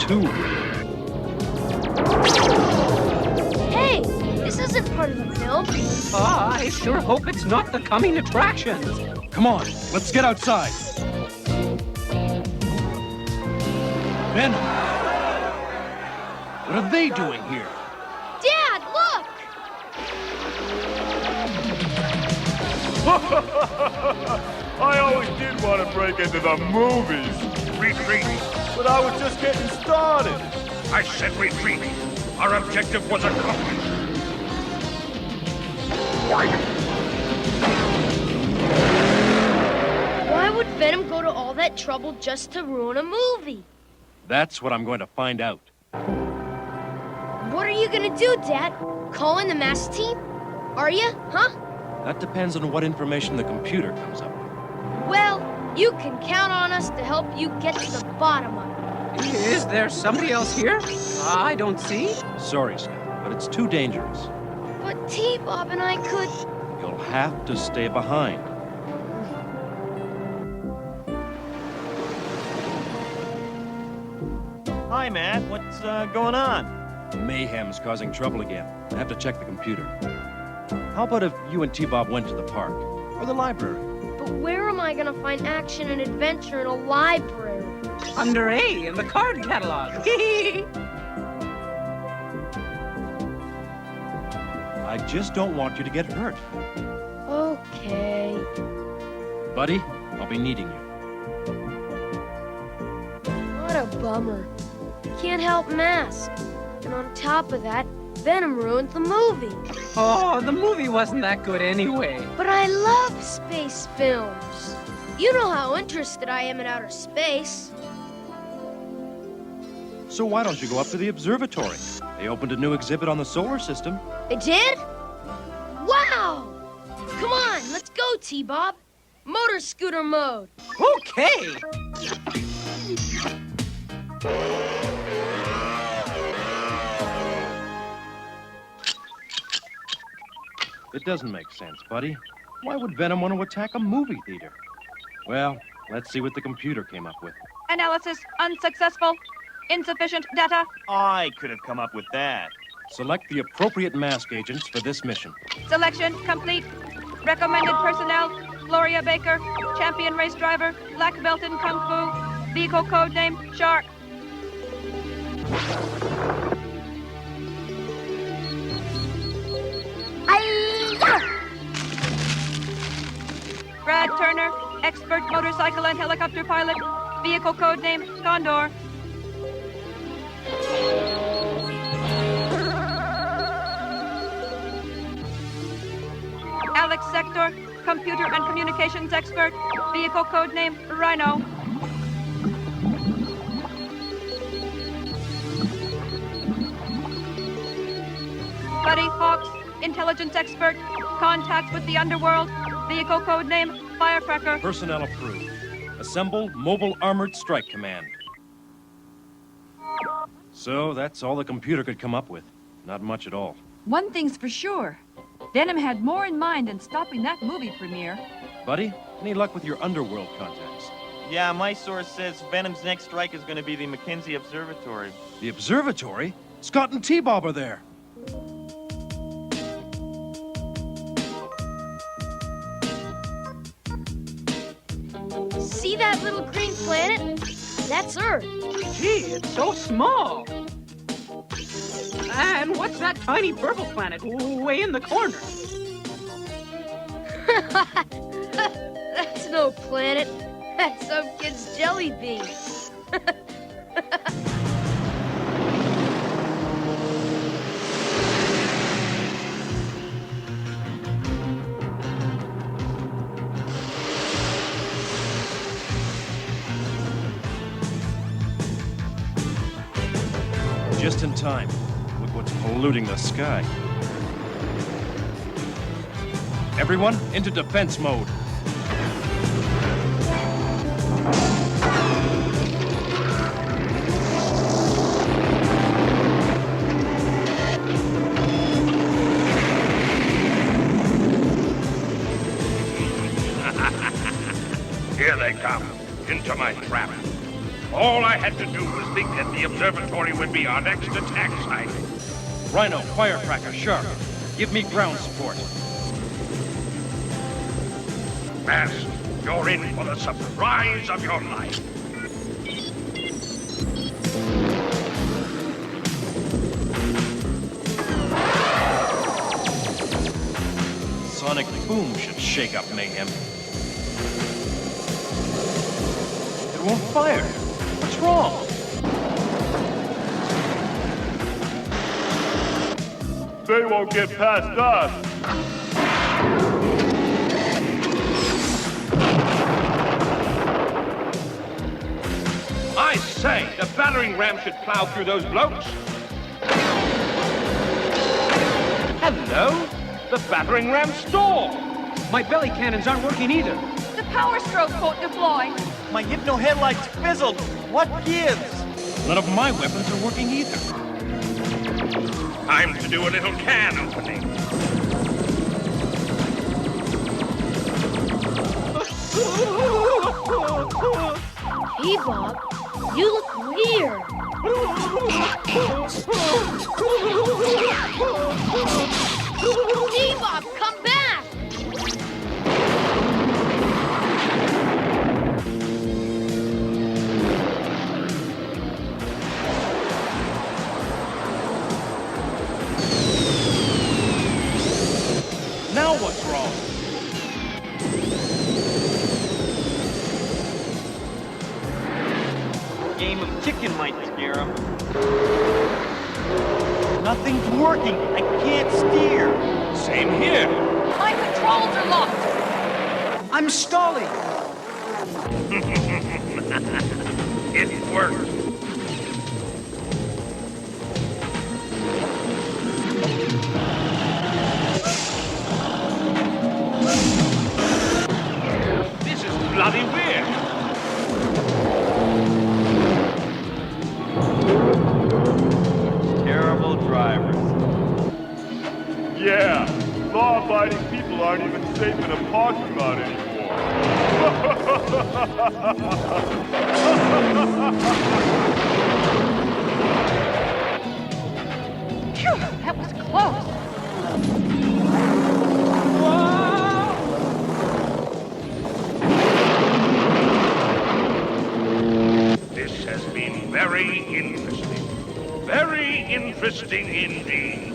too real. Hey, this isn't part of the film. I sure hope it's not the coming attractions. Come on, let's get outside. Venom! What are they doing here? Dad, look! I always did want to break into the movies. Retreat. But I was just getting started. I said retreat. Our objective was accomplished. Why would Venom go to all that trouble just to ruin a movie? That's what I'm going to find out. What are you gonna do, Dad? Call in the M.A.S.K team? Are you, huh? That depends on what information the computer comes up with. Well, you can count on us to help you get to the bottom of it. Is there somebody else here? I don't see. Sorry, Scott, but it's too dangerous. But T-Bob and I could... You'll have to stay behind. Hi, Matt. What's going on? Mayhem's causing trouble again. I have to check the computer. How about if you and T-Bob went to the park? Or the library? But where am I gonna find action and adventure in a library? Under A in the card catalog. I just don't want you to get hurt. Okay. Buddy, I'll be needing you. What a bummer. Can't help M.A.S.K. And on top of that, Venom ruined the movie. Oh, the movie wasn't that good anyway. But I love space films. You know how interested I am in outer space. So why don't you go up to the observatory? They opened a new exhibit on the solar system. They did? Wow! Come on, let's go, T-Bob. Motor scooter mode. Okay. It doesn't make sense, buddy. Why would Venom want to attack a movie theater? Well, let's see what the computer came up with. Analysis unsuccessful. Insufficient data. I could have come up with that. Select the appropriate M.A.S.K agents for this mission. Selection complete. Recommended personnel: Gloria Baker, champion race driver, black belt in Kung Fu, vehicle code name Shark. Brad Turner, expert motorcycle and helicopter pilot, vehicle code name Condor. Alex Sector, computer and communications expert, vehicle code name Rhino. Freddy, Fox, intelligence expert, contacts with the underworld, vehicle code name, Firecracker. Personnel approved. Assemble Mobile Armored Strike Command. So that's all the computer could come up with. Not much at all. One thing's for sure. Venom had more in mind than stopping that movie premiere. Buddy, any luck with your underworld contacts? Yeah, my source says Venom's next strike is going to be the McKinsey Observatory. The observatory? Scott and T-Bob are there. See that little green planet? That's Earth. Gee, it's so small. And what's that tiny purple planet way in the corner? That's no planet. That's some kid's jelly bean. Just in time. Look what's polluting the sky. Everyone, into defense mode. Here they come, into my trap. All I had to do was think that the observatory would be our next attack site. Rhino, Firecracker, Shark. Give me ground support. M.A.S.K, you're in for the surprise of your life. Sonic boom should shake up Mayhem. It won't fire. What's wrong? They won't get past us. I say, the battering ram should plow through those blokes. Hello? The battering ram stalled. My belly cannons aren't working either. The power stroke won't deploy. My hypno headlights fizzled. What gives? None of my weapons are working either. Time to do a little can opening. T-Bob, you look weird. T-Bob, come back! Now what's wrong? Game of chicken might scare him. Nothing's working. I can't steer. Same here. My controls are locked. I'm stalling. It worked. This is bloody weird. Terrible drivers. Yeah, law-abiding people aren't even safe in a parking lot anymore. Phew, that was close. This has been very interesting. Very interesting indeed.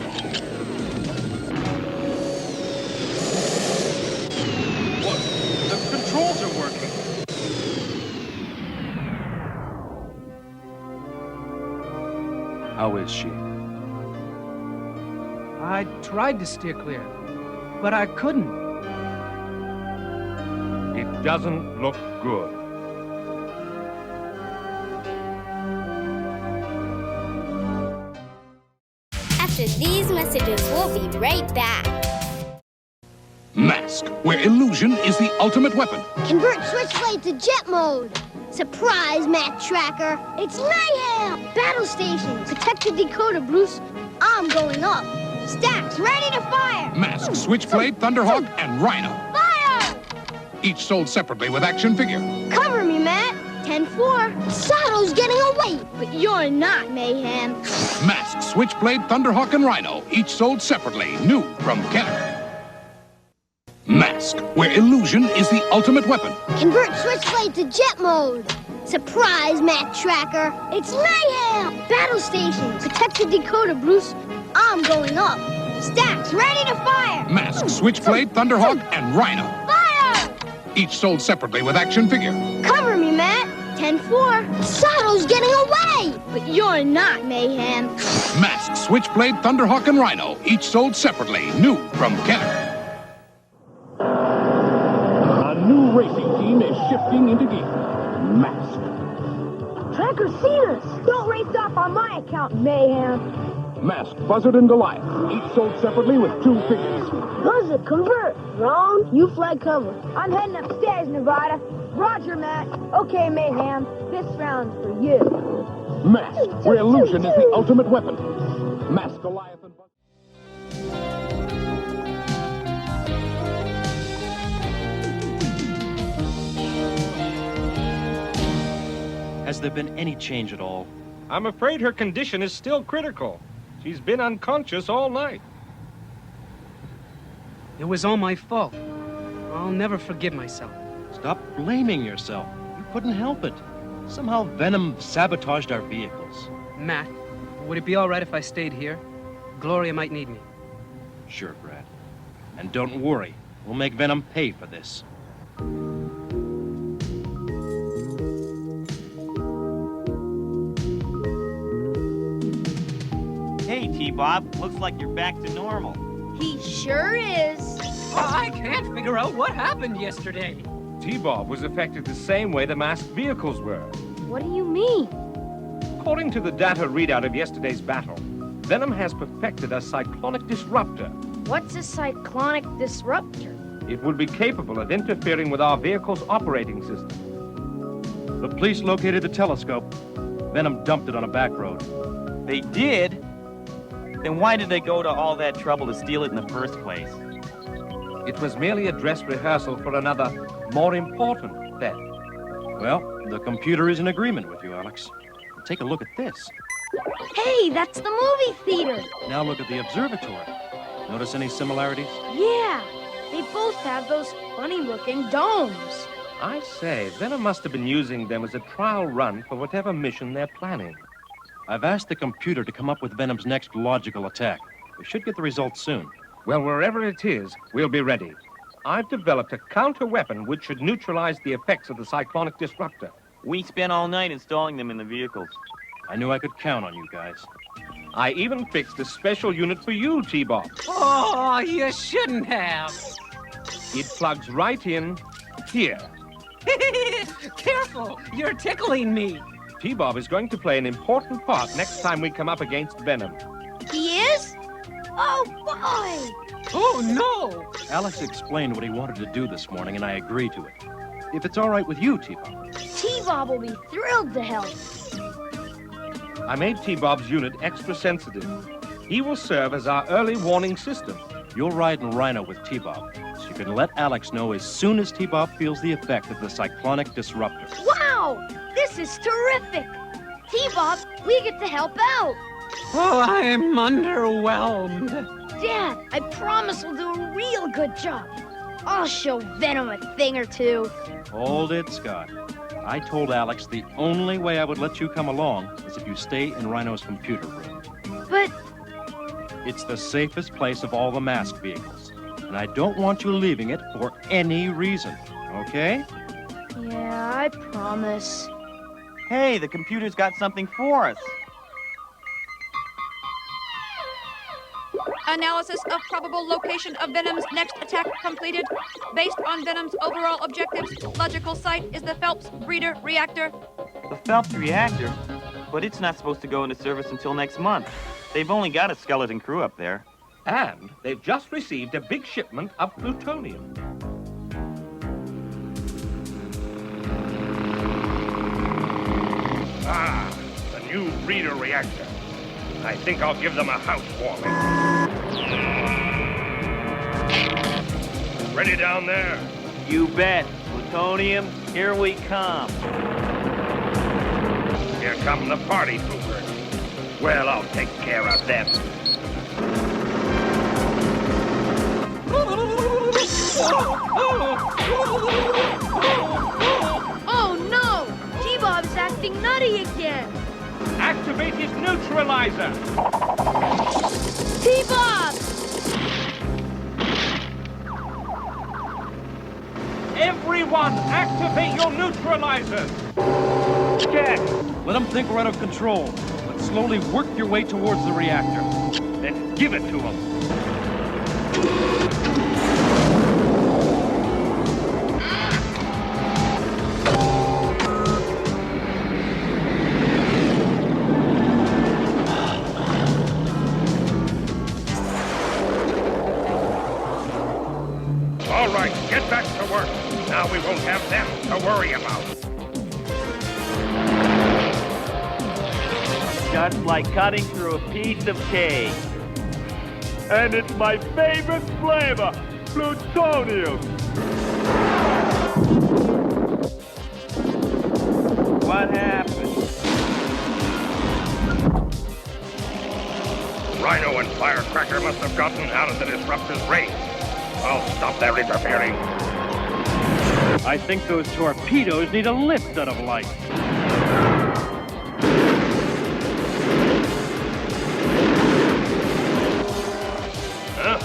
What? The controls are working. How is she? I tried to steer clear, but I couldn't. It doesn't look good. After these messages. messages. We'll be right back. M.A.S.K, where illusion is the ultimate weapon. Convert Switchblade to jet mode. Surprise, Map Tracker. It's mayhem. Battle station. Protect the decoder, Bruce. I'm going up. Stacks ready to fire. M.A.S.K, Switchblade, Thunderhawk, and Rhino. Fire! Each sold separately with action figure. Cover me, Matt. 10-4. Sato's getting away, but you're not, Mayhem. M.A.S.K, Switchblade, Thunderhawk, and Rhino. Each sold separately. New from Canon. M.A.S.K, where illusion is the ultimate weapon. Convert Switchblade to jet mode. Surprise, Map Tracker. It's mayhem. Battle station. Protect the decoder, Bruce. I'm going up. Stacks ready to fire. M.A.S.K, Switchblade, Thunderhawk, and Rhino. Fire! Each sold separately with action figure. Cover me, Matt. 10-4. Sato's getting away, but you're not, Mayhem. M.A.S.K, Switchblade, Thunderhawk, and Rhino. Each sold separately. New from Canon. A new racing team is shifting into gear. M.A.S.K. Tracker's seen us. Don't race off on my account, Mayhem. M.A.S.K, Buzzard, and Goliath. Each sold separately with 2 figures. Buzzard, convert. Wrong. You flag cover. I'm heading upstairs, Nevada. Roger, Matt. Okay, Mayhem. This round's for you. M.A.S.K, where illusion is the ultimate weapon. M.A.S.K, Goliath, and Buzzard. Has there been any change at all? I'm afraid her condition is still critical. She's been unconscious all night. It was all my fault. I'll never forgive myself. Stop blaming yourself. You couldn't help it. Somehow Venom sabotaged our vehicles. Matt, would it be all right if I stayed here? Gloria might need me. Sure, Brad. And don't worry. We'll make Venom pay for this. Hey, T-Bob. Looks like you're back to normal. He sure is. I can't figure out what happened yesterday. T-Bob was affected the same way the masked vehicles were. What do you mean? According to the data readout of yesterday's battle, Venom has perfected a cyclonic disruptor. What's a cyclonic disruptor? It will be capable of interfering with our vehicle's operating system. The police located the telescope. Venom dumped it on a back road. They did? Then why did they go to all that trouble to steal it in the first place? It was merely a dress rehearsal for another, more important theft. Well, the computer is in agreement with you, Alex. Take a look at this. Hey, that's the movie theater. Now look at the observatory. Notice any similarities? Yeah, they both have those funny-looking domes. I say, Venom must have been using them as a trial run for whatever mission they're planning. I've asked the computer to come up with Venom's next logical attack. We should get the results soon. Well, wherever it is, we'll be ready. I've developed a counter-weapon which should neutralize the effects of the cyclonic disruptor. We spent all night installing them in the vehicles. I knew I could count on you guys. I even fixed a special unit for you, T-Bob. Oh, you shouldn't have. It plugs right in here. Careful, you're tickling me. T-Bob is going to play an important part next time we come up against Venom. He is? Oh, boy! Oh, no! Alex explained what he wanted to do this morning, and I agreed to it. If it's all right with you, T-Bob. T-Bob will be thrilled to help. I made T-Bob's unit extra sensitive. He will serve as our early warning system. You'll ride in Rhino with T-Bob, so you can let Alex know as soon as T-Bob feels the effect of the cyclonic disruptor. Wow! This is terrific! T-Bob, we get to help out. Oh, I'm underwhelmed. Dad, I promise we'll do a real good job. I'll show Venom a thing or two. Hold it, Scott. I told Alex the only way I would let you come along is if you stay in Rhino's computer room. But... It's the safest place of all the masked vehicles, and I don't want you leaving it for any reason, okay? Yeah, I promise. Hey, the computer's got something for us. Analysis of probable location of Venom's next attack completed. Based on Venom's overall objectives, logical site is the Phelps breeder reactor. The Phelps reactor? But it's not supposed to go into service until next month. They've only got a skeleton crew up there. And they've just received a big shipment of plutonium. Ah, the new breeder reactor. I think I'll give them a housewarming. Ready down there? You bet. Plutonium, here we come. Here come the party poopers. Well, I'll take care of them. Oh no! T-Bob's acting nutty again. Activate his neutralizer. T-Bob! Everyone, activate your neutralizers. Jack, let them think we're out of control. But slowly work your way towards the reactor. Then give it to them. All right, get back to work. Now we won't have them to worry about. Just like cutting through a piece of cake. And it's my favorite flavor, plutonium. What happened? Rhino and Firecracker must have gotten out of the disruptor's range. I'll stop their interfering. I think those torpedoes need a lift out of life. Huh?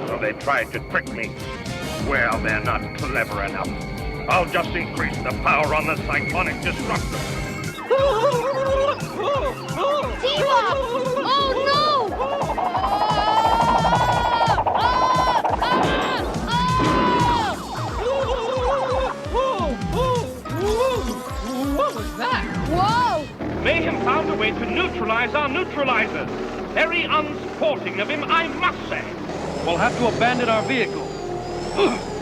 So they tried to trick me. Well, they're not clever enough. I'll just increase the power on the cyclonic disruptor. T-Bob! Oh no! What was that? Whoa! Mayhem found a way to neutralize our neutralizers. Very unsporting of him, I must say. We'll have to abandon our vehicle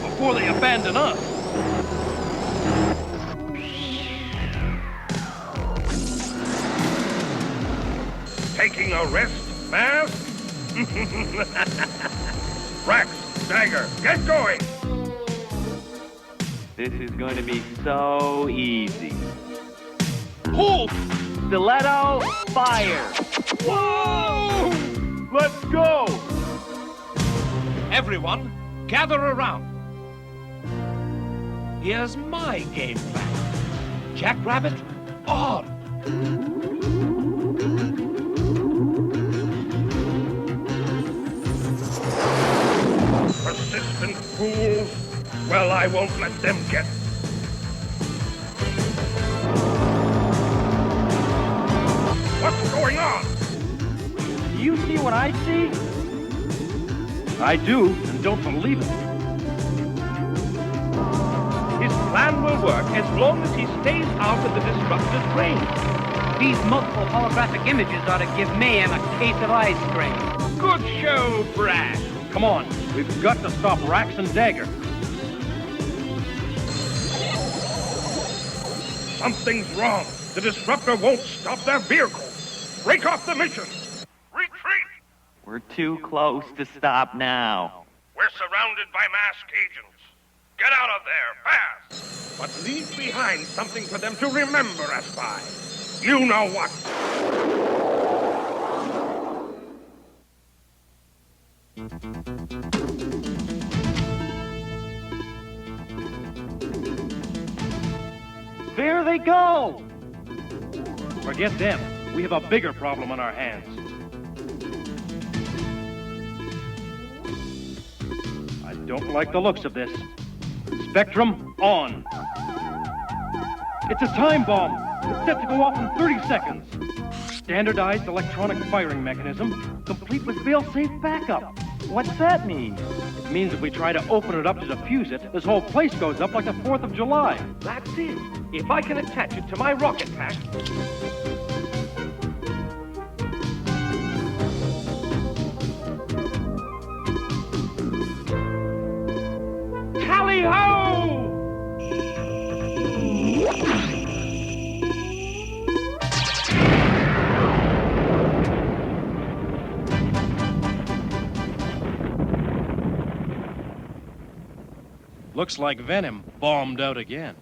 before they abandon us. Taking a rest, M.A.S.K? Rex, Dagger, get going! This is going to be so easy. Halt! Stiletto, fire! Whoa! Let's go! Everyone, gather around. Here's my game plan. Jackrabbit, on! Persistent fools. Well, I won't let them get. What's going on? Do you see what I see? I do, and don't believe it. His plan will work as long as he stays out of the disruptor's range. These multiple holographic images ought to give Mayhem a case of ice cream. Good show, Brad. Come on, we've got to stop Rax and Dagger. Something's wrong. The disruptor won't stop their vehicle. Break off the mission. Retreat! We're too close to stop now. We're surrounded by M.A.S.K agents. Get out of there, fast! But leave behind something for them to remember us by. You know what? There they go! Forget them. We have a bigger problem on our hands. I don't like the looks of this. Spectrum, on. It's a time bomb. It's set to go off in 30 seconds. Standardized electronic firing mechanism, complete with fail-safe backup. What's that mean? It means if we try to open it up to defuse it, this whole place goes up like the 4th of July. That's it. If I can attach it to my rocket pack... Tally-ho! Looks like Venom bombed out again.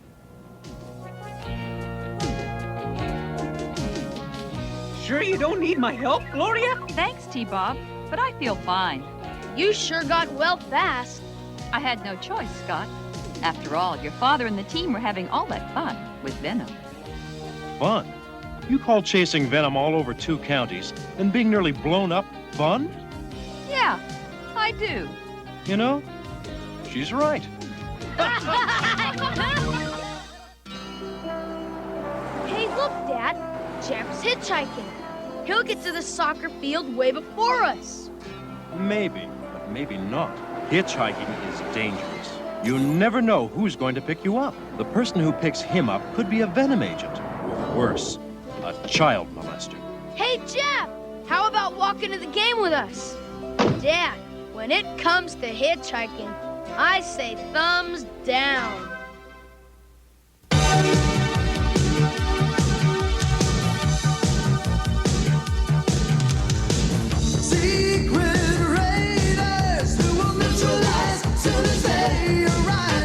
Sure you don't need my help, Gloria? Thanks, T-Bob, but I feel fine. You sure got well fast. I had no choice, Scott. After all, your father and the team were having all that fun with Venom. Fun? You call chasing Venom all over 2 counties and being nearly blown up fun? Yeah, I do. You know, she's right. Hey, look, Dad. Jeff's hitchhiking. He'll get to the soccer field way before us. Maybe, but maybe not. Hitchhiking is dangerous. You never know who's going to pick you up. The person who picks him up could be a Venom agent, or worse, a child molester. Hey, Jeff! How about walking to the game with us? Dad, when it comes to hitchhiking, I say thumbs down. Secret raiders who will neutralize soon as they arrive.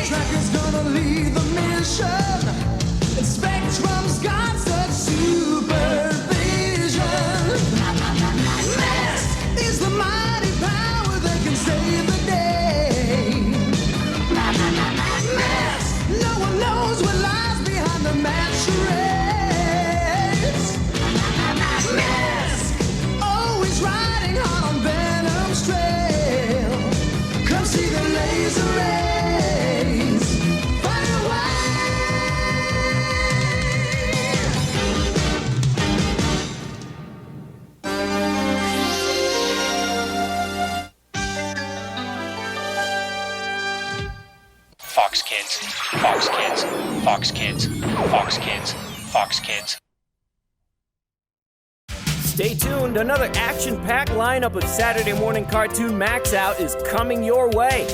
Tracker's gonna lead the mission, and Spectrum's got such supervision. M.A.S.K is the mighty power that can save the day. M.A.S.K, no one knows what lies behind the mad charades. M.A.S.K, always riding hard on Venom's trail. Come see the laser rays fire away. Fox Kids, Fox Kids, Fox Kids, Fox Kids, Fox Kids. Stay tuned, another action-packed lineup of Saturday Morning Cartoon MAXOUT is coming your way.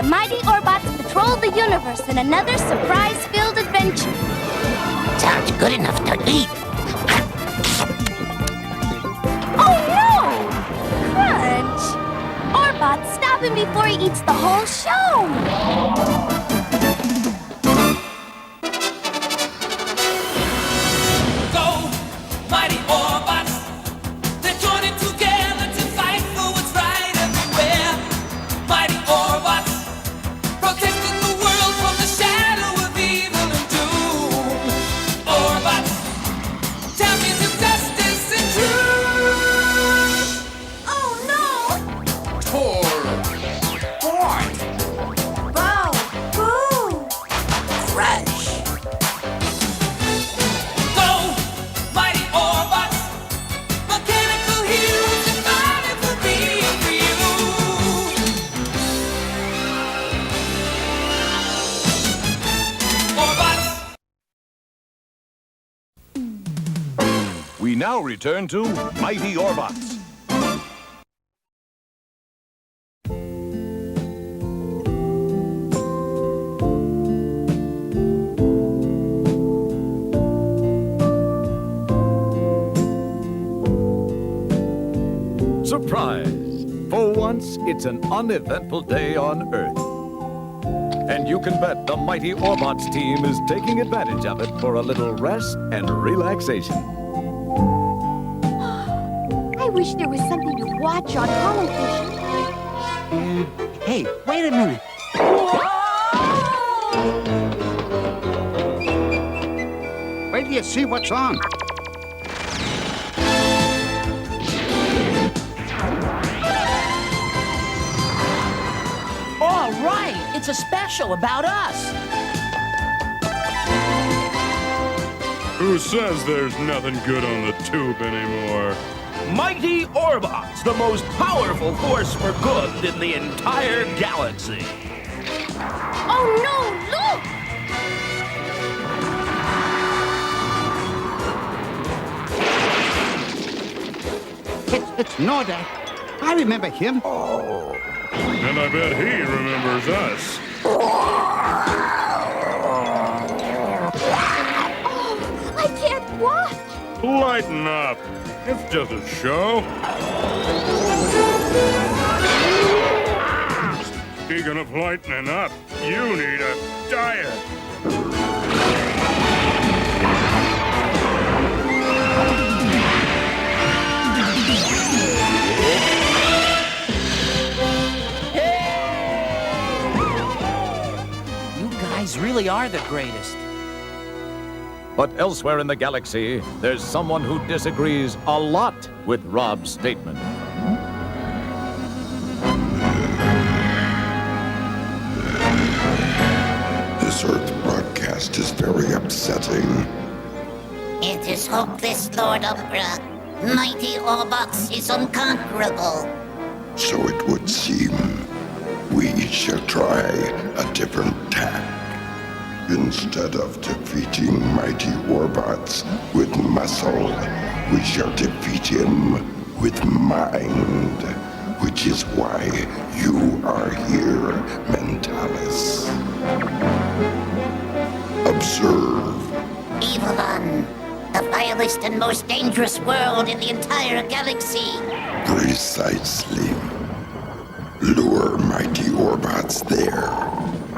the mighty Orbots patrol the universe in another surprise-filled adventure. Sounds good enough to eat. Oh no! Crunch! Orbot, stop him before he eats the whole show! Go, mighty Orbots. They're joining together to fight for what's right everywhere. Mighty Orbots, protecting the world from the shadow of evil and doom. Orbots, champions of justice and truth. Oh no! Tor. Fort. Bow! Boo! Fresh. Go, mighty Orbots, mechanical heroes and fighting for being real. Orbots. We now return to Mighty Orbots. Surprise! For once, it's an uneventful day on Earth. And you can bet the mighty Orbots team is taking advantage of it for a little rest and relaxation. I wish there was something to watch on television. Hey, wait a minute. Wait till you see what's on. All right, it's a special about us. Who says there's nothing good on the tube anymore? Mighty Orbots, the most powerful force for good in the entire galaxy. Oh no, look! It's Nordak. I remember him. And I bet he remembers us. I can't watch! Lighten up. It's just a show. Speaking of lightening up, you need a diet. You guys really are the greatest. But elsewhere in the galaxy, there's someone who disagrees a lot with Rob's statement. This Earth broadcast is very upsetting. It is hopeless, Lord Umbra. Mighty Orbots is unconquerable. So it would seem we shall try a different tack. Instead of defeating mighty Orbots with muscle, we shall defeat him with mind, which is why you are here, Mentalis. Observe. Evilon, the vilest and most dangerous world in the entire galaxy. Precisely. Lure mighty Orbots there,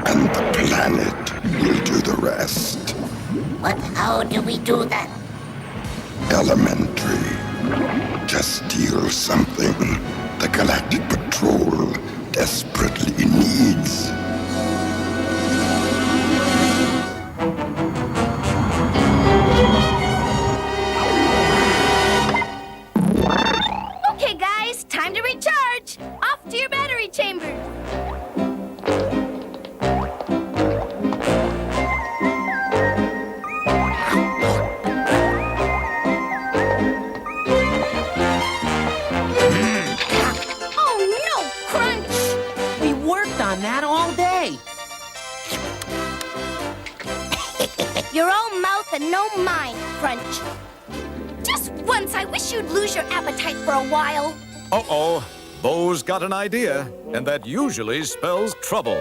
and the planet will do the rest. But how do we do that? Elementary. Just steal something the Galactic Patrol desperately needs. Okay, guys, time to recharge. Off to your battery chamber. Oh no, Crunch! We worked on that all day. Your own mouth and no mind, Crunch. Just once, I wish you'd lose your appetite for a while. Uh-oh. Bo's got an idea, and that usually spells trouble.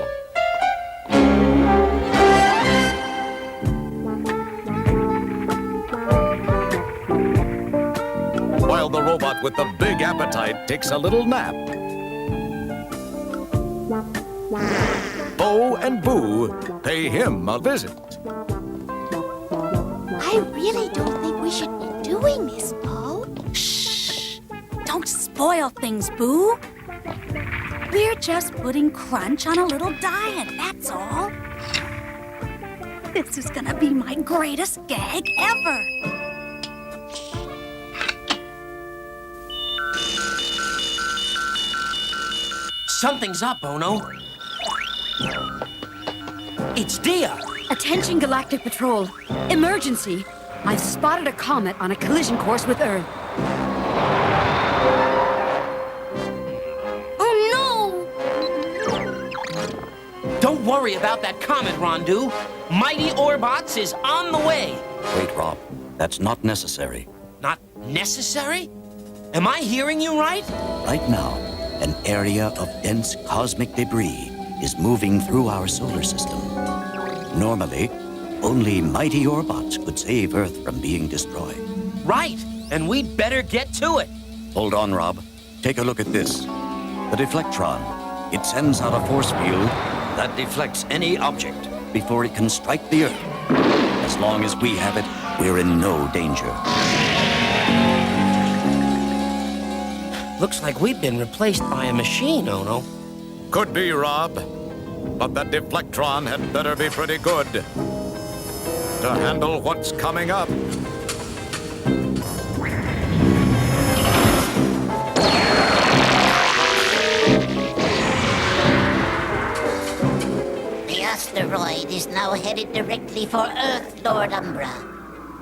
While the robot with the big appetite takes a little nap, Bo and Boo pay him a visit. I really don't think we should be doing this, Bo. Shh! Don't spoil things, Boo. We're just putting Crunch on a little diet, that's all. This is gonna be my greatest gag ever. Something's up, Ono. It's Dia. Attention, Galactic Patrol. Emergency. I've spotted a comet on a collision course with Earth. Oh, no! Don't worry about that comet, Rondu. Mighty Orbots is on the way. Wait, Rob. That's not necessary. Not necessary? Am I hearing you right? Right now, an area of dense cosmic debris is moving through our solar system. Normally, only mighty Orbots could save Earth from being destroyed. Right, and we'd better get to it. Hold on, Rob. Take a look at this. The deflectron. It sends out a force field that deflects any object before it can strike the Earth. As long as we have it, we're in no danger. Looks like we've been replaced by a machine, Ono. Could be, Rob. But that deflectron had better be pretty good to handle what's coming up. The asteroid is now headed directly for Earth, Lord Umbra.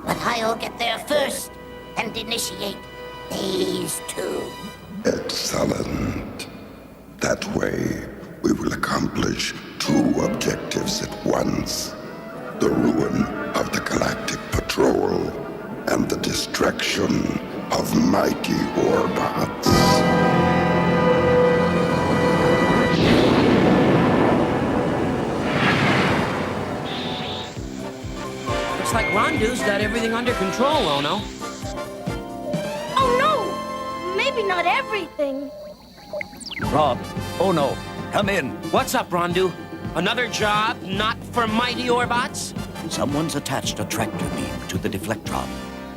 But I'll get there first and initiate Phase 2. Excellent. That way, we will accomplish 2 objectives at once. The ruin of the Galactic Patrol and the destruction of mighty Orbots. Looks like Rondu's got everything under control, Ono. Oh, no! Maybe not everything. Rob, Ono, come in. What's up, Rondu? Another job not for mighty Orbots? Someone's attached a tractor beam to the deflectron,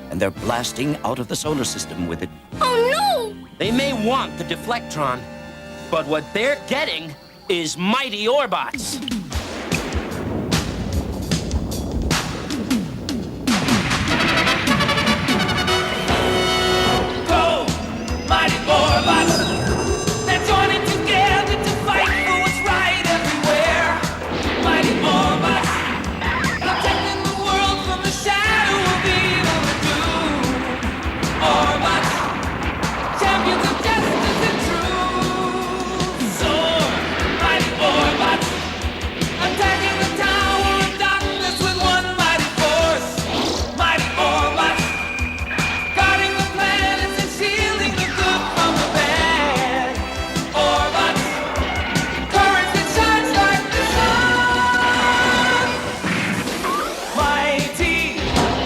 and they're blasting out of the solar system with it. Oh, no! They may want the deflectron, but what they're getting is mighty Orbots. Go, mighty Orbots! They're joining together to fight for what's right everywhere. Mighty Orbots, protecting the world from the shadow of evil and doom. Orbots, champions of justice and truth. Soar, mighty Orbots, attacking the tower of darkness with one mighty force. Mighty Orbots, guarding the planets and shielding the good from the bad. Orbots, courage that shines like the sun. Mighty,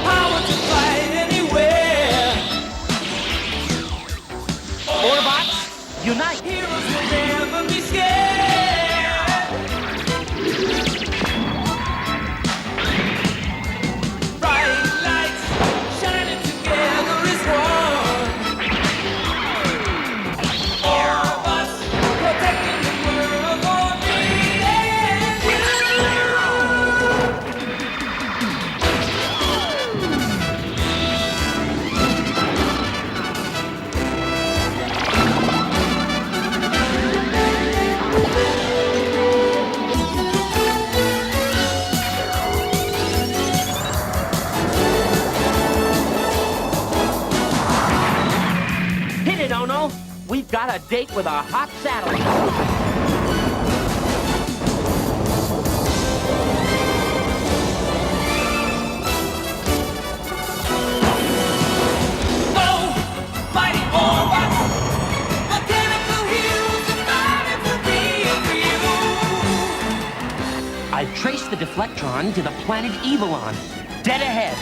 power to fight anywhere. Orbots, unite! Heroes will never be scared. Bright lights shining together as one. Orbots, protecting the world for me and you. Hit it, Ono! We've got a date with a hot satellite. Go, mighty Orbots, mechanical heroes. Deflectron to the planet Evilon. Dead ahead.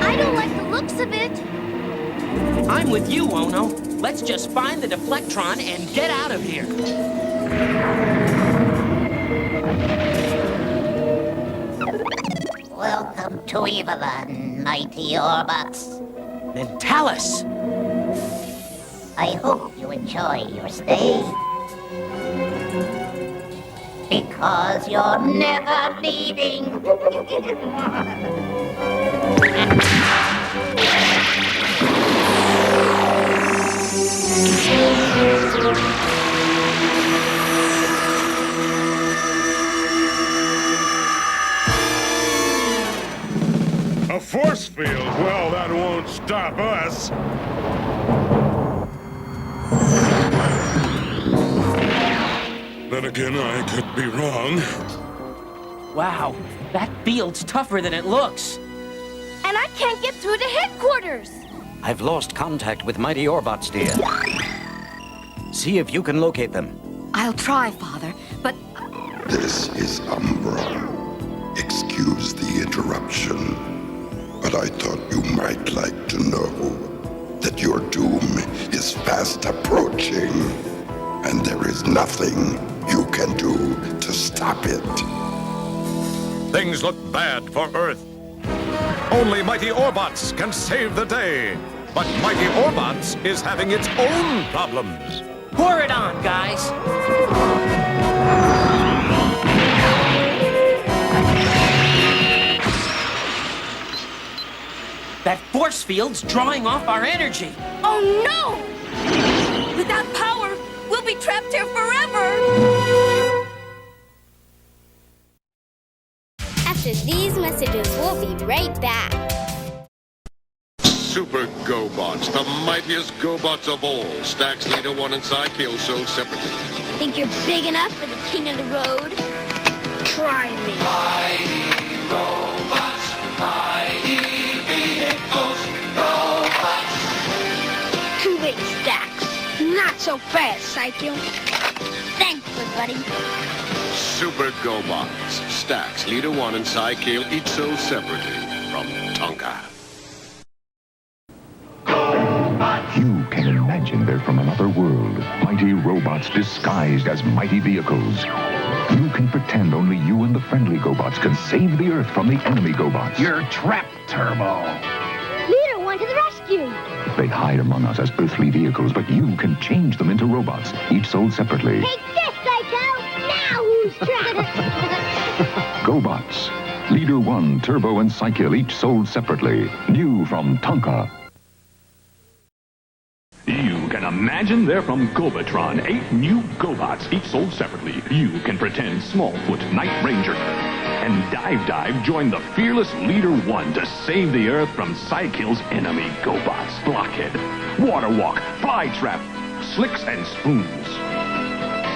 I don't like the looks of it. I'm with you, Ono. Let's just find the Deflectron and get out of here. Welcome to Evilon, mighty Orbots. Then tell us. I hope you enjoy your stay. Because you're never leaving. A force field? Well, that won't stop us. Then again, I could be wrong. Wow, that field's tougher than it looks. And I can't get through to headquarters. I've lost contact with Mighty Orbots, dear. See if you can locate them. I'll try, Father, but... This is Umbra. Excuse the interruption, but I thought you might like to know that your doom is fast approaching, and there is nothing you can do to stop it. Things look bad for Earth. Only Mighty Orbots can save the day. But Mighty Orbots is having its own problems. Pour it on, guys. That force field's drawing off our energy. Oh, no! Without power, we'll be trapped here forever! After these messages, we'll be right back. Super GoBots, the mightiest GoBots of all. Stax, Leader 1, and Psykill sold separately. Think you're big enough for the king of the road? Try me. Mighty robots, mighty vehicles, robots. Too late, Stax. Not so fast, Psycho. Thanks, good buddy. Super GoBots, Stax, Leader 1, and Psykill each sold separately from Tonka. You can imagine they're from another world. Mighty robots disguised as mighty vehicles. You can pretend only you and the friendly GoBots can save the Earth from the enemy GoBots. You're trapped, Turbo. Leader One to the rescue. They hide among us as earthly vehicles, but you can change them into robots, each sold separately. Take this, Psycho! Now who's trapped? GoBots. Leader 1, Turbo, and Psykill each sold separately. New from Tonka. You can imagine they're from Gobatron. 8 new GoBots, each sold separately. You can pretend Smallfoot, Night Ranger, and Dive join the fearless Leader 1 to save the Earth from Psykill's enemy GoBots. Blockhead, Waterwalk, Flytrap, Slicks, and Spoons.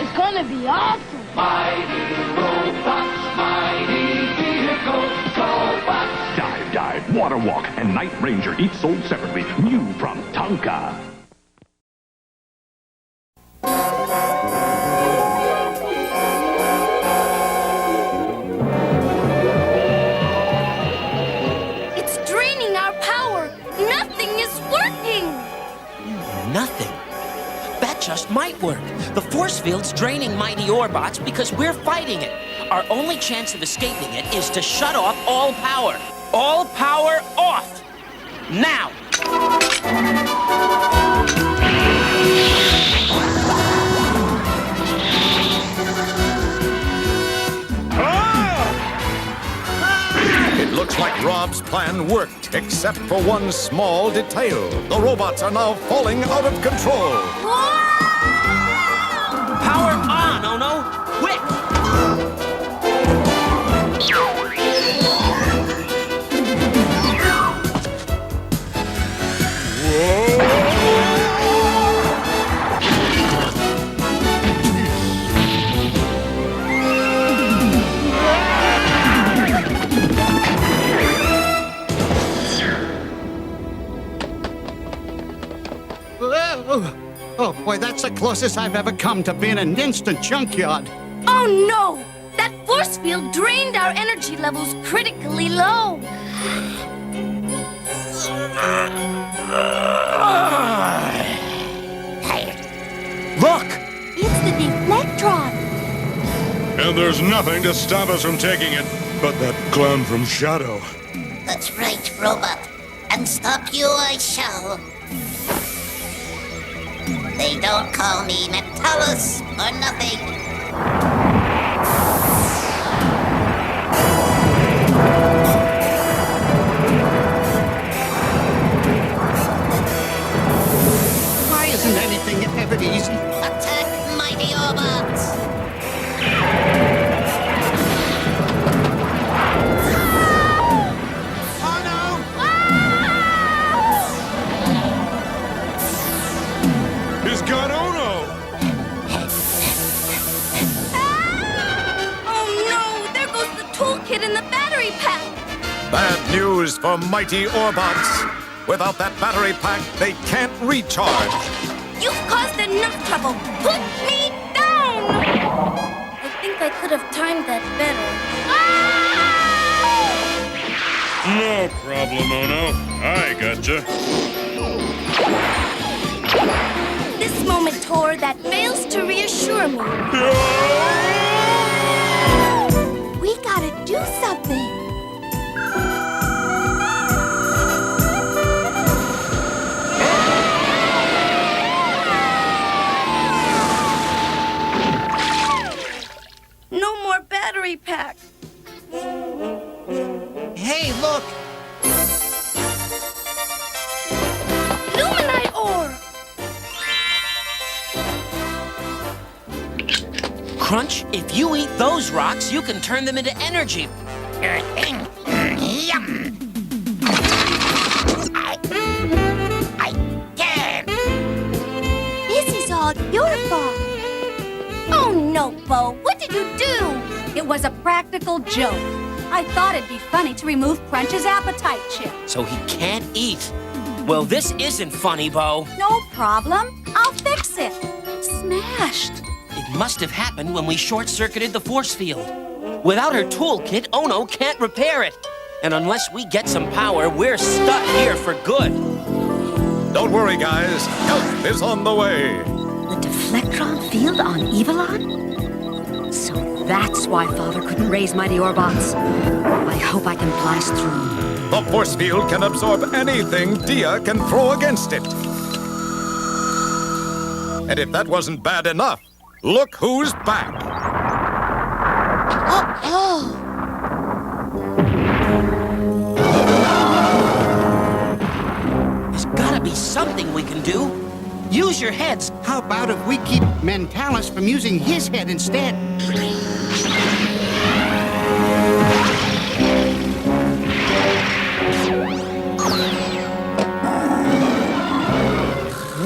It's gonna be awesome. Mighty robots, mighty vehicles, GoBots. Dive, Waterwalk, and Night Ranger, each sold separately. New from Tonka. It's draining our power. Nothing is working. Nothing. That just might work. The force field's draining Mighty Orbots because we're fighting it. Our only chance of escaping it is to shut off all power. All power off! Now! It looks like Rob's plan worked, except for one small detail. The robots are now falling out of control. Power on, Ono! Quick! Oh, boy, that's the closest I've ever come to being an instant junkyard. Oh no! That force field drained our energy levels critically low. Look! It's the deflectron. And there's nothing to stop us from taking it but that clown from Shadow. That's right, robot. And stop you I shall. They don't call me Mentalus for nothing. Why isn't anything ever easy? Attack mighty Orbots! He's got Ono! Oh no! There goes the toolkit and the battery pack. Bad news for mighty Orbots. Without that battery pack, they can't recharge. You've caused enough trouble. Put me down! I think I could have timed that better. No problem, Ono. I gotcha. This moment, Tor, that fails to reassure me. We gotta do something. No more battery pack. Hey, look! Luminite ore! Crunch, if you eat those rocks, you can turn them into energy. Yum! I can! This is all your fault. Oh no, Bo, what did you do? It was a practical joke. I thought it'd be funny to remove Crunch's appetite chip. So he can't eat. Well, this isn't funny, Bo. No problem. I'll fix it. Smashed. It must have happened when we short-circuited the force field. Without her toolkit, Ono can't repair it. And unless we get some power, we're stuck here for good. Don't worry, guys. Help is on the way. The deflectron field on Evelon? So that's why Father couldn't raise mighty Orbots. I hope I can blast through. The force field can absorb anything Dia can throw against it. And if that wasn't bad enough, look who's back. Oh. There's gotta be something we can do. Use your heads. How about if we keep Mentalus from using his head instead?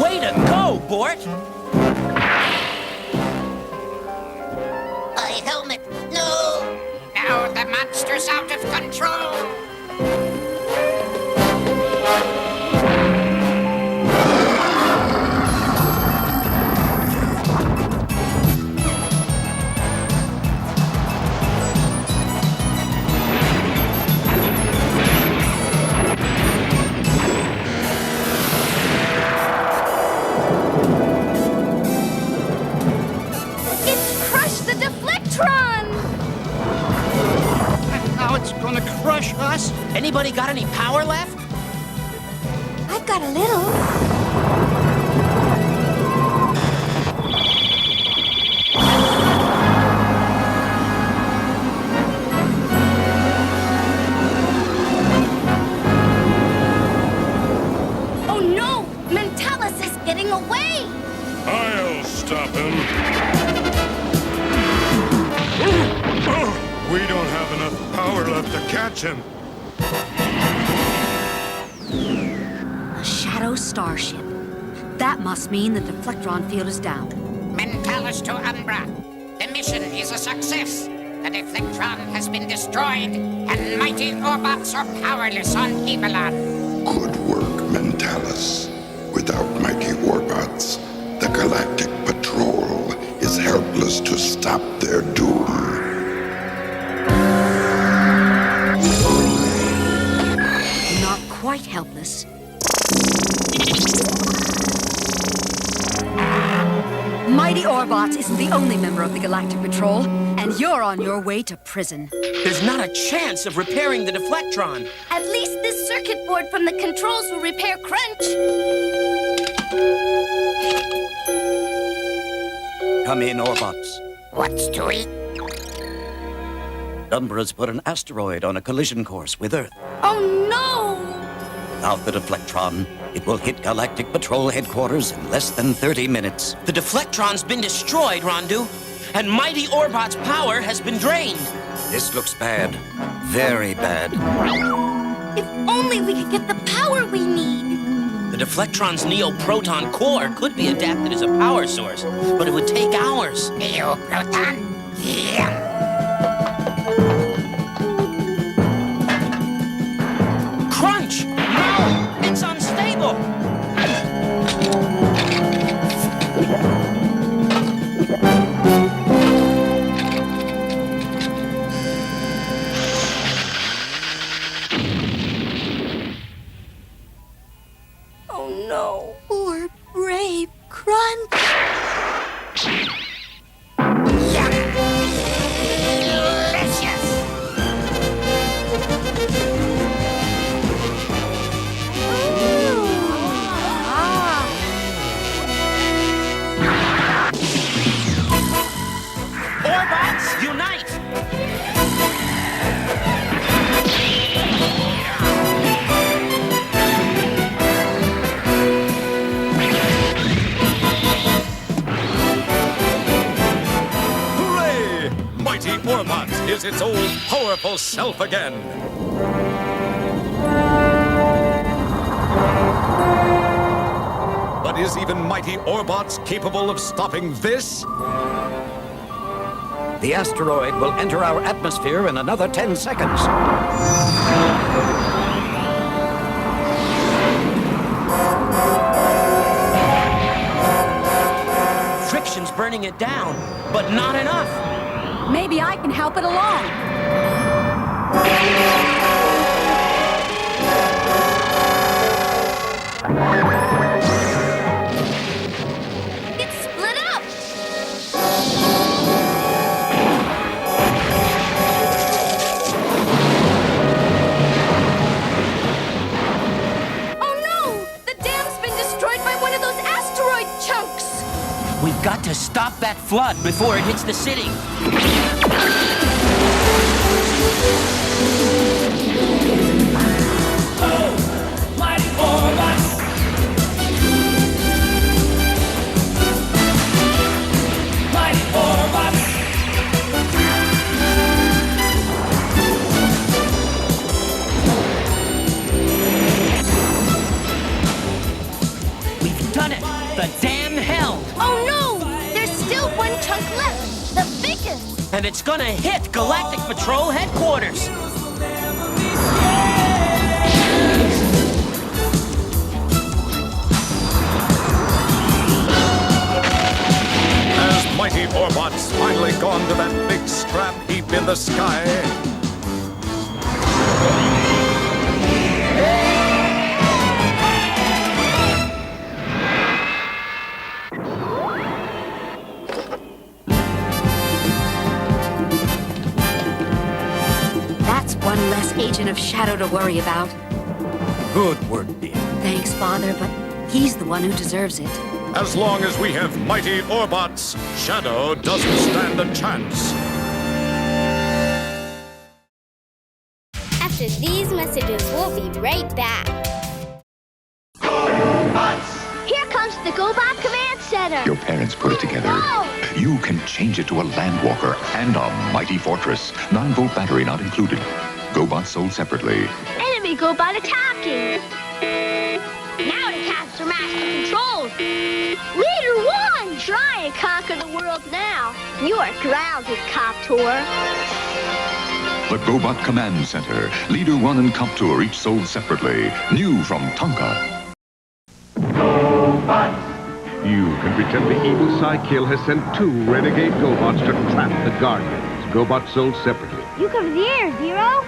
Way to go, Bort! My helmet, no! Now the monster's out of control! Crush us? Anybody got any power left? I've got a little. Oh no! Mentalus is getting away! I'll stop him. We don't have enough power left to catch him. A shadow starship. That must mean the deflectron field is down. Mentalus to Umbra. The mission is a success. The deflectron has been destroyed, and mighty Orbots are powerless on Evelon. Good work, Mentalus. Without mighty Orbots, the Galactic Patrol is helpless to stop their doom. Not quite helpless. Mighty Orbots isn't the only member of the Galactic Patrol, and you're on your way to prison. There's not a chance of repairing the deflectron. At least this circuit board from the controls will repair Crunch. Come in, Orbots. What's to eat? Dumbra's put an asteroid on a collision course with Earth. Oh no! Without the deflectron, it will hit Galactic Patrol headquarters in less than 30 minutes. The deflectron's been destroyed, Rondu, and Mighty Orbot's power has been drained. This looks bad. Very bad. If only we could get the power we need. The deflectron's neoproton core could be adapted as a power source, but it would take hours. Neoproton? Yeah. Crunch! No! It's unstable! Oh no. Poor, brave Crunch. Orbots, unite! Hooray! Mighty Orbots is its old powerful self again. But is even Mighty Orbots capable of stopping this? The asteroid will enter our atmosphere in another 10 seconds. Friction's burning it down, but not enough. Maybe I can help it along. It's split up. Oh no! The dam's been destroyed by one of those asteroid chunks. We've got to stop that flood before it hits the city. Oh, mighty Orbots! Mighty Orbots! We've done it! The dam held! Oh no! There's still one chunk left. The biggest. And it's gonna hit Galactic Patrol headquarters! Has Mighty Orbots finally gone to that big scrap heap in the sky? That's one less agent of Shadow to worry about. Good work, dear. Thanks, Father, but he's the one who deserves it. As long as we have Mighty Orbots, Shadow doesn't stand a chance. After these messages, we'll be right back. Here comes the GoBot Command Center. Your parents put it together. Whoa! You can change it to a landwalker and a mighty fortress. 9-volt battery not included. GoBots sold separately. Enemy GoBot attacking. Now to capture master controls. Leader 1! Try and conquer the world now. You are grounded, Coptor. The GoBot Command Center. Leader 1 and Coptor each sold separately. New from Tonka. You can pretend the evil Psykill has sent 2 renegade GoBots to trap the Guardians. GoBots sold separately. You cover the air, Zero.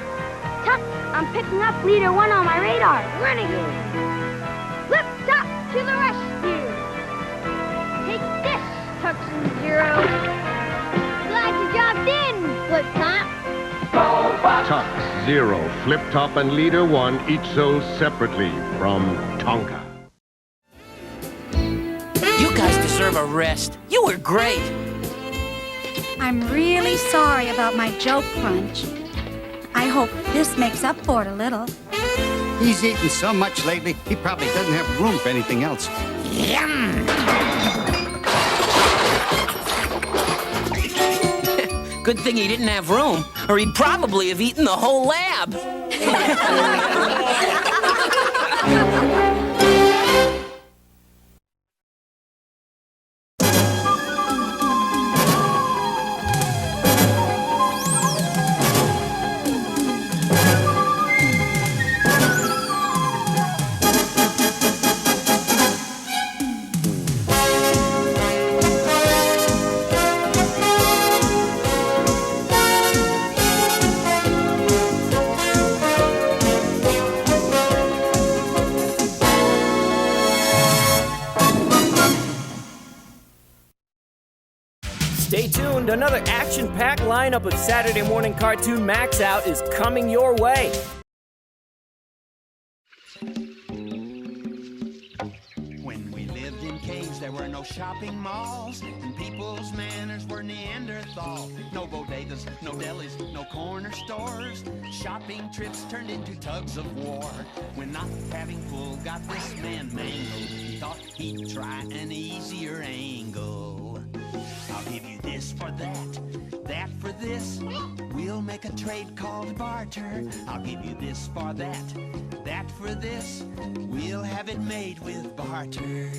Tuck, I'm picking up Leader 1 on my radar. Renegade. Flip top to the rescue. Take this, Tuck and Zero. Glad you dropped in, Flip top. Tux, Zero, Flip Top, and Leader 1 each sold separately from Tonka. You guys deserve a rest. You were great. I'm really sorry about my joke crunch. I hope this makes up for it a little. He's eaten so much lately, he probably doesn't have room for anything else. Yum! Good thing he didn't have room, or he'd probably have eaten the whole lab. Stay tuned, another action-packed lineup of Saturday Morning Cartoon MAXOUT is coming your way. When we lived in caves, there were no shopping malls, and people's manners were Neanderthal. No bodegas, no delis, no corner stores. Shopping trips turned into tugs of war. When not having full got this man mangled, he thought he'd try an easier angle. I'll give you this for that, that for this. We'll make a trade called barter. I'll give you this for that, that for this. We'll have it made with barter.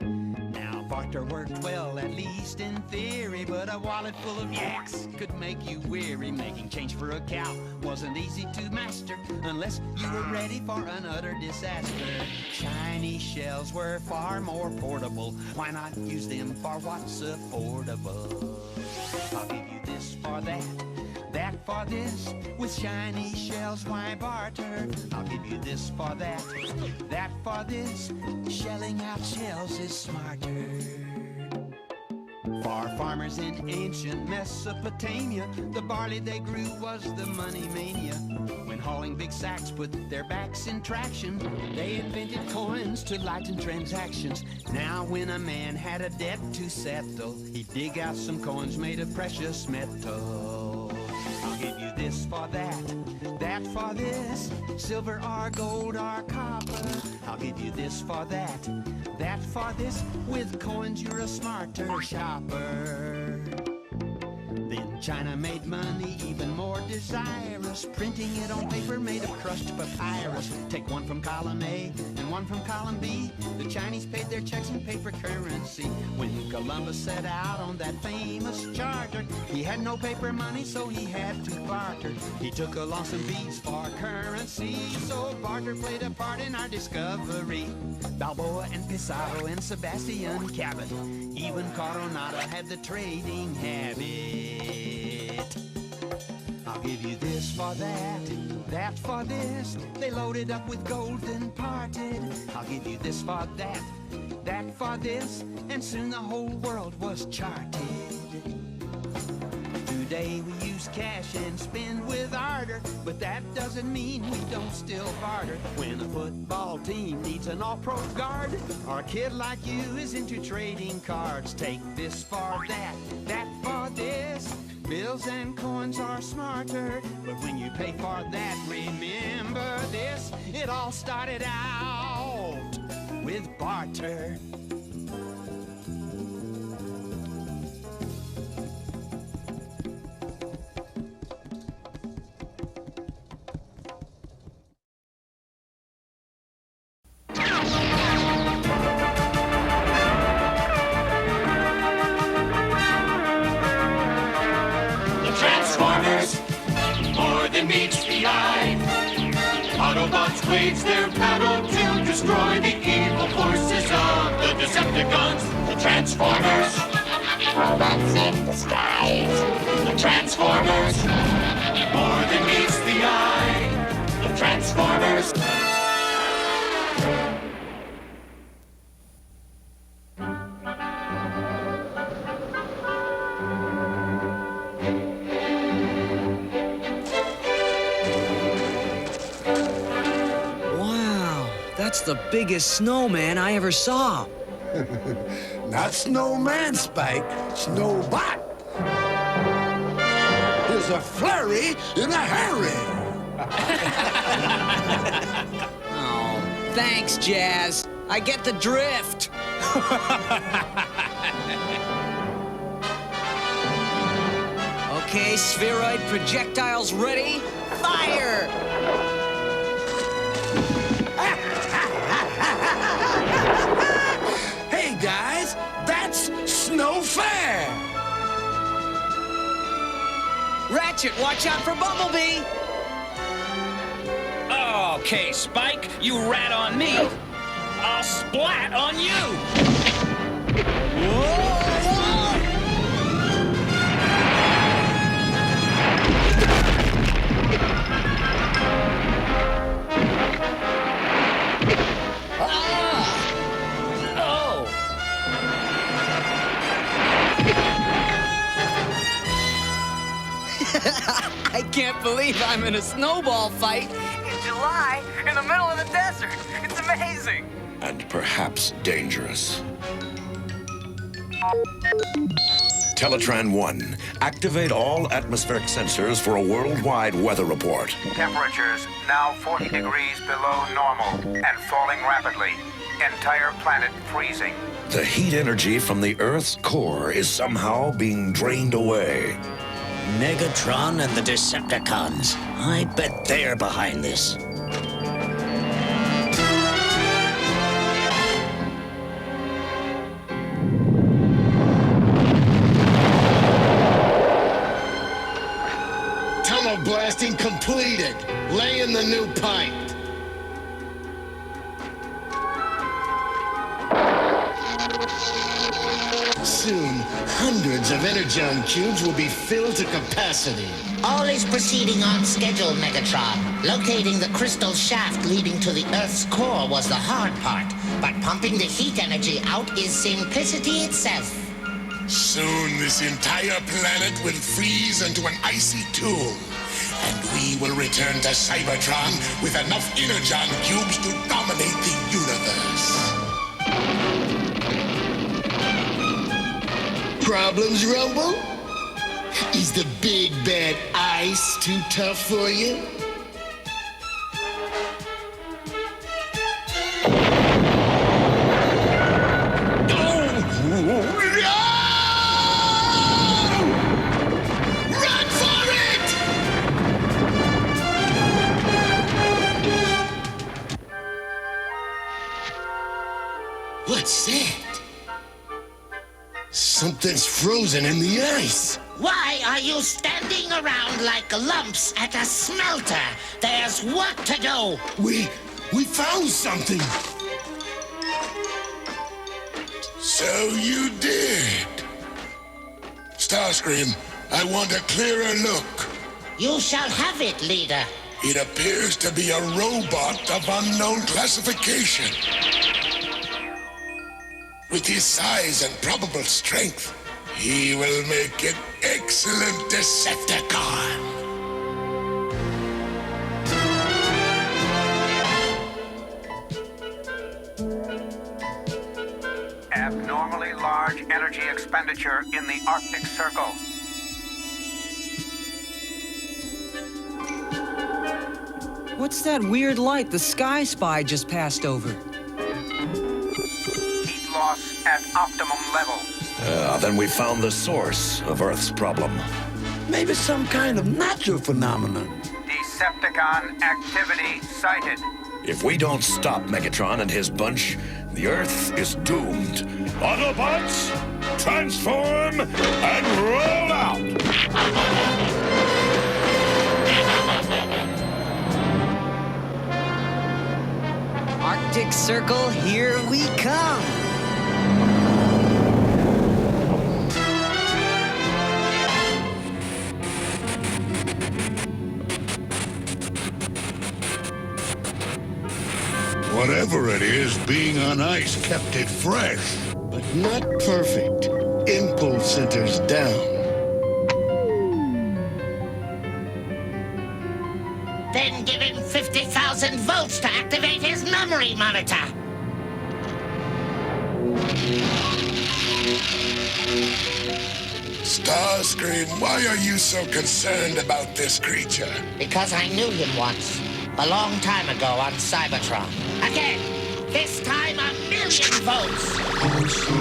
Now barter worked well, at least in theory, but a wallet full of yaks could make you weary. Making change for a cow wasn't easy to master unless you were ready for an utter disaster. Chinese shells were far more portable. Why not use them for what's affordable? I'll give you this for that, that for this. With Chinese shells, why barter? I'll give you this for that, that for this. Shelling out shells is smarter. For farmers in ancient Mesopotamia, the barley they grew was the money mania. When hauling big sacks put their backs in traction, they invented coins to lighten transactions. Now when a man had a debt to settle, he'd dig out some coins made of precious metal. I'll give you this for that, that for this. Silver or gold or copper. I'll give you this for that, that for this. With coins you're a smarter shopper. Then China made money even more desirous, printing it on paper made of crushed papyrus. Take one from column A and one from column B. The Chinese paid their checks in paper currency. When Columbus set out on that famous charter, he had no paper money, so he had to barter. He took along some beads for currency, so barter played a part in our discovery. Balboa and Pizarro and Sebastian Cabot, even Coronado had the trading habit. I'll give you this for that, that for this. They loaded up with gold and parted. I'll give you this for that, that for this. And soon the whole world was charted. Today we use cash and spend with ardor, but that doesn't mean we don't still barter. When a football team needs an all-pro guard, or a kid like you is into trading cards, take this for that, that for this. Bills and coins are smarter, but when you pay for that, remember this. It all started out with barter. Transformers, more than meets the eye. Autobots Autobots wage their battle to destroy the evil forces of the Decepticons, the Transformers. Robots in disguise. The Transformers. More than meets the eye. The Transformers. Wow, that's the biggest snowman I ever saw. Not snowman, Spike. Snowbot. There's a flurry in a hurry. Oh, thanks, Jazz. I get the drift. Okay, spheroid projectiles ready. Fire! Hey, guys, that's Snow Fair. Ratchet, watch out for Bumblebee! Okay, Spike, you rat on me. I'll splat on you. I can't believe I'm in a snowball fight in July in the middle of the desert. It's amazing. And perhaps dangerous. Teletran 1, activate all atmospheric sensors for a worldwide weather report. Temperatures now 40 degrees below normal and falling rapidly. Entire planet freezing. The heat energy from the Earth's core is somehow being drained away. Megatron and the Decepticons. I bet they're behind this. Tunnel blasting completed. Lay in the new pipe. Soon, hundreds of Energon cubes will be filled to capacity. All is proceeding on schedule, Megatron. Locating the crystal shaft leading to the Earth's core was the hard part, but pumping the heat energy out is simplicity itself. Soon, this entire planet will freeze into an icy tomb, and we will return to Cybertron with enough Energon cubes to dominate the universe. Problems, Rumble? Is the big bad ice too tough for you? Run for it! What's that? Something's frozen in the ice. Why are you standing around like lumps at a smelter? There's work to do. We found something. So you did. Starscream, I want a clearer look. You shall have it, leader. It appears to be a robot of unknown classification. With his size and probable strength, he will make an excellent Decepticon. Abnormally large energy expenditure in the Arctic Circle. What's that weird light the Sky Spy just passed over? Heat loss at optimum level. Then we found the source of Earth's problem. Maybe some kind of natural phenomenon. Decepticon activity sighted. If we don't stop Megatron and his bunch, the Earth is doomed. Autobots, transform and roll out! galactic circle, here we come. Whatever it is, being on ice kept it fresh. But not perfect. Impulse centers down. Then give him 50,000 volts to activate his memory monitor. Starscream, why are you so concerned about this creature? Because I knew him once. A long time ago on Cybertron. Again, this time 1,000,000 volts. Also,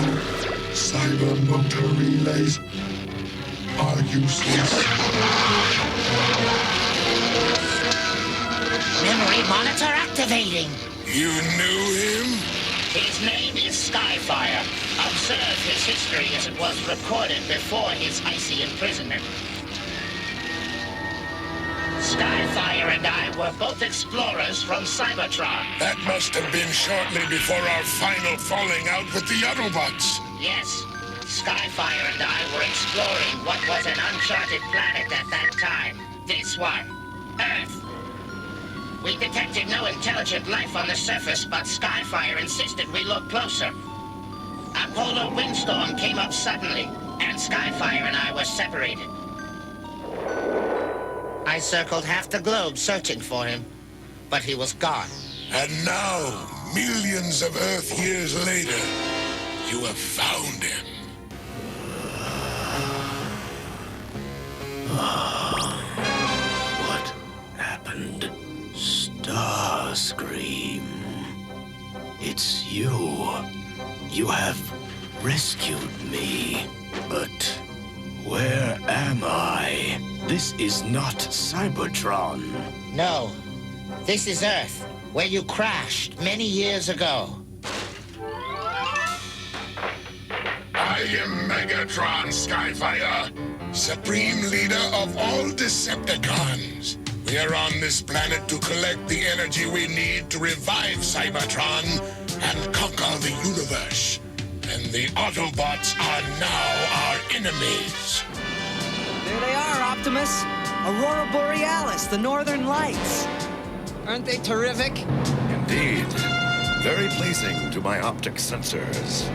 cyber motor relays are useless. Memory monitor activating. You knew him? His name is Skyfire. Observe his history as it was recorded before his icy imprisonment. Skyfire and I were both explorers from Cybertron. That must have been shortly before our final falling out with the Autobots. Yes, Skyfire and I were exploring what was an uncharted planet at that time. This one, Earth. We detected no intelligent life on the surface, but Skyfire insisted we look closer. A polar windstorm came up suddenly, and Skyfire and I were separated. I circled half the globe searching for him, but he was gone. And now, millions of Earth years later, you have found him. What happened? Starscream. It's you. You have rescued me. But where am I? This is not Cybertron. No, this is Earth, where you crashed many years ago. I am Megatron, Skyfire, supreme leader of all Decepticons. We are on this planet to collect the energy we need to revive Cybertron and conquer the universe. And the Autobots are now our enemies. There they are, Optimus. Aurora Borealis, the Northern Lights. Aren't they terrific? Indeed. Very pleasing to my optic sensors.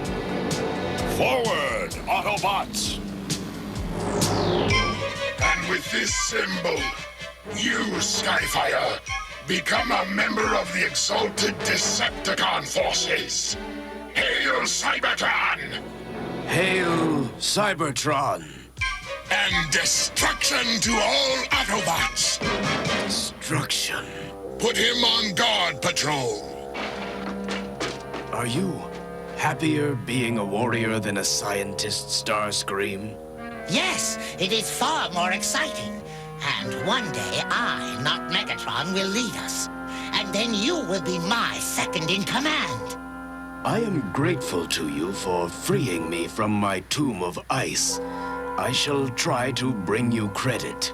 Forward, Autobots! And with this symbol, you, Skyfire, become a member of the exalted Decepticon forces. Hail, Cybertron! Hail, Cybertron! And destruction to all Autobots! Destruction. Put him on guard patrol. Are you happier being a warrior than a scientist, Starscream? Yes, it is far more exciting. And one day I, not Megatron, will lead us. And then you will be my second in command. I am grateful to you for freeing me from my tomb of ice. I shall try to bring you credit.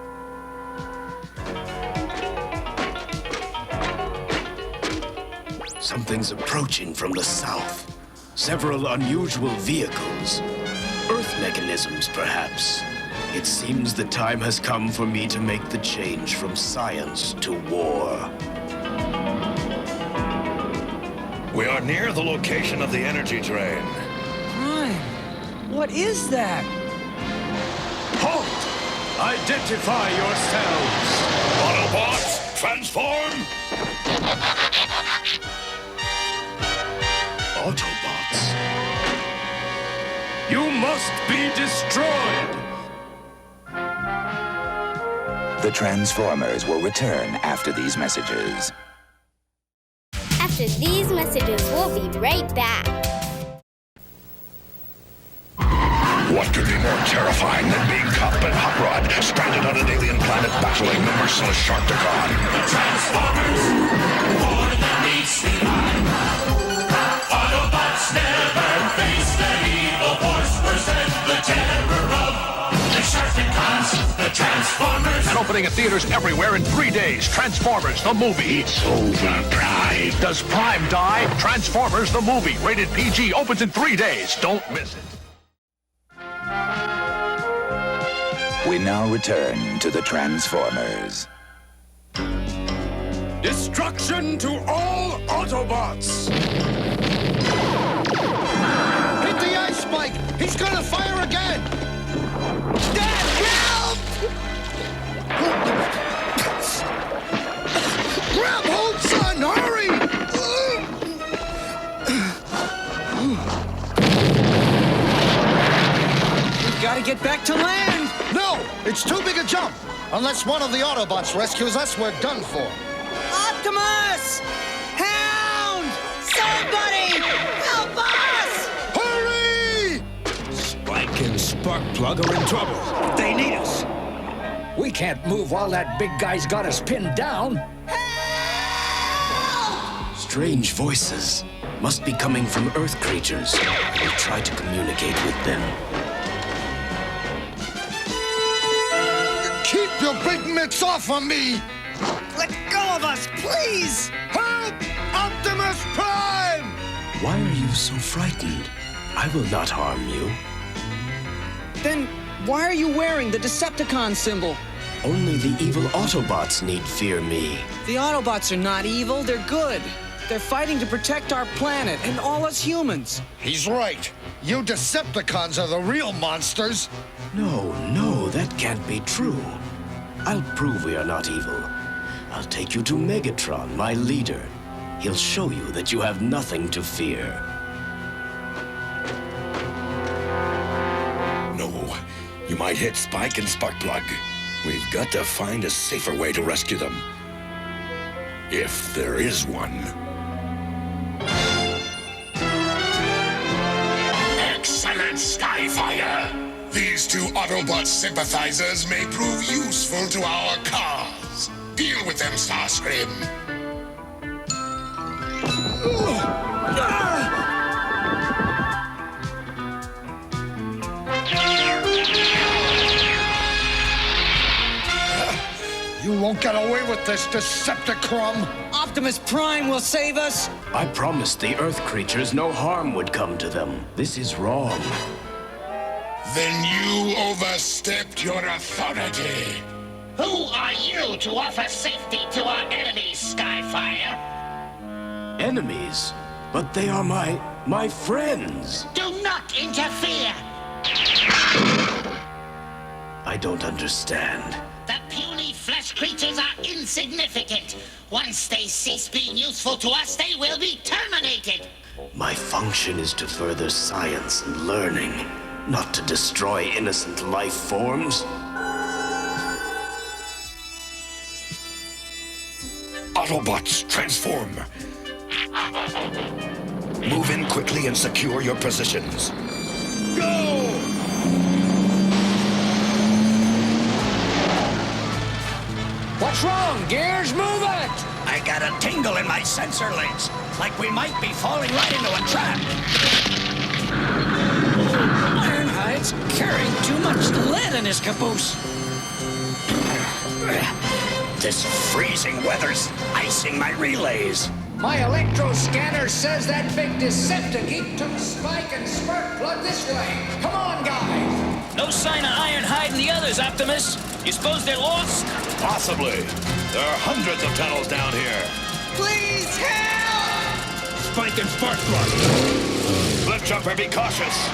Something's approaching from the south. Several unusual vehicles. Earth mechanisms, perhaps. It seems the time has come for me to make the change from science to war. We are near the location of the energy drain. Prime, what is that? Halt! Identify yourselves! Autobots, transform! Autobots? You must be destroyed! The Transformers will return after these messages. After these messages, we'll be right back. What could be more terrifying than being caught by Hot Rod, stranded on an alien planet battling the merciless Sharktacon? The Transformers, more than meets the eye. Autobots never face the evil force, worse than the terror of the Sharktacons, the Transformers. And opening at theaters everywhere in 3 days. Transformers, the movie. It's over, Prime. Does Prime die? Transformers the movie, rated PG, opens in 3 days. Don't miss it. We now return to the Transformers. Destruction to all Autobots! Hit the ice spike! He's gonna fire again! Dad, help! Grab hold, son! Hurry! We've got to get back to land! No! It's too big a jump! Unless one of the Autobots rescues us, we're done for. Optimus! Hound! Somebody! Help us! Hurry! Spike and Sparkplug are in trouble. They need us. We can't move while that big guy's got us pinned down. Strange voices. Must be coming from Earth creatures. We'll try to communicate with them. Keep your big mitts off of me! Let go of us, please! Help! Optimus Prime! Why are you so frightened? I will not harm you. Then why are you wearing the Decepticon symbol? Only the evil Autobots need fear me. The Autobots are not evil, they're good. They're fighting to protect our planet and all us humans. He's right. You Decepticons are the real monsters. No, that can't be true. I'll prove we are not evil. I'll take you to Megatron, my leader. He'll show you that you have nothing to fear. No, you might hit Spike and Sparkplug. We've got to find a safer way to rescue them. If there is one. Excellent, Skyfire! These two Autobot sympathizers may prove useful to our cause. Deal with them, Starscream. You won't get away with this, Decepticron! Optimus Prime will save us! I promised the Earth creatures no harm would come to them. This is wrong. Then you overstepped your authority. Who are you to offer safety to our enemies, Skyfire? Enemies? But they are my friends. Do not interfere! I don't understand. The puny flesh creatures are insignificant. Once they cease being useful to us, they will be terminated. My function is to further science and learning, not to destroy innocent life forms. Autobots, transform! Move in quickly and secure your positions. Go! What's wrong, Gears? Move it! I got a tingle in my sensor links, like we might be falling right into a trap. Ironhide's carrying too much lead in his caboose. This freezing weather's icing my relays. My electro scanner says that big Decepticon took Spike and Sparkplug this way. Come on, guys! No sign of Ironhide and the others, Optimus. You suppose they're lost? Possibly. There are hundreds of tunnels down here. Please help! Spike and Sparkplug. Cliff Jumper, be cautious.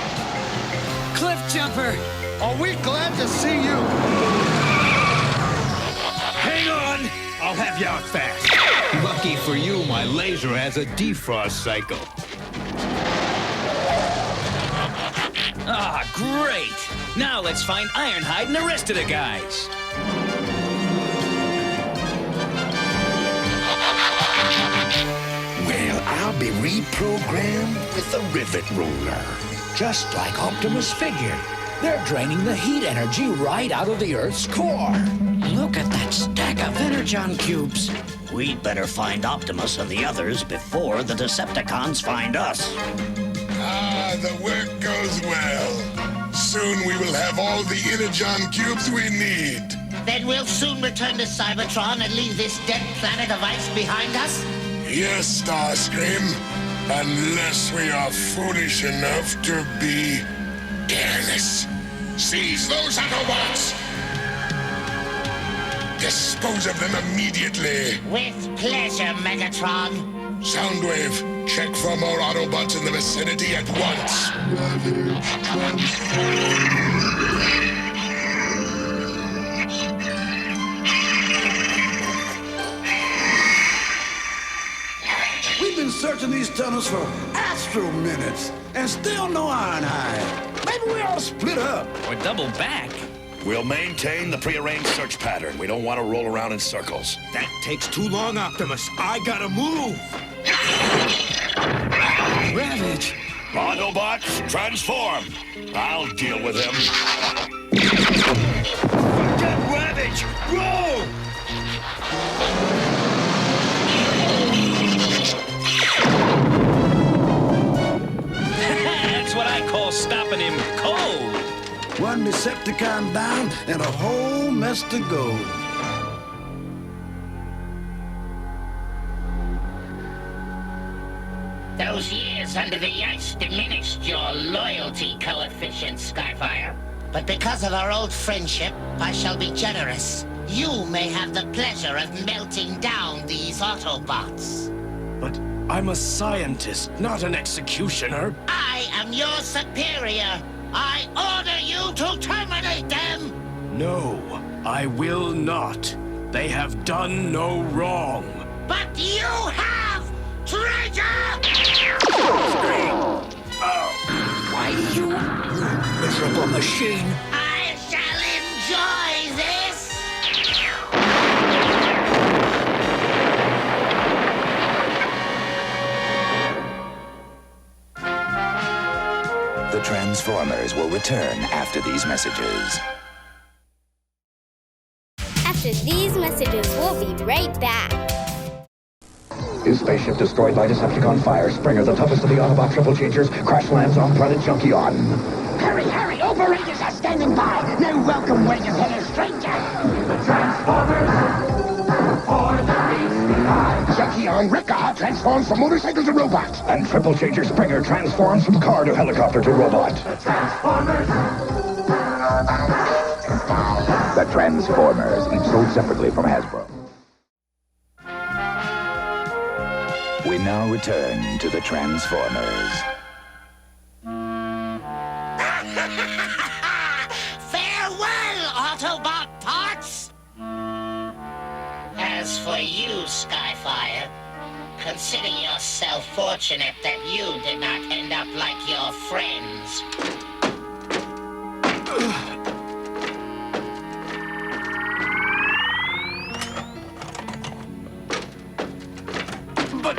Cliff Jumper! Are we glad to see you? Hang on! I'll have you out fast. Lucky for you, my laser has a defrost cycle. Ah, great! Now let's find Ironhide and the rest of the guys. Well, I'll be reprogrammed with the rivet roller. Just like Optimus figured. They're draining the heat energy right out of the Earth's core. Look at that stack of Energon cubes. We'd better find Optimus and the others before the Decepticons find us. Ah, the work goes well. Soon we will have all the Energon cubes we need. Then we'll soon return to Cybertron and leave this dead planet of ice behind us? Yes, Starscream. Unless we are foolish enough to be careless. Seize those Autobots! Dispose of them immediately. With pleasure, Megatron. Soundwave, check for more Autobots in the vicinity at once. We've been searching these tunnels for astro minutes, and still no Ironhide. Maybe we ought to split up. Or double back. We'll maintain the prearranged search pattern. We don't want to roll around in circles. That takes too long, Optimus. I gotta move. Ravage. Autobots, transform. I'll deal with him. Get Ravage! Roll! That's what I call stopping him cold. One Decepticon down and a whole mess to go. Those years under the ice diminished your loyalty coefficient, Skyfire. But because of our old friendship, I shall be generous. You may have the pleasure of melting down these Autobots. But I'm a scientist, not an executioner. I am your superior. I order you to terminate them! No, I will not. They have done no wrong. But you have, traitor! Why you miserable machine? I shall enjoy this! The Transformers will return after these messages. After these messages, we'll be right back. His spaceship destroyed by Decepticon fire. Springer, the toughest of the Autobot triple changers, crash lands on planet Junkion. Hurry, hurry! Operators are standing by! No welcome wagon here, stranger! The Transformers for the race behind. Junkion Ripcar transforms from motorcycle to robot. And triple changer Springer transforms from car to helicopter to robot. The Transformers. The Transformers, each sold separately from Hasbro. We now return to the Transformers. Farewell, Autobot parts! As for you, Skyfire, consider yourself fortunate that you did not end up like your friends. But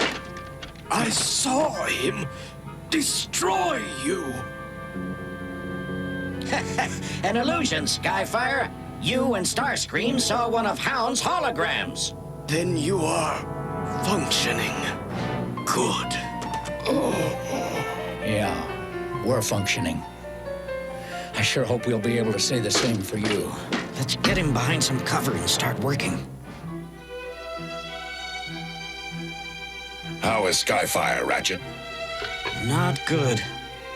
I saw him destroy you. An illusion, Skyfire. You and Starscream saw one of Hound's holograms. Then you are functioning. Good. Yeah, we're functioning. I sure hope we'll be able to say the same for you. Let's get him behind some cover and start working. How is Skyfire, Ratchet? Not good.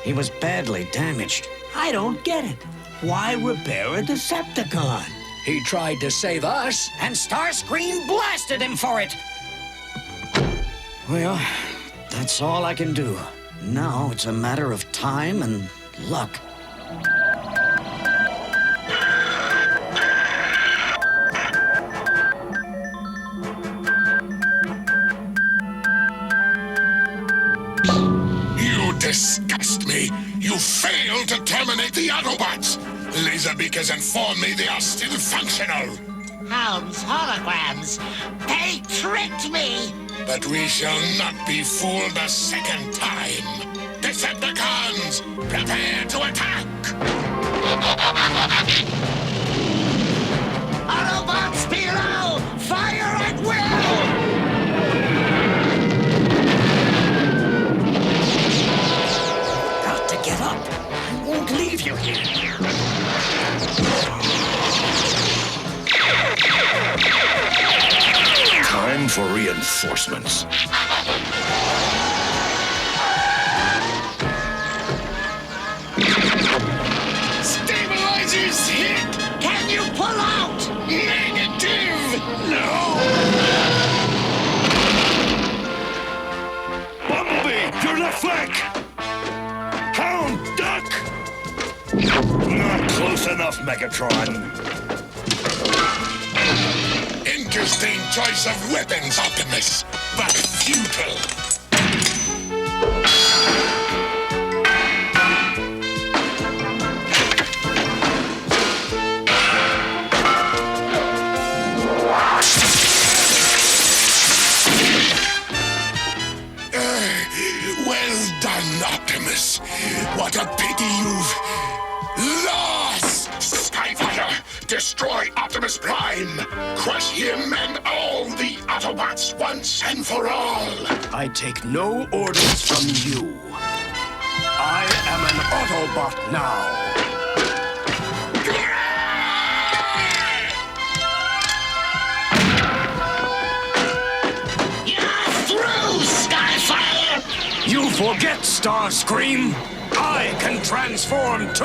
He was badly damaged. I don't get it. Why repair a Decepticon? He tried to save us, and Starscream blasted him for it! Well, that's all I can do. Now it's a matter of time and luck. You disgust me. You failed to terminate the Autobots. Laserbeak has informed me they are still functional. Hound's holograms. They tricked me! But we shall not be fooled a second time. Decepticons, prepare to attack! Autobots below! Fire at will! Got to get up. I won't leave you here. Time for reassessment. reinforcements. Stabilizers hit! Can you pull out? Negative! No! Bumblebee, your left flank! Hound, duck! Not close enough, Megatron. Interesting choice of weapons, Optimus, but futile. Well done, Optimus. What a pity you've lost! Skyfire, destroy Optimus Prime! Crush him and all the Autobots once and for all! I take no orders from you. I am an Autobot now. You forget, Starscream! I can transform too!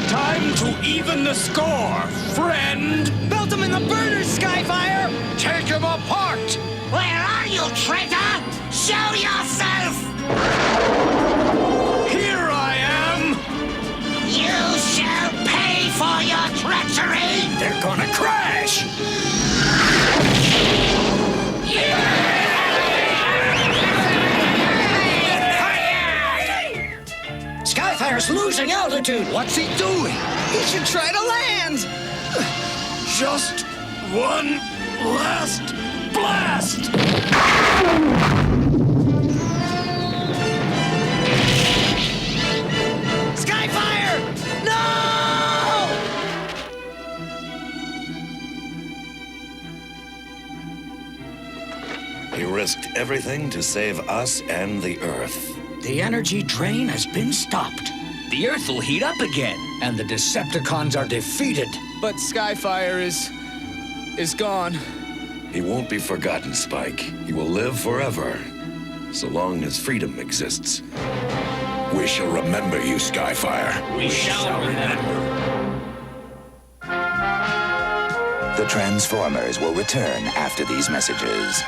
Time to even the score, friend! Belt him in the burners, Skyfire! Take him apart! Where are you, traitor? Show yourself! Here I am! You shall pay for your treachery! They're gonna crash! Skyfire's losing altitude. What's he doing? He should try to land. Just one last blast! Skyfire! No! He risked everything to save us and the Earth. The energy drain has been stopped. The Earth will heat up again. And the Decepticons are defeated. But Skyfire is gone. He won't be forgotten, Spike. He will live forever, so long as freedom exists. We shall remember you, Skyfire. We shall remember. The Transformers will return after these messages.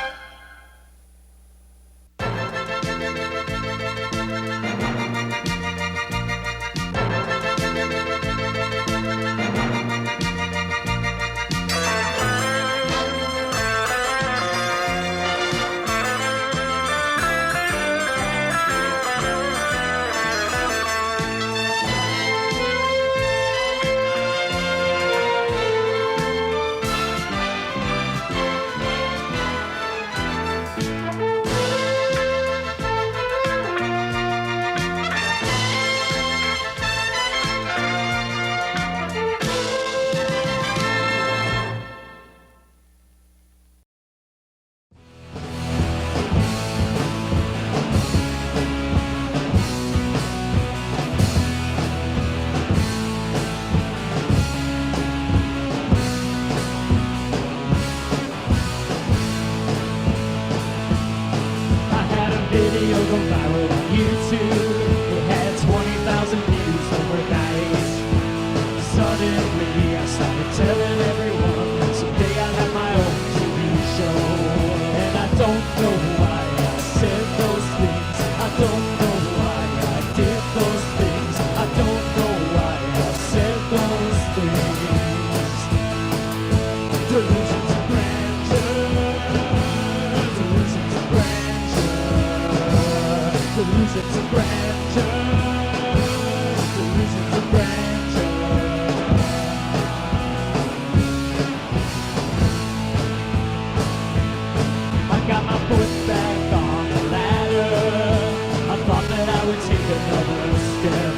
Video go viral on YouTube. It had 20,000 views overnight. Suddenly I started telling everyone that someday I'll have my own TV show. And I don't know why I said those things. I don't know why I did those things. I don't know why I said those things. Delusions of grandeur. Delusions of grandeur. Delusions of grandeur. Delusions of grandeur. I got my foot back on the ladder. I thought that I would take another step.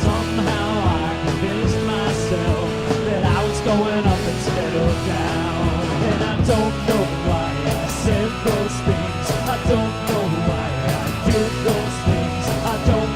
Somehow I convinced myself that I was going up instead of down. And I don't know why I said those things. I don't know why I did those things. I don't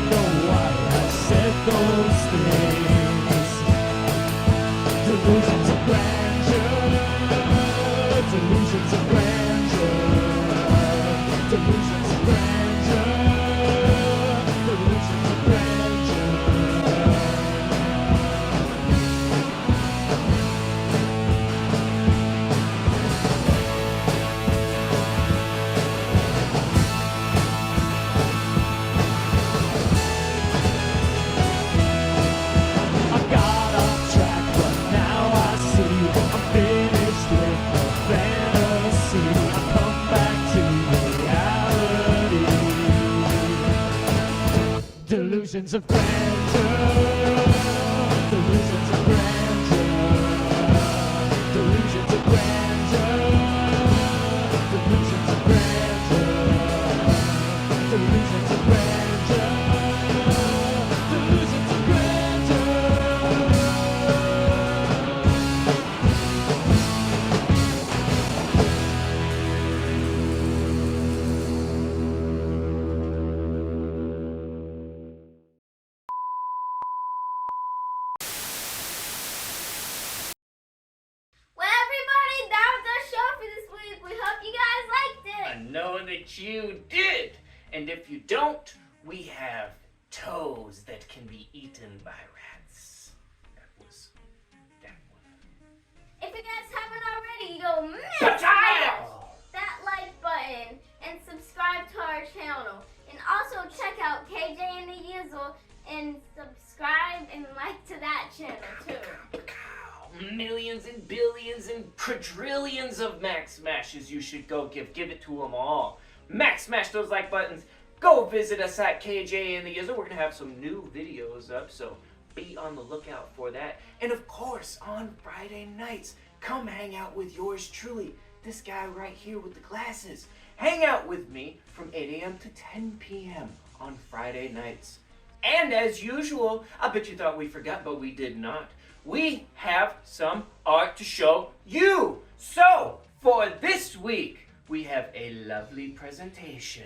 Delusions of grandeur. Delusions of grandeur. Delusions of grandeur. Delusions of grandeur. Delusions of grandeur. Delusions of grandeur. Well, everybody, that was our show for this week. We hope you guys liked it. I know that you did. And if you don't, we have toes that can be eaten by rats. That was that one. If you guys haven't already, go Potato! smash that like button and subscribe to our channel. And also check out KJ and the Yizzle and subscribe and like to that channel too. Millions and billions and quadrillions of Max Smashes you should go give it to them all. Max Smash those like buttons. Go visit us at KJ and the Yizzle. We're going to have some new videos up, so be on the lookout for that. And of course, on Friday nights, come hang out with yours truly, this guy right here with the glasses. Hang out with me from 8 a.m. to 10 p.m. on Friday nights. And as usual, I bet you thought we forgot, but we did not. We have some art to show you. So, for this week, we have a lovely presentation.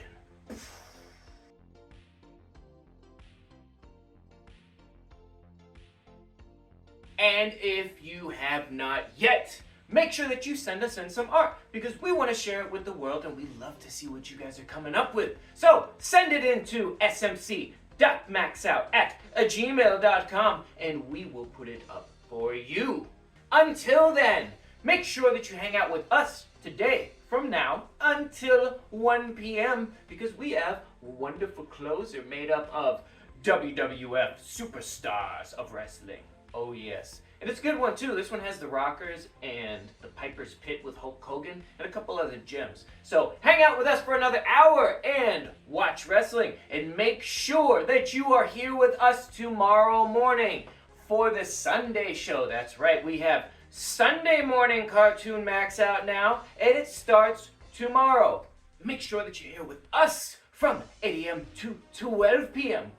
And if you have not yet, make sure that you send us in some art because we want to share it with the world and we love to see what you guys are coming up with. So, send it in to smc.maxout@gmail.com and we will put it up for you. Until then, make sure that you hang out with us today from now until 1 p.m. because we have a wonderful closer made up of WWF superstars of wrestling. Oh yes. And it's a good one too. This one has the Rockers and the Piper's Pit with Hulk Hogan and a couple other gems. So hang out with us for another hour and watch wrestling. And make sure that you are here with us tomorrow morning for the Sunday show. That's right, we have Sunday Morning Cartoon MAXOUT now, and it starts tomorrow. Make sure that you're here with us from 8 a.m. to 12 p.m.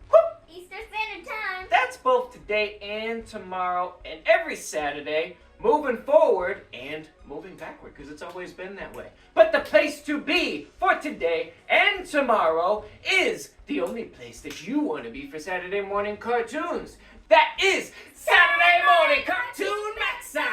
Eastern Standard Time. That's both today and tomorrow, and every Saturday, moving forward and moving backward, because it's always been that way. But the place to be for today and tomorrow is the only place that you want to be for Saturday morning cartoons. That is Saturday Morning Cartoon MAXOUT!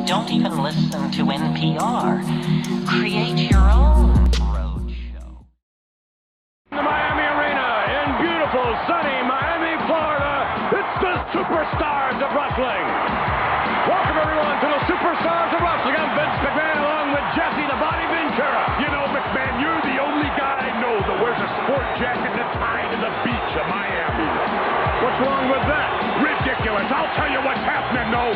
Don't even listen to NPR. Create your own roadshow. The Miami Arena in beautiful, sunny Miami, Florida. It's the Superstars of Wrestling. Welcome, everyone, to the Superstars of Wrestling. I'm Vince McMahon along with Jesse the Body Ventura. You know, McMahon, you're the only guy I know that wears a sport jacket and a tie to the beach of Miami. What's wrong with that? Ridiculous. I'll tell you what's happening, though.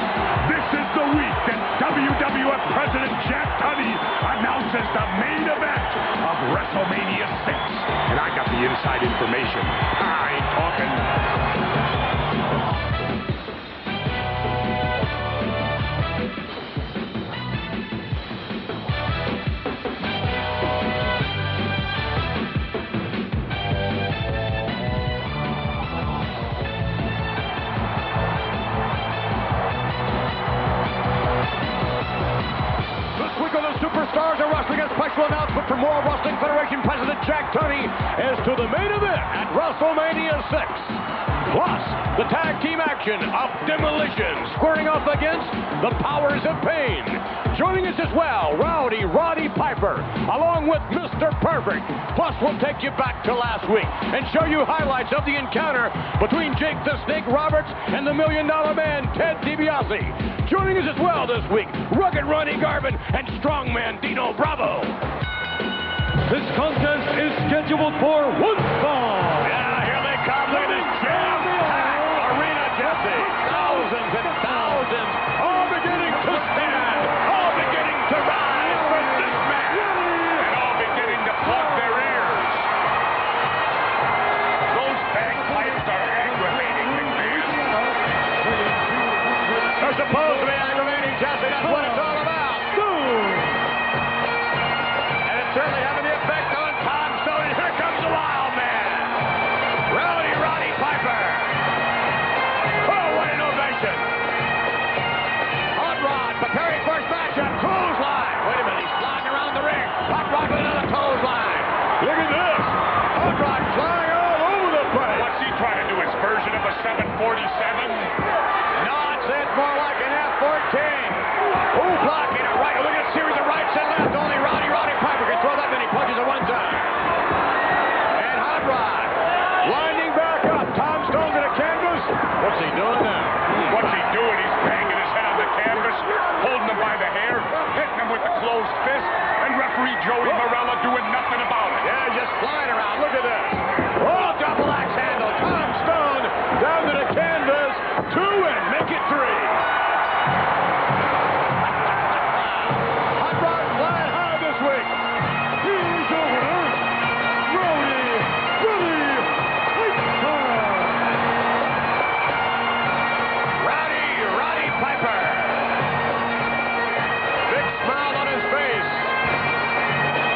This is the week that WWF President Jack Tunney announces the main event of WrestleMania 6. And I got the inside information. I ain't talking. Tunney as to the main event at WrestleMania 6. Plus, the tag team action of Demolition squaring off against the Powers of Pain. Joining us as well, Rowdy Roddy Piper, along with Mr. Perfect. Plus, we'll take you back to last week and show you highlights of the encounter between Jake the Snake Roberts and the $1 Million Man, Ted DiBiase. Joining us as well this week, Rugged Ronnie Garvin and Strongman Dino Bravo. This contest is scheduled for one fall. Yeah, here they come. Look at this jam-packed arena, Jesse. Thousands and thousands, all beginning to stand, all beginning to rise with this man, and all beginning to plug their ears. Those bagpipes are aggravating, McMahon. They're supposed to be aggravating, Jesse. That's what it's all about. And it's certainly having the effect on Tom Stone. Here comes the Wild Man, Rowdy Roddy Piper. Oh, what an ovation. Hot Rod preparing for his matchup. Clothesline. Wait a minute, he's flying around the ring. Hot Rod with another clothesline. Look at this. Hot Rod flying all over the place. What's he trying to do, his version of a 747? No, it's more like an F-14. Who blocking it right? Look at a series of rights and left. Only Rowdy Roddy Piper can throw that many punches at one time. And Hot Rod winding back up. Tom Stone to the canvas. What's he doing now? What's he doing? He's banging his head on the canvas, holding him by the hair, hitting him with the closed fist, and referee Joey Morella doing nothing about it. Yeah, just flying around. Look at this. Oh, double axe handle. Tom Stone down to the canvas. 2 and make it 3. Hot Rod flying high this week. He's over there. Rowdy Roddy Piper. Big smile on his face.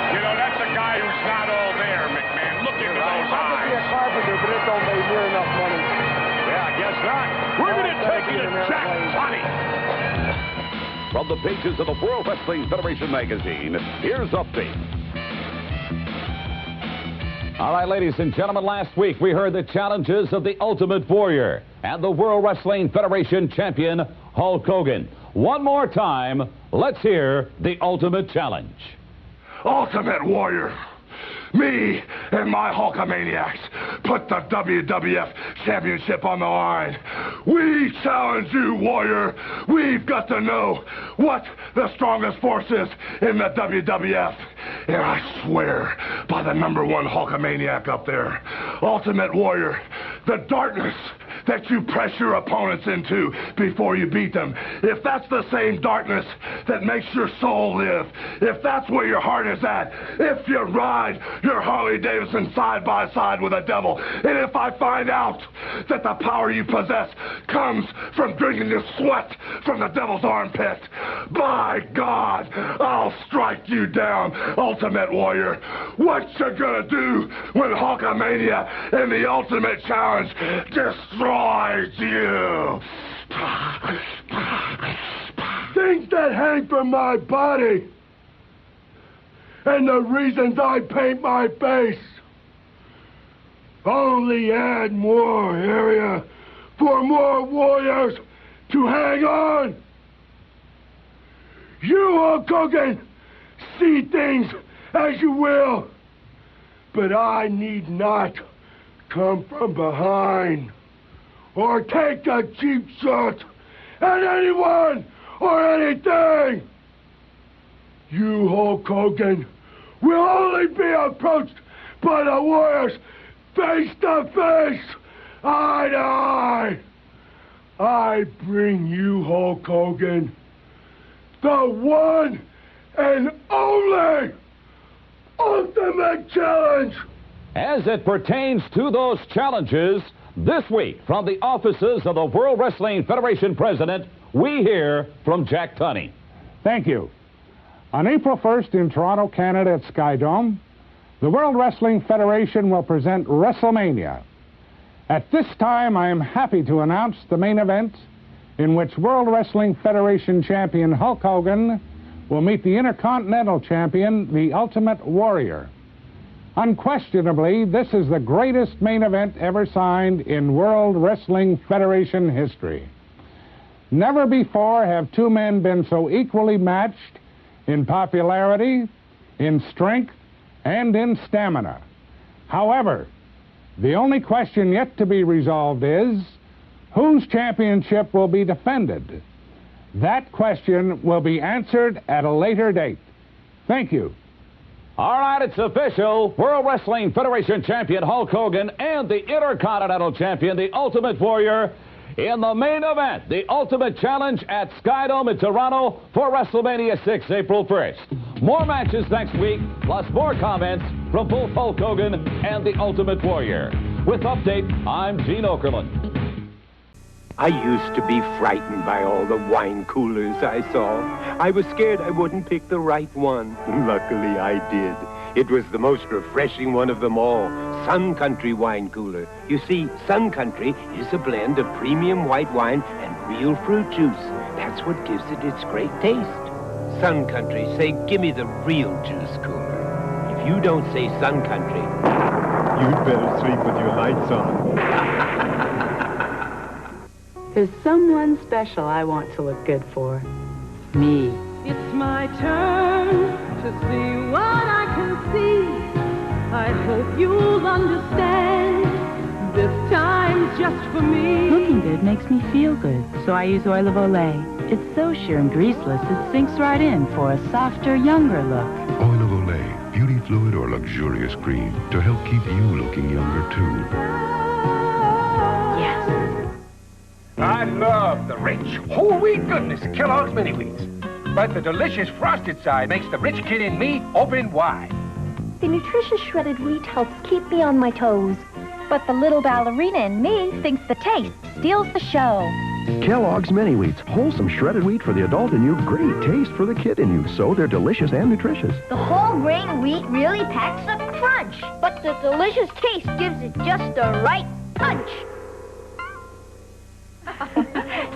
You know, that's a guy who's not all there, McMahon. Look into those eyes. I could be a carpenter, but it don't make near enough money. Yeah, I guess not. We're going to take you to Jack Tunney. From the pages of the World Wrestling Federation magazine, here's Update. All right, ladies and gentlemen, last week we heard the challenges of the Ultimate Warrior and the World Wrestling Federation champion, Hulk Hogan. One more time, let's hear the Ultimate Challenge. Ultimate Warrior. Me and my Hulkamaniacs put the WWF Championship on the line. We challenge you, Warrior. We've got to know what the strongest force is in the WWF. And I swear by the #1 Hulkamaniac up there, Ultimate Warrior, the darkness that you press your opponents into before you beat them, if that's the same darkness that makes your soul live, if that's where your heart is at, if you ride your Harley Davidson side by side with a devil, and if I find out that the power you possess comes from drinking the sweat from the devil's armpit, by God, I'll strike you down, Ultimate Warrior. What you gonna do when Hulkamania and the Ultimate Challenge destroys you? Things that hang from my body and the reasons I paint my face only add more area for more warriors to hang on. You, Hulk Hogan, see things as you will, but I need not come from behind or take a cheap shot at anyone or anything. You, Hulk Hogan, will only be approached by the warriors face to face, eye to eye. I bring you, Hulk Hogan, the one and only Ultimate Challenge. As it pertains to those challenges, this week, from the offices of the World Wrestling Federation President, we hear from Jack Tunney. Thank you. On April 1st in Toronto, Canada at Skydome, the World Wrestling Federation will present WrestleMania. At this time, I am happy to announce the main event in which World Wrestling Federation champion Hulk Hogan will meet the Intercontinental champion, the Ultimate Warrior. Unquestionably, this is the greatest main event ever signed in World Wrestling Federation history. Never before have two men been so equally matched in popularity, in strength, and in stamina. However, the only question yet to be resolved is, whose championship will be defended? That question will be answered at a later date. Thank you. All right, it's official. World Wrestling Federation champion Hulk Hogan and the Intercontinental champion, the Ultimate Warrior, in the main event, the Ultimate Challenge at Skydome in Toronto for WrestleMania 6, April 1st. More matches next week, plus more comments from both Hulk Hogan and the Ultimate Warrior. With Update, I'm Gene Okerlund. I used to be frightened by all the wine coolers I saw. I was scared I wouldn't pick the right one. Luckily, I did. It was the most refreshing one of them all, Sun Country Wine Cooler. You see, Sun Country is a blend of premium white wine and real fruit juice. That's what gives it its great taste. Sun Country, say, give me the real juice cooler. If you don't say Sun Country, you'd better sleep with your lights on. There's someone special I want to look good for. Me. It's my turn to see what I can see. I hope you'll understand. This time's just for me. Looking good makes me feel good, so I use Oil of Olay. It's so sheer and greaseless, it sinks right in for a softer, younger look. Oil of Olay, beauty fluid or luxurious cream to help keep you looking younger, too. I love the rich, whole wheat goodness of Kellogg's Mini Wheats. But the delicious frosted side makes the rich kid in me open wide. The nutritious shredded wheat helps keep me on my toes. But the little ballerina in me thinks the taste steals the show. Kellogg's Mini Wheats, wholesome shredded wheat for the adult in you, great taste for the kid in you, so they're delicious and nutritious. The whole grain wheat really packs a crunch, but the delicious taste gives it just the right punch.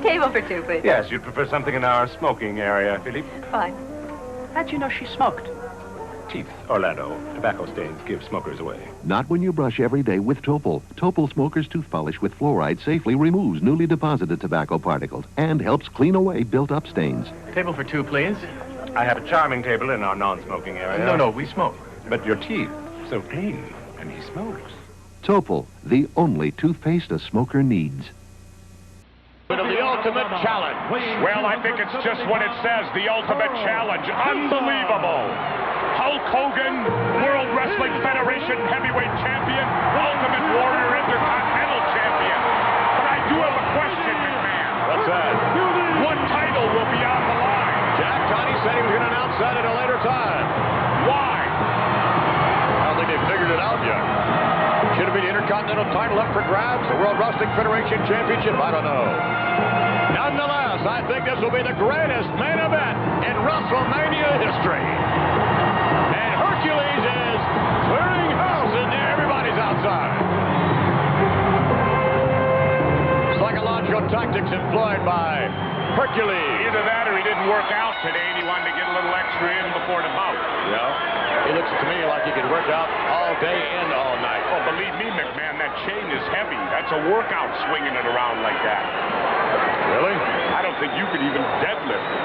Table for two, please. Yes, you'd prefer something in our smoking area, Philippe? Fine. How'd you know she smoked? Teeth, Orlando. Tobacco stains give smokers away. Not when you brush every day with Topol. Topol Smoker's Tooth Polish with fluoride safely removes newly deposited tobacco particles and helps clean away built-up stains. Table for two, please. I have a charming table in our non-smoking area. No, we smoke. But your teeth, so clean, and he smokes. Topol, the only toothpaste a smoker needs. Of the Ultimate Challenge. Well, I think it's just what it says, the Ultimate Challenge. Unbelievable. Hulk Hogan, World Wrestling Federation Heavyweight Champion, Ultimate Warrior Intercontinental Champion. But I do have a question, McMahon. What's that? What title will be on the line? Jack Connie said he was going to announce that at a later time. Why? I don't think they've figured it out yet. Should it be the Intercontinental title up for grabs? The World Wrestling Federation Championship? I don't know. Nonetheless, I think this will be the greatest main event in WrestleMania history. And Hercules is clearing house in there. Everybody's outside. Psychological tactics employed by Hercules. Either that or he didn't work out today and he wanted to get a little extra in before the bout. Yeah. He looks to me like he could work out all day and all night. Oh, believe me, McMahon, that chain is heavy. That's a workout swinging it around like that. Really? I don't think you could even deadlift it.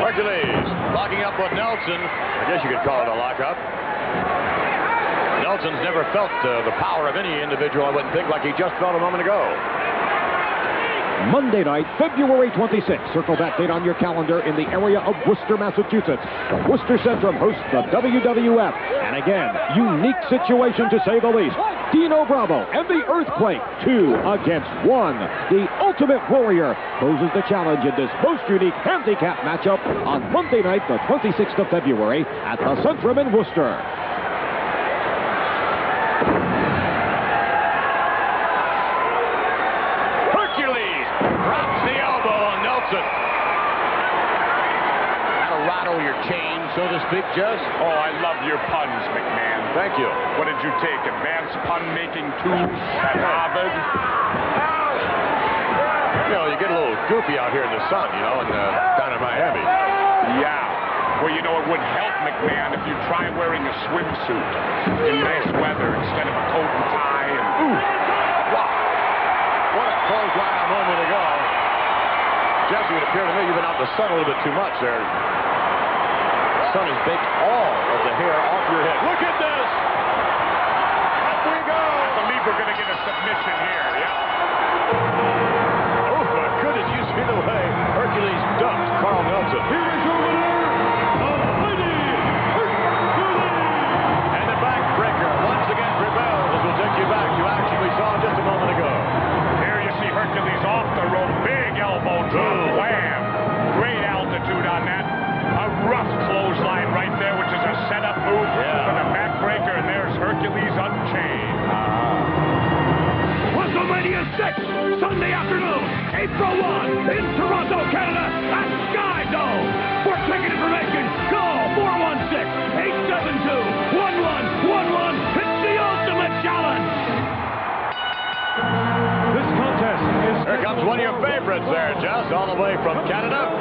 Hercules locking up with Nelson. I guess you could call it a lockup. Nelson's never felt the power of any individual, I wouldn't think, like he just felt a moment ago. Monday night, February 26th. Circle that date on your calendar in the area of Worcester, Massachusetts. The Worcester Centrum hosts the WWF. And again, unique situation to say the least. Dino Bravo and the Earthquake, 2 against 1. The Ultimate Warrior poses the challenge in this most unique handicap matchup on Monday night, the 26th of February at the Centrum in Worcester. That'll rattle your chain, so to speak, Jess. Oh, I love your puns, McMahon. Thank you. What did you take, advanced pun-making 2 at Harvard? You know, you get a little goofy out here in the sun, you know, and down in Miami. Yeah. Well, you know, it would help, McMahon, if you try wearing a swimsuit in nice weather instead of a coat and tie. And wow. What a clothesline a moment ago. Jesse, it would appear to me you've been out in the sun a little bit too much there. The sun has baked all of the hair off your head. Look at this! Up we go! I believe we're going to get a submission here, yeah? Oh, my goodness, you see the way Hercules dumped Carl Nelson. Here is your winner, the mighty Hercules! And the backbreaker once again prevails, as we'll take you back to action we saw just a moment ago. Here you see Hercules off the rope, big elbow drop, wham! Great altitude on that. A rough clothesline right there, which is a setup move for the backbreaker, and there's Hercules Unchained. WrestleMania 6, Sunday afternoon, April 1, in Toronto, Canada, at Sky Dome. For ticket information, call 416-872-1111. It's the ultimate challenge. This contest is... Here comes one of your favorites there, Jess, all the way from Canada.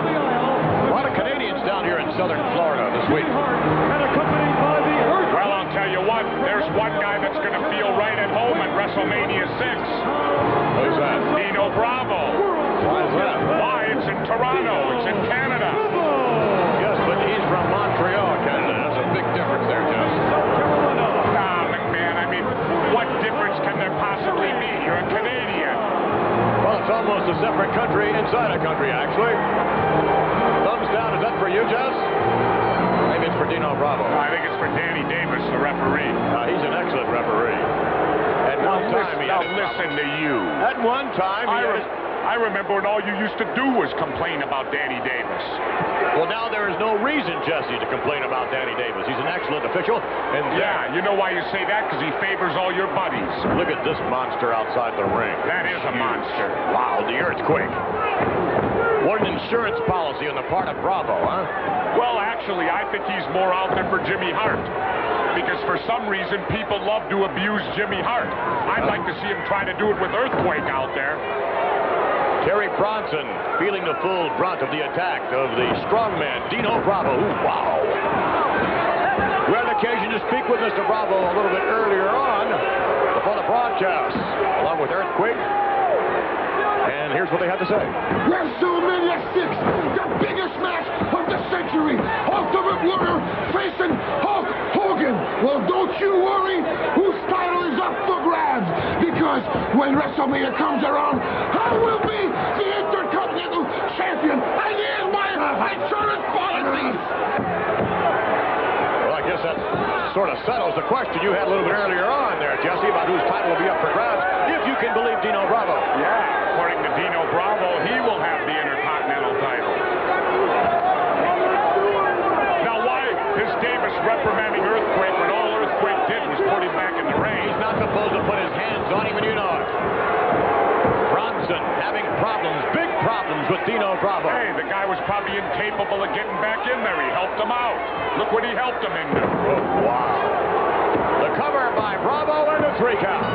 A lot of Canadians down here in southern Florida this week. And accompanied by the Earth. Well, I'll tell you what, there's one guy that's going to feel right at home at WrestleMania 6. Who's that? Dino Bravo. Why is that? Why? It's in Toronto. It's in Canada. Yes, but he's from Montreal, Canada. That's a big difference there, Jess. Nah, McMahon, I mean, what difference can there possibly be? You're a Canadian. Well, it's almost a separate country inside a country, actually. Thumbs down. Is that for you, Jess? Maybe it's for Dino Bravo. I think it's for Danny Davis, the referee. He's an excellent referee. At one time, now listen to you. At one time, I remember when all you used to do was complain about Danny Davis. Well, now there is no reason, Jesse, to complain about Danny Davis. He's an excellent official. And yeah, you know why you say that? Because he favors all your buddies. Look at this monster outside the ring. That is a monster. Wow, the earthquake. What an insurance policy on the part of Bravo, huh? Well, actually, I think he's more out there for Jimmy Hart. Because for some reason, people love to abuse Jimmy Hart. I'd like to see him try to do it with Earthquake out there. Terry Bronson feeling the full brunt of the attack of the strongman, Dino Bravo. Ooh, wow. We had an occasion to speak with Mr. Bravo a little bit earlier on before the broadcast, along with Earthquake. And here's what they had to say. WrestleMania 6, the biggest match of the century. Ultimate Warrior facing Hulk Hogan. Well, don't you worry, whose title is up for grabs. Because when WrestleMania comes around, I will be the Intercontinental Champion. And here's my insurance policies. Well, I guess that sort of settles the question you had a little bit earlier on there, Jesse, about whose title will be up for grabs, if you can believe Dino Bravo. Yeah, according to Dino Bravo, he will have the Intercontinental title. Now, why is Davis reprimanding Earthquake when all Earthquake did was put him back in the ring? He's not supposed to put his hands on him, and you know it. Bronson having problems, big problems with Dino Bravo. Hey, the guy was probably incapable of getting back in there. He helped him out. Look what he helped him into. Oh, wow. The cover by Bravo and the 3 count.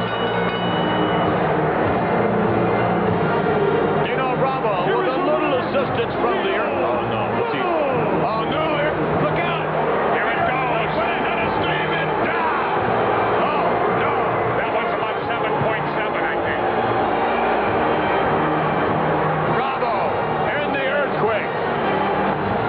Dino Bravo with a little assistance from the earth. Oh, no. What's he? Oh, no. Look out. Here it goes. And a screaming down. Oh, no. That one's about 7.7, I think. Bravo and the earthquake.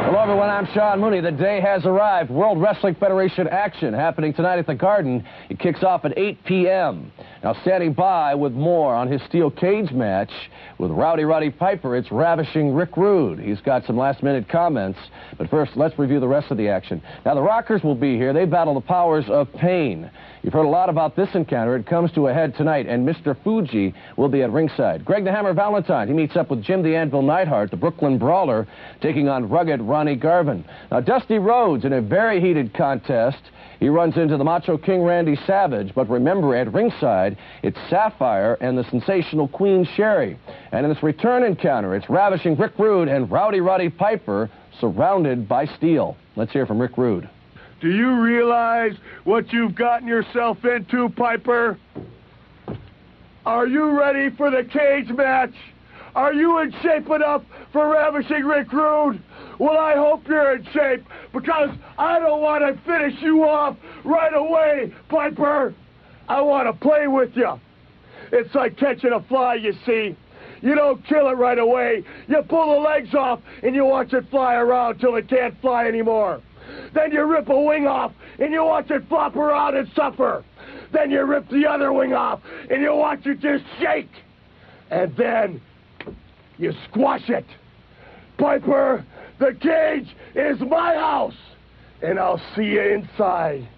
Hello, everyone. I'm Sean Mooney. The day has arrived. World Wrestling Federation action happening tonight at the Garden. It kicks off at 8 p.m. Now, standing by with more on his steel cage match with Rowdy Roddy Piper, it's Ravishing Rick Rude. He's got some last-minute comments. But first, let's review the rest of the action. Now, the Rockers will be here. They battle the powers of pain. You've heard a lot about this encounter. It comes to a head tonight, and Mr. Fuji will be at ringside. Greg the Hammer Valentine, he meets up with Jim the Anvil Neidhart, the Brooklyn Brawler, taking on rugged Ronnie Garvin. Now, Dusty Rhodes, in a very heated contest, he runs into the Macho King Randy Savage, but remember, at ringside, it's Sapphire and the sensational Queen Sherry. And in this return encounter, it's Ravishing Rick Rude and Rowdy Roddy Piper surrounded by steel. Let's hear from Rick Rude. Do you realize what you've gotten yourself into, Piper? Are you ready for the cage match? Are you in shape enough for Ravishing Rick Rude? Well, I hope you're in shape, because I don't want to finish you off right away, Piper. I want to play with you. It's like catching a fly, you see. You don't kill it right away. You pull the legs off, and you watch it fly around till it can't fly anymore. Then you rip a wing off, and you watch it flop around and suffer. Then you rip the other wing off, and you watch it just shake. And then you squash it. Piper, the cage is my house, and I'll see you inside.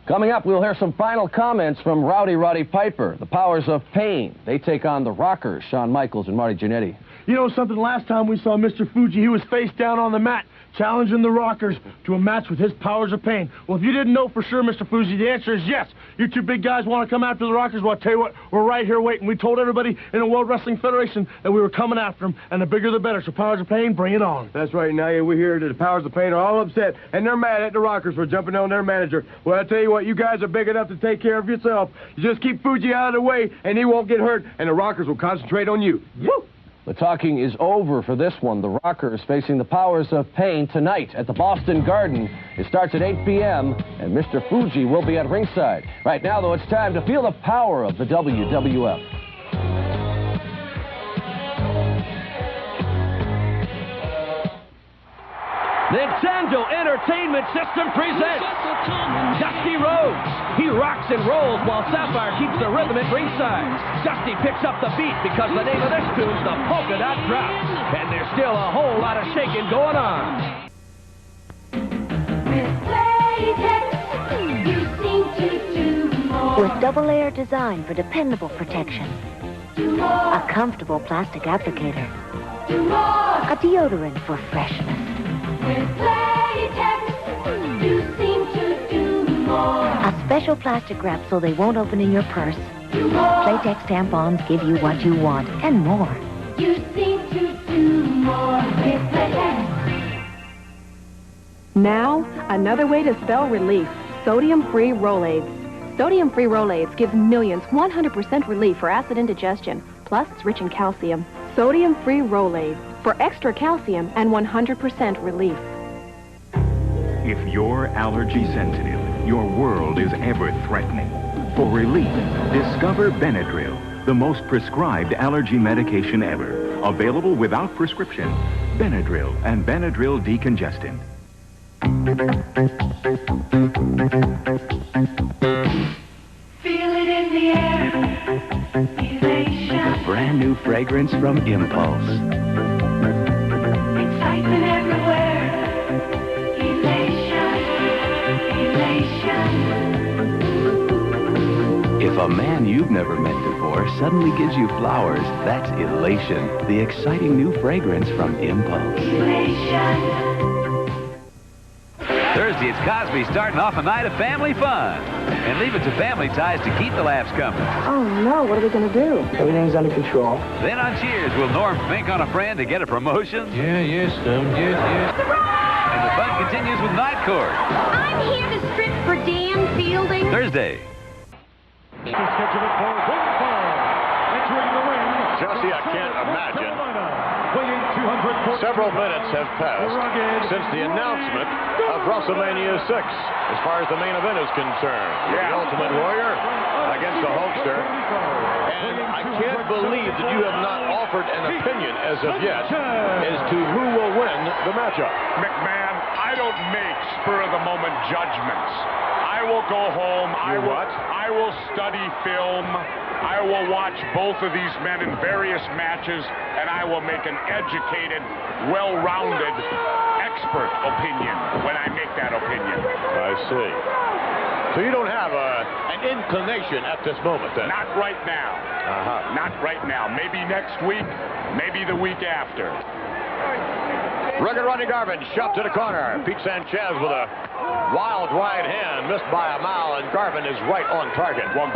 Coming up, we'll hear some final comments from Rowdy Roddy Piper, the Powers of Pain. They take on the Rockers, Shawn Michaels and Marty Jannetty. You know something, last time we saw Mr. Fuji, he was face down on the mat, challenging the Rockers to a match with his Powers of Pain. Well, if you didn't know for sure, Mr. Fuji, the answer is yes. You two big guys want to come after the Rockers? Well, I'll tell you what, we're right here waiting. We told everybody in the World Wrestling Federation that we were coming after them, and the bigger the better. So Powers of Pain, bring it on. That's right. Now we hear that the Powers of Pain are all upset, and they're mad at the Rockers for jumping on their manager. Well, I'll tell you what, you guys are big enough to take care of yourself. You just keep Fuji out of the way, and he won't get hurt, and the Rockers will concentrate on you. Woo! The talking is over for this one. The Rockers facing the Powers of Pain tonight at the Boston Garden. It starts at 8 p.m., and Mr. Fuji will be at ringside. Right now, though, it's time to feel the power of the WWF. Nintendo Entertainment System presents Dusty Rhodes. He rocks and rolls while Sapphire keeps the rhythm at ringside. Dusty picks up the beat because the name of this tune's the Polka Dot Drop. And there's still a whole lot of shaking going on. With double-layer design for dependable protection, a comfortable plastic applicator, a deodorant for freshness. With Playtex, you seem to do more. A special plastic wrap so they won't open in your purse. Playtex tampons give you what you want and more. You seem to do more with Playtex. Now, another way to spell relief. Sodium-free Rolaids. Sodium-free Rolaids gives millions 100% relief for acid indigestion. Plus, it's rich in calcium. Sodium-free Rolaids. For extra calcium and 100% relief. If you're allergy sensitive, your world is ever threatening. For relief, discover Benadryl, the most prescribed allergy medication ever. Available without prescription. Benadryl and Benadryl decongestant. Feel it in the air. Elation. A brand new fragrance from Impulse. Excitement everywhere. Elation. Elation. If a man you've never met before suddenly gives you flowers, that's elation. The exciting new fragrance from Impulse. Elation. Thursday, it's Cosby starting off a night of family fun. And leave it to Family Ties to keep the laughs coming. Oh, no. What are we going to do? Everything's under control. Then on Cheers, will Norm fink on a friend to get a promotion? Yes, yes. And the fun continues with Night Court. I'm here to strip for Dan Fielding. Thursday. Jesse, I can't imagine. Several minutes have passed since the announcement of WrestleMania 6, as far as the main event is concerned. The Ultimate Warrior against the Hulkster. And I can't believe that you have not offered an opinion as of yet as to who will win the matchup. McMahon, I don't make spur-of-the-moment judgments. I will go home. I will study film. I will watch both of these men in various matches, and I will make an educated, well-rounded, expert opinion when I make that opinion. I see. So you don't have an inclination at this moment, then? Not right now. Not right now. Maybe next week, maybe the week after. Rugged Ronnie Garvin shoved to the corner. Pete Sanchez with a wild right hand, missed by a mile, and Garvin is right on target. Well,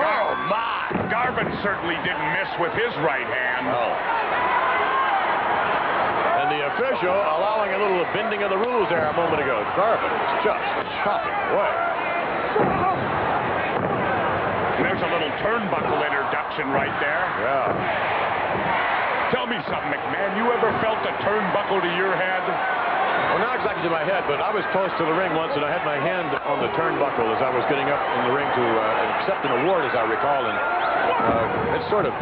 Garvin certainly didn't miss with his right hand. Oh. And the official allowing a little bending of the rules there a moment ago. Garvin is just chopping away. There's a little turnbuckle introduction right there. Yeah. Tell me something, McMahon. You ever felt a turnbuckle to your head? Well, not exactly to my head, but I was close to the ring once, and I had my hand on the turnbuckle as I was getting up in the ring to accept an award, as I recall. And it's sort of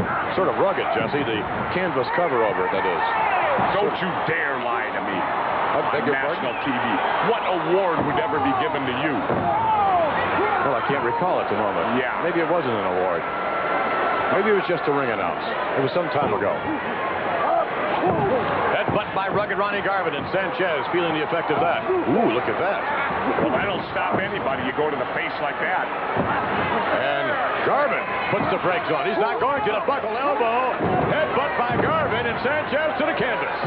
rugged, Jesse. The canvas cover over it, that is. Don't you dare lie to me. I beg your pardon? National TV. What award would ever be given to you? Well, I can't recall at the moment. Yeah. Maybe it wasn't an award. Maybe it was just a ring announce. It was some time ago. Headbutt by rugged Ronnie Garvin, and Sanchez feeling the effect of that. Ooh, look at that. Well, that'll stop anybody. You go to the face like that. And Garvin puts the brakes on. He's not going to the buckle elbow. Headbutt by Garvin, and Sanchez to the canvas.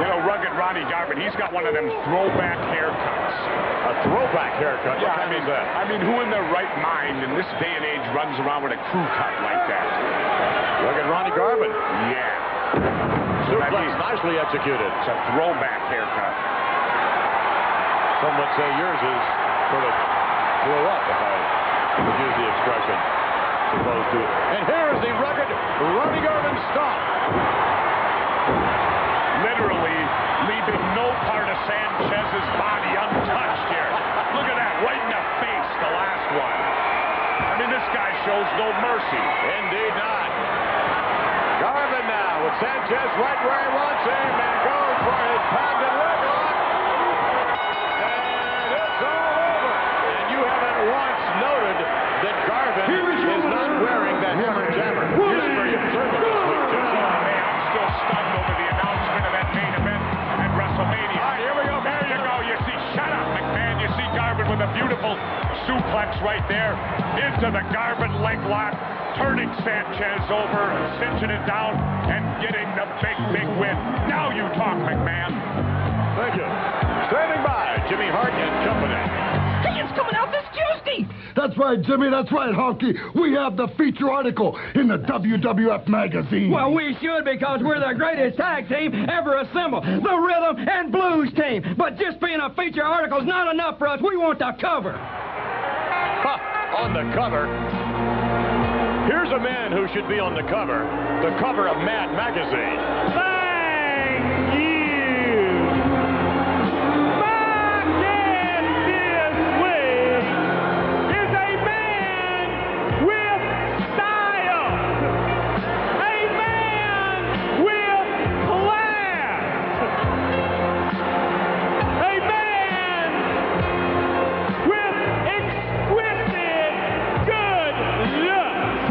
You know, rugged Ronnie Garvin, he's got one of them throwback haircuts. A throwback haircut? Yeah, what kind is that? I mean, who in their right mind in this day and age runs around with a crew cut like that? Rugged Ronnie Garvin. Yeah. Suplex nicely executed. It's a throwback haircut. Some would say yours is sort of throw up, if I could use the expression, as opposed to. And here is the rugged Ronnie Garvin stomp. Literally leaving no part of Sanchez's body untouched here. Look at that, right in the face, the last one. I mean, this guy shows no mercy. Indeed not. Garvin now with Sanchez right where he wants him, and goes for his patented leg lock. And it's all over. And you haven't once noted that Garvin is not wearing that hammer jammer. You're very observant this week, Jesse. Oh, man, I'm still stunned over the announcement of that main event at WrestleMania. All right, here we go. There you go. You see, shut up, McMahon. You see Garvin with a beautiful suplex right there into the Garvin leg lock, turning Sanchez over, cinching it down, and getting the big win. Now you talk, McMahon. Thank you. Standing by, Jimmy Hart and company. Hey, it's coming out this Tuesday. That's right, Jimmy. That's right, Honky. We have the feature article in the WWF magazine. Well, we should, because we're the greatest tag team ever assembled. The Rhythm and Blues team. But just being a feature article is not enough for us. We want the cover. On the cover. Here's a man who should be on the cover of Mad Magazine. Thank you. My guest this week is a man with style, a man with class, a man with exquisite good looks,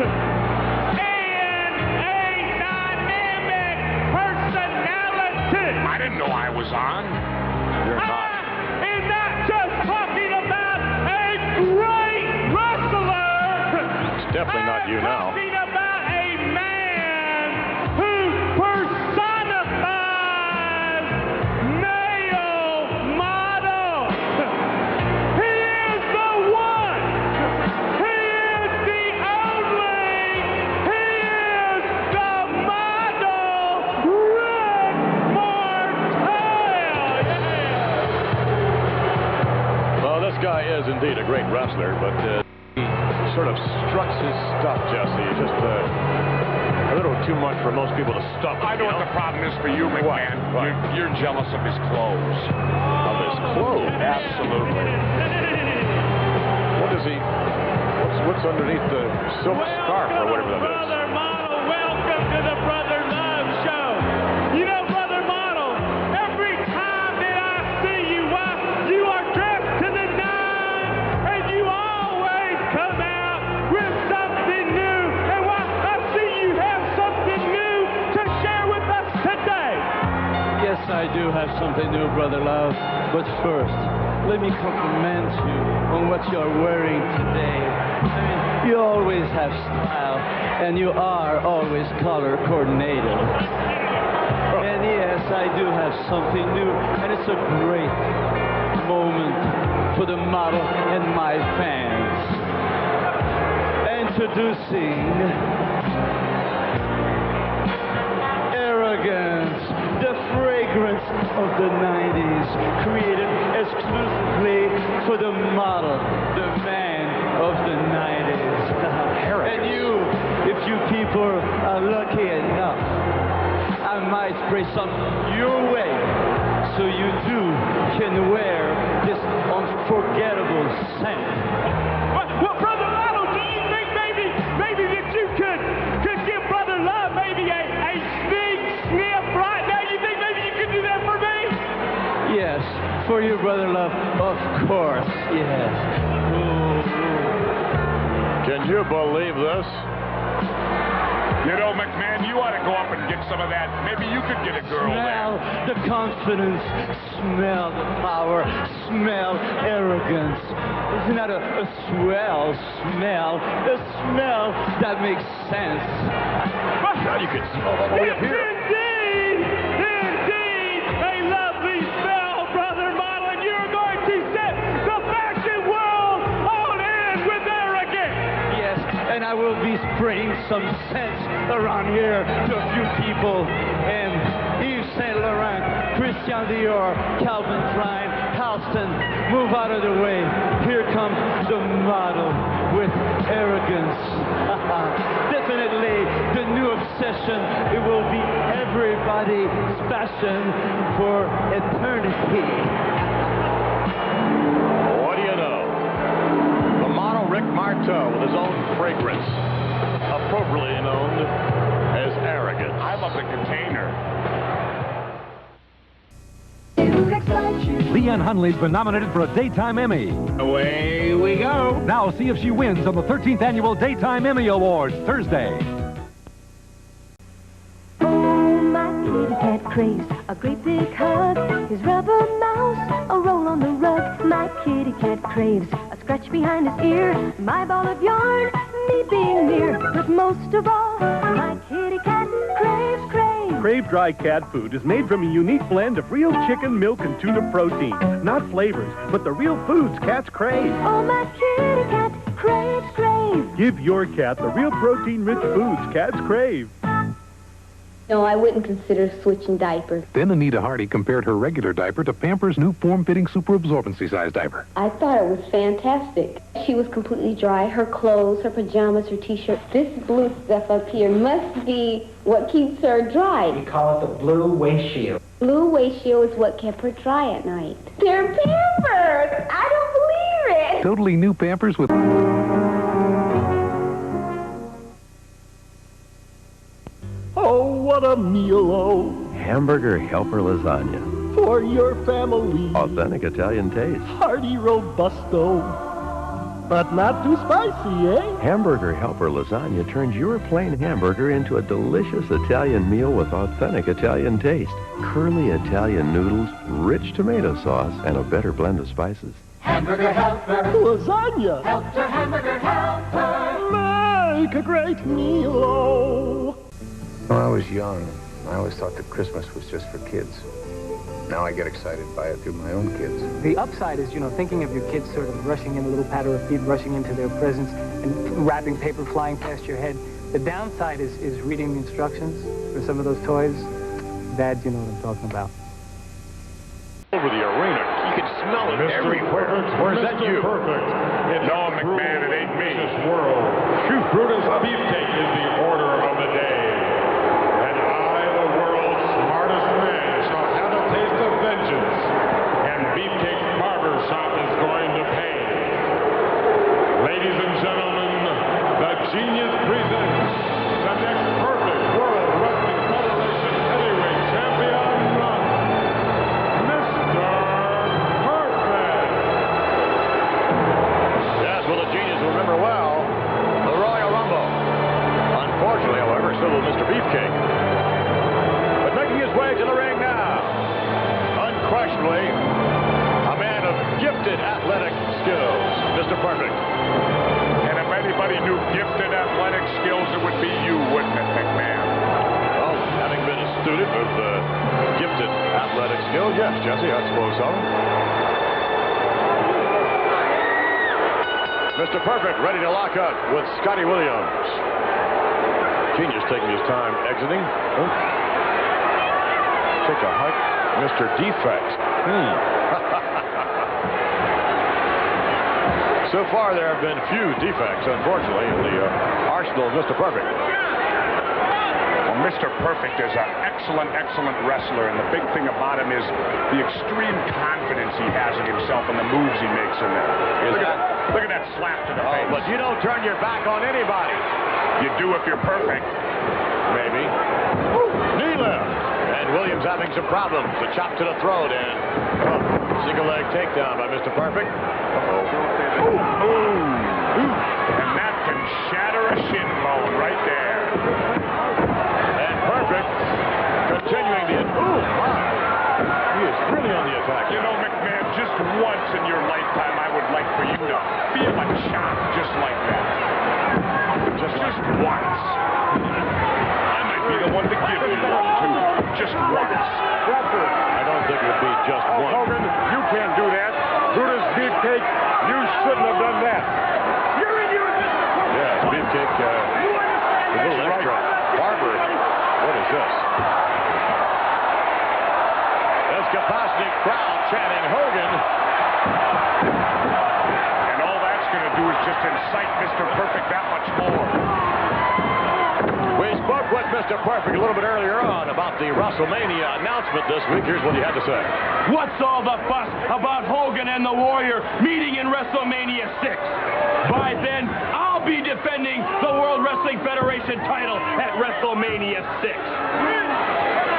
and a dynamic personality. I didn't know I was on. You're not. And not just talking about a great wrestler. It's definitely not you now. Talking about a man who personifies male models. He is the one. He is the only. He is the model. Rick Martel. Well, this guy is indeed a great wrestler, but he sort of struts his stuff, Jesse. Just a little too much for most people to stuff. I know what the problem is for you, McMahon. What? You're jealous of his clothes. Of his clothes? Absolutely. What is he? What's underneath the silk scarf or whatever that is? Brother Model, welcome to the Brother Love Show. You know, Brother Model, every time that I see you, you are dressed to the nines, and you always come out with something new. And I see you have something new to share with us today. Yes, I do have something new, Brother Love. But first, let me compliment you on what you're wearing today. I mean, you always have style, and you are always color coordinated. And yes, I do have something new, and it's a great moment for the model and my fans. Introducing Arrogance, the fragrance of the 90s, created exclusively for the model, the man of the 90s. And you, if you people are lucky enough, I'm I might spray some your way, so you too can wear this unforgettable scent. Well, Brother Lotto, do you think maybe that you could give Brother Love maybe a sneak sniff right now? You think maybe you could do that for me? Yes, for you, Brother Love, of course, yes. Can you believe this? You know, McMahon, you ought to go up and get some of that. Maybe you could get a girl Smell there. the confidence, smell the power, smell arrogance. Isn't that a swell smell? A smell that makes sense. Now you can smell all the way up here. Indeed! Indeed! A lovely smell, Brother Model, and you're going to set the fashion world on end with arrogance! Yes, and I will be spraying some scents around here to a few people. And Yves Saint Laurent, Christian Dior, Calvin Klein, Halston, move out of the way. Here comes the model with arrogance. Definitely the new obsession. It will be everybody's fashion for eternity. What do you know? The model Rick Marteau with his own fragrance, appropriately known as arrogance. I love the container. Leanne Hunley's been nominated for a Daytime Emmy. Away we go. Now see if she wins on the 13th Annual Daytime Emmy Awards, Thursday. Oh, my kitty cat craves a great big hug. His rubber mouse, a roll on the rug. My kitty cat craves a scratch behind his ear. My ball of yarn, me being near. But most of all, my kitty cat craves. Crave Dry Cat Food is made from a unique blend of real chicken, milk, and tuna protein. Not flavors, but the real foods cats crave. Oh, my kitty cat craves. Give your cat the real protein-rich foods cats crave. No, I wouldn't consider switching diapers. Then Anita Hardy compared her regular diaper to Pampers' new form-fitting super absorbency size diaper. I thought it was fantastic. She was completely dry. Her clothes, her pajamas, her T-shirt. This blue stuff up here must be what keeps her dry. We call it the blue waist shield. Blue waist shield is what kept her dry at night. They're Pampers! I don't believe it! Totally new Pampers with... Oh, what a meal, oh. Hamburger helper lasagna. For your family. Authentic Italian taste. Hearty robusto. But not too spicy, eh? Hamburger helper lasagna turns your plain hamburger into a delicious Italian meal with authentic Italian taste. Curly Italian noodles, rich tomato sauce, and a better blend of spices. Hamburger helper. Lasagna. Helper, hamburger helper. Make a great meal, oh. When I was young, I always thought that Christmas was just for kids. Now I get excited by it through my own kids. The upside is, thinking of your kids sort of rushing in, a little patter of feet, rushing into their presents, and wrapping paper flying past your head. The downside is reading the instructions for some of those toys. Dad, you know what I'm talking about. Over the arena, you can smell it everywhere. Or is that you? No, McMahon, it ain't me. Chief Brutus Beefcake is the order of the day. And I, the world's smartest man, shall have a taste of vengeance. And Beefcake's barber shop is going to pay. Ladies and gentlemen, the Genius presents the next perfect World Wrestling Federation heavyweight champion, Mr. Perfect. Yes, well, the Genius will remember well the Royal Rumble. Unfortunately, however, so will Mr. Beefcake. But making his way to the ring now, unquestionably, a man of gifted athletic skills, Mr. Perfect. And if anybody knew gifted athletic skills, it would be you, wouldn't it, McMahon? Well, having been a student of gifted athletic skills, yes, Jesse, I suppose so. Mr. Perfect ready to lock up with Scotty Williams. Genius taking his time exiting. Oh. Such a hike. Mr. Defect. So far, there have been few defects, unfortunately, in the arsenal of Mr. Perfect. Mr. Perfect is an excellent, excellent wrestler, and the big thing about him is the extreme confidence he has in himself and the moves he makes in there. Look at that slap to the face. But you don't turn your back on anybody. You do if you're perfect. Maybe. Knee lift. And Williams having some problems. A chop to the throat and single leg takedown by Mr. Perfect. And that can shatter a shin bone right there. And Perfect continuing the... He is really on the attack. You know, McMahon, just once in your lifetime, I would like for you to feel a shot just like that. Just once. I might be the one to give you one, too. Just once. I don't think it would be just one. Hogan, you can't do that. Brutus Beefcake, you shouldn't have done that. Yeah, Beefcake, a little extra. Barber, what is this? This capacity crowd chanting Hogan. And all that's going to do is just incite Mr. Perfect that much more. We spoke with Mr. Perfect a little bit earlier on about the WrestleMania announcement this week. Here's what he had to say. What's all the fuss about Hogan and the Warrior meeting in WrestleMania 6? By then, I'll be defending the World Wrestling Federation title at WrestleMania 6.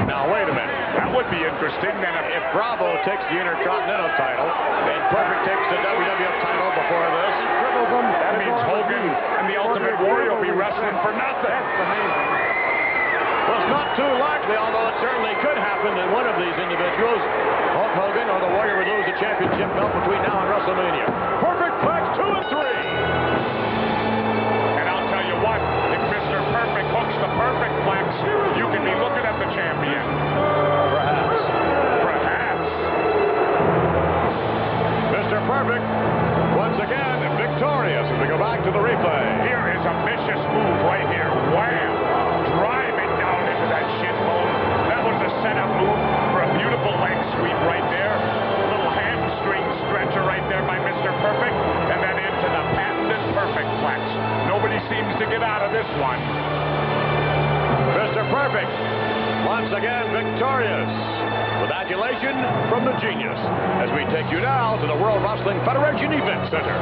Now, wait a minute. That would be interesting. Then if Bravo takes the Intercontinental title and Perfect takes the WWF title before this, that means Hogan and the Ultimate Warrior will be wrestling for nothing. That's amazing. Well, it's not too likely, although it certainly could happen that one of these individuals, Hulk Hogan or the Warrior, would lose the championship belt between now and WrestleMania. Perfect Plex 2 and 3. And I'll tell you what, if Mr. Perfect hooks the Perfect Plex, you can be looking at the champion. Perhaps. Mr. Perfect, once again, victorious as we go back to the replay. Here is a vicious move right here. Wham! Driving down into that shin bone. That was a setup move for a beautiful leg sweep right there. A little hamstring stretcher right there by Mr. Perfect. And then into the patented Perfect Plex. Nobody seems to get out of this one. Mr. Perfect, once again victorious. With adulation from the genius. As we take you now to the World Wrestling Federation Event Center.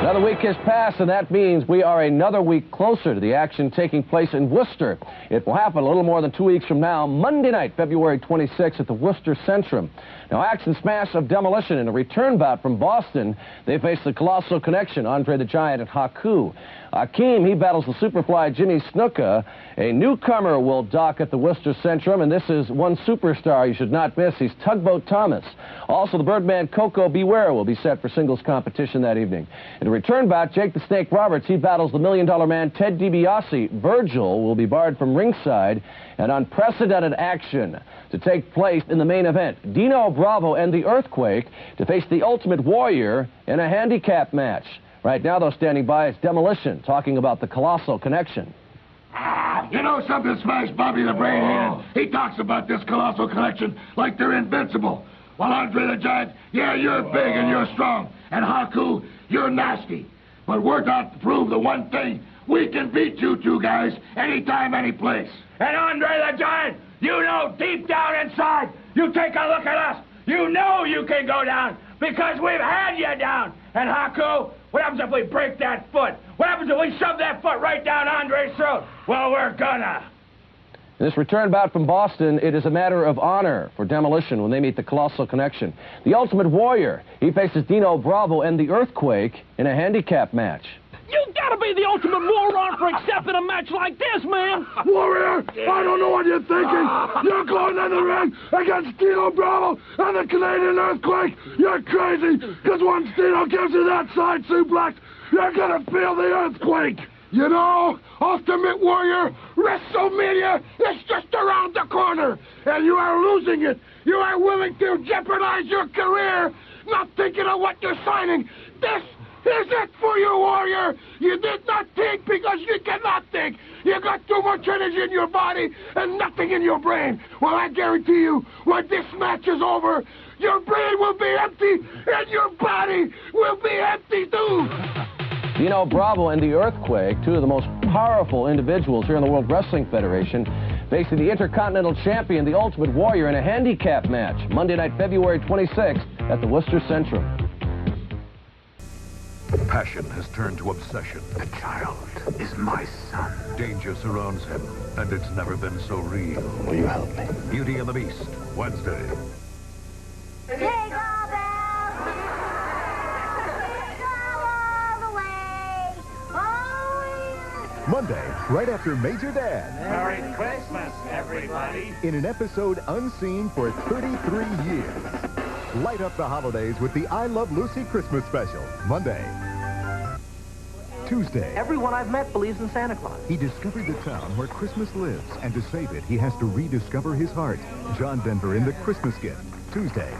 Another week has passed, and that means we are another week closer to the action taking place in Worcester. It will happen a little more than 2 weeks from now, Monday night, February 26th at the Worcester Centrum. Now, Action Smash of Demolition in a return bout from Boston. They face the Colossal Connection, Andre the Giant and Haku. Akeem, he battles the Superfly Jimmy Snuka. A newcomer will dock at the Worcester Centrum, and this is one superstar you should not miss. He's Tugboat Thomas. Also, the Birdman Coco Beware will be set for singles competition that evening. In a return bout, Jake the Snake Roberts, he battles the $1 Million Man Ted DiBiase. Virgil will be barred from ringside. An unprecedented action to take place in the main event. Dino Bravo and the Earthquake to face the Ultimate Warrior in a handicap match. Right now, though, standing by is Demolition, talking about the Colossal Connection. You know something, Smash Bobby the Brainhead? He talks about this Colossal Connection like they're invincible. While Andre the Giant, yeah, you're big and you're strong. And Haku, you're nasty. But we're out to prove the one thing. We can beat you two guys anytime, any place. And Andre the Giant, you know deep down inside, you take a look at us, you know you can go down because we've had you down. And Haku, what happens if we break that foot? What happens if we shove that foot right down Andre's throat? Well, we're gonna. In this return bout from Boston, it is a matter of honor for Demolition when they meet the Colossal Connection. The Ultimate Warrior, he faces Dino Bravo and the Earthquake in a handicap match. You gotta be the ultimate moron for accepting a match like this, man! Warrior, I don't know what you're thinking. You're going in the ring against Dino Bravo and the Canadian Earthquake. You're crazy, because once Dino gives you that side suplex, you're gonna feel the earthquake. You know, Ultimate Warrior, WrestleMania is just around the corner, and you are losing it. You are willing to jeopardize your career, not thinking of what you're signing. This is it for you, Warrior. You did not think because you cannot think. You got too much energy in your body and nothing in your brain. Well, I guarantee you, when this match is over, your brain will be empty and your body will be empty too. Dino Bravo and the Earthquake, two of the most powerful individuals here in the World Wrestling Federation, facing the Intercontinental Champion, the Ultimate Warrior, in a handicap match. Monday night, February 26th at the Worcester Centrum. Passion has turned to obsession. The child is my son. Danger surrounds him, and it's never been so real. Will you help me? Beauty and the Beast, Wednesday. Monday, right after Major Dad. Merry Christmas, everybody. In an episode unseen for 33 years. Light up the holidays with the I Love Lucy Christmas special. Monday. Tuesday. Everyone I've met believes in Santa Claus. He discovered the town where Christmas lives, and to save it, he has to rediscover his heart. John Denver in The Christmas Gift. Tuesday.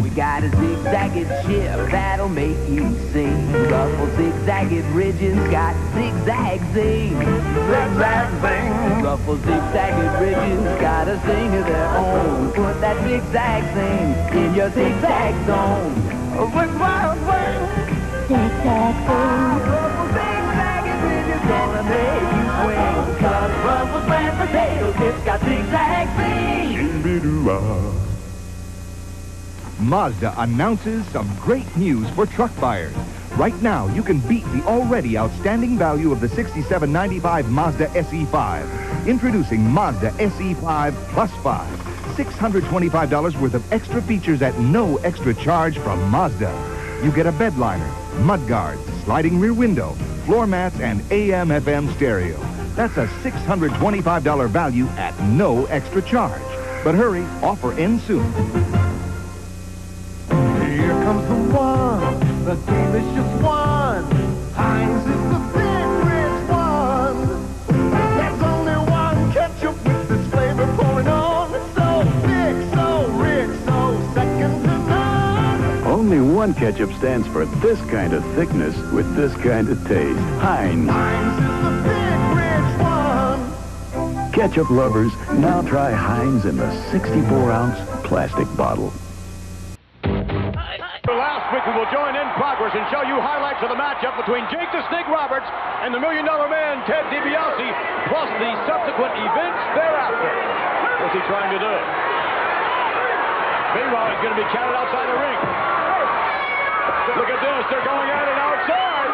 We got a zigzagged ship that'll make you sing. Ruffled zigzagged ridges got zigzag zing. Zigzag zing. Ruffled zigzagged ridges got a zing of their own. Put that zigzag zing in your zigzag zone. Zigzag zing. Zigzag zing. Ruffled zigzagged ridges gonna make you swing. 'Cause Ruffled mashed potatoes, it's got zigzag zing. Mazda announces some great news for truck buyers. Right now, you can beat the already outstanding value of the $67.95 Mazda SE5. Introducing Mazda SE5 Plus 5. $625 worth of extra features at no extra charge from Mazda. You get a bed liner, mud guards, sliding rear window, floor mats, and AM/FM stereo. That's a $625 value at no extra charge. But hurry, offer ends soon. Here comes the one, the delicious one. Heinz is the big rich one. There's only one ketchup with this flavor pouring on. So thick, so rich, so second to none. Only one ketchup stands for this kind of thickness with this kind of taste. Heinz. Heinz is the big rich one. Ketchup lovers, now try Heinz in the 64-ounce plastic bottle. Last week we will join in progress and show you highlights of the matchup between Jake the Snake Roberts and the $1 Million Man, Ted DiBiase, plus the subsequent events thereafter. What's he trying to do? Meanwhile, he's going to be counted outside the ring. Look at this. They're going at it outside.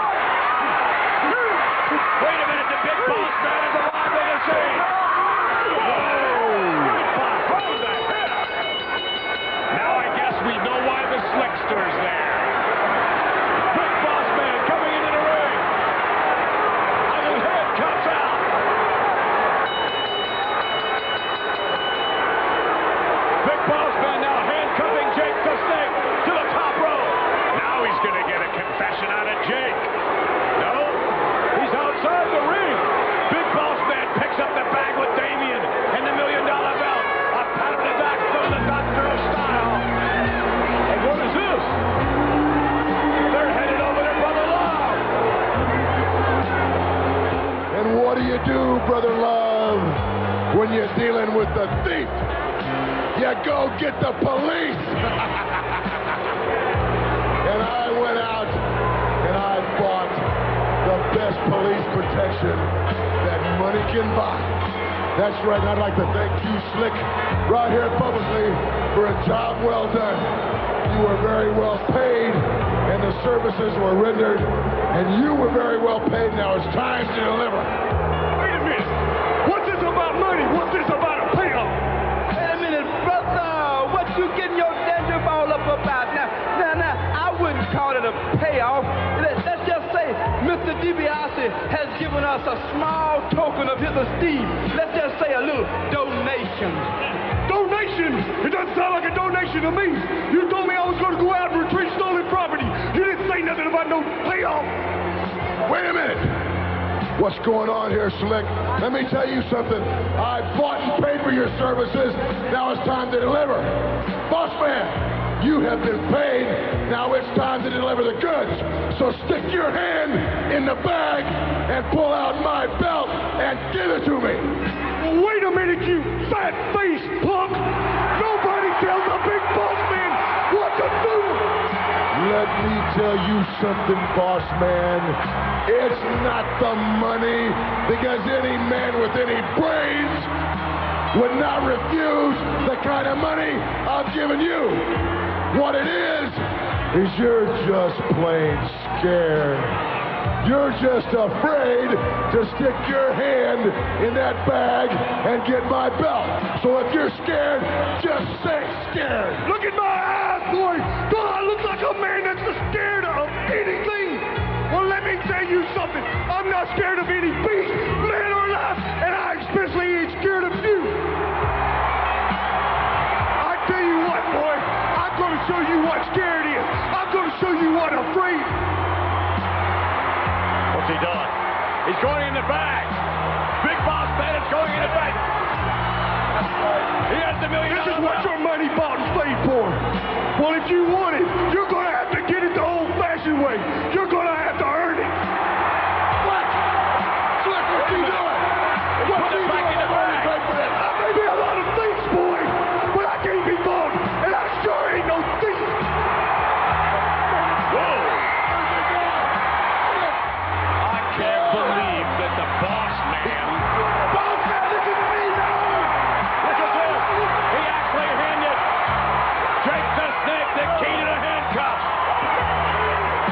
Wait a minute. The Big Boss Man is alive on the scene. We know why the Slickster's there. Big Boss Man coming into the ring. And his head cuts out. Big Boss Man now handcuffing Jake the Snake to the top rope. Now he's going to get a confession out of Jake. No, he's outside the ring. Big Boss Man picks up the bag with Damien and the $1 Million belt. A pat on the back from the Doctor of Style. What is this? They're headed over to Brother Love. And what do you do, Brother Love, when you're dealing with the thief? You go get the police. And I went out and I bought the best police protection that money can buy. That's right, and I'd like to thank you, Slick, right here publicly for a job well done. You were very well paid, and the services were rendered, and you were very well paid. Now it's time to deliver. Wait a minute. What's this about money? What's this about a payoff? Wait a minute, brother. What you getting your dandruff all up about? Now, I wouldn't call it a payoff. Let's just say Mr. DiBiase has given us a small token of his esteem. Let's just say a little donation. Donation? It doesn't sound like a donation to me. You told me I was going to go out and retrieve stolen property. You didn't say nothing about no payoff. Wait a minute. What's going on here, Slick? Let me tell you something. I bought and paid for your services. Now it's time to deliver. Boss man, you have been paid. Now it's time to deliver the goods. So stick your hand in the bag and pull out my belt and give it to me. Wait a minute, you fat-faced punk! Nobody tells a big boss man what to do! Let me tell you something, boss man. It's not the money, because any man with any brains would not refuse the kind of money I've given you. What it is you're just plain scared. You're just afraid to stick your hand in that bag and get my belt. So if you're scared, just say scared. Look at my eyes, boy. Don't I look like a man that's scared of anything? Well, let me tell you something. I'm not scared of any beast, man or life, and I especially ain't scared of you. I tell you what, boy, I'm going to show you what scared is. I'm going to show you what afraid. What's he doing? He's going in the bag. Big Boss Man is going in the bag. He has the $1 million. This is what your money bought and paid for. Well, if you want it, you're going to have to get it the old-fashioned way. You're going to have to earn it. What? Slick, what's he doing? What's he doing? I may be a lot of things, boy, but I can't be bought, and I sure ain't no thief. Whoa! I can't believe that the Boss Man... Boss Man, listen to me now! Look at this! He actually handed Jake the Snake the key to the handcuffs.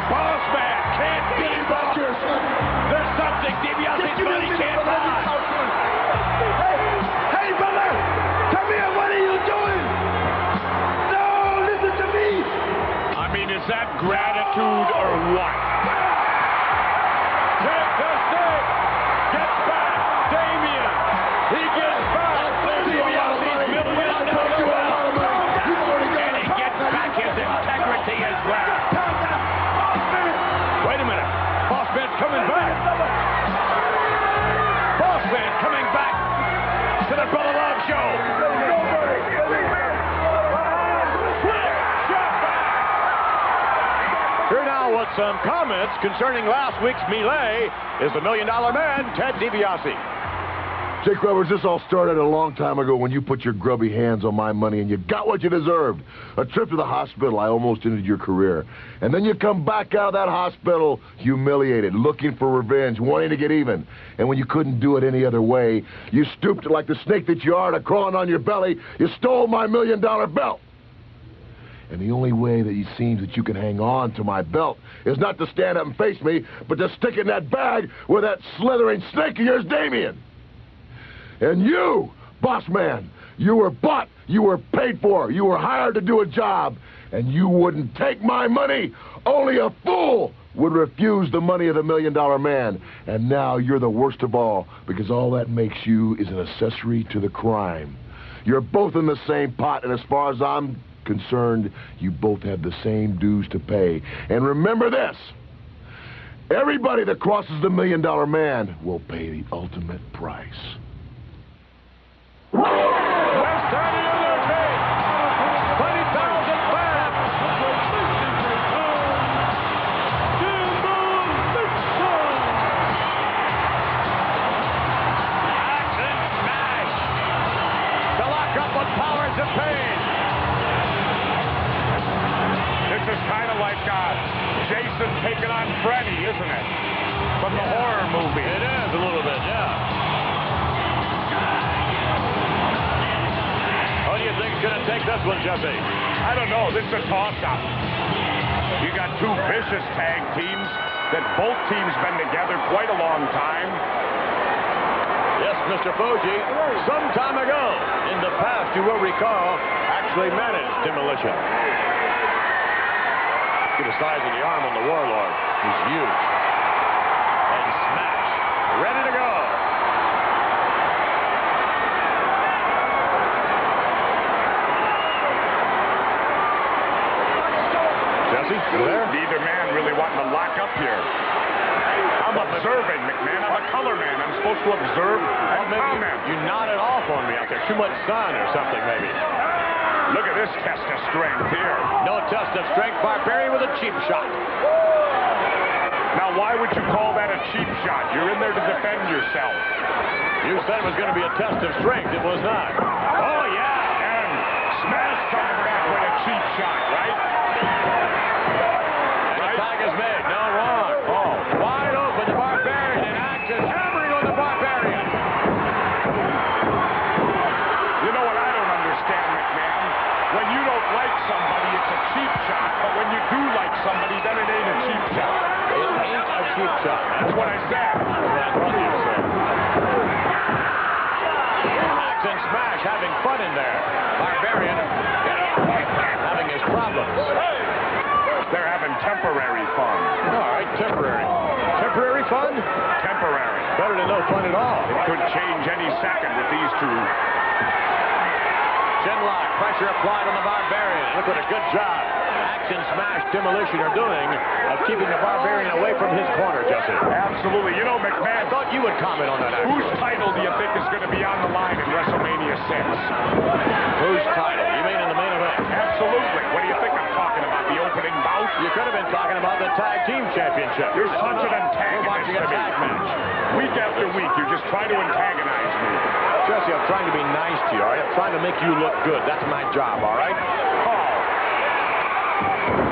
Boss Man can't be bought. There's something DiBiase's money can't buy. Hey, brother! Come here, what are you doing? No, listen to me! I mean, is that gratitude or what? Jake the Snake gets back Damien. He gets back DiBiase's $1 million belt. And he gets back his integrity as well. Wait a minute. Boss Man's coming back. Boss Man coming back to the Brother Love Show. Here now with some comments concerning last week's melee is the $1 Million Man, Ted DiBiase. Jake Roberts, this all started a long time ago when you put your grubby hands on my money and you got what you deserved. A trip to the hospital, I almost ended your career. And then you come back out of that hospital humiliated, looking for revenge, wanting to get even. And when you couldn't do it any other way, you stooped like the snake that you are to crawling on your belly. You stole my $1 million belt. And the only way that it seems that you can hang on to my belt is not to stand up and face me, but to stick in that bag with that slithering snake of yours, Damien. And you, Boss Man, you were bought, you were paid for, you were hired to do a job, and you wouldn't take my money. Only a fool would refuse the money of the $1 Million Man. And now you're the worst of all, because all that makes you is an accessory to the crime. You're both in the same pot, and as far as I'm concerned, you both have the same dues to pay. And remember this, everybody that crosses the $1 Million Man will pay the ultimate price. We're starting on their feet. 20,000 fans. Action smash. To lock up with powers of pain. This is kind of like Jason taking on Freddy, isn't it? From the horror movie. It is a little bit, yeah. What do you think's going to take this one, Jesse? I don't know. This is a toss-up. You got two vicious tag teams that both teams been together quite a long time. Yes, Mr. Fuji, some time ago, in the past, you will recall, actually managed Demolition. Look at the size of the arm on the Warlord. He's huge. And smash. Ready to go. Jesse, you there? Neither man really wanting to lock up here. I'm observing, McMahon. I'm a color man. I'm supposed to observe and comment. You nodded off on me out there. Too much sun or something, maybe. Look at this test of strength here. No test of strength. Barbarian with a cheap shot. Now, why would you call that a cheap shot? You're in there to defend yourself. You said it was going to be a test of strength. It was not. Oh, yeah. And Smash coming back with a cheap shot, right? And the tag is made. No, wrong. Oh, wide open. problems. They're having temporary fun. All right, temporary. Temporary fun? Temporary. Better than no fun at all. It could change any second with these two. Chinlock, pressure applied on the Barbarian. Look what a good job Action Smash Demolition are doing of keeping the Barbarian away from his corner, Jesse. Absolutely. You know, McMahon, I thought you would comment on that, actually. Whose title do you think is going to be on the line in WrestleMania 6? Whose title? You mean in the main event? Absolutely. What do you think I'm talking about? The opening bout? You could have been talking about the Tag Team Championship. You're such an antagonist. We're watching a tag match. Week after week, you just try to antagonize me. Jesse, I'm trying to be nice to you, all right? I'm trying to make you look good. That's my job, all right?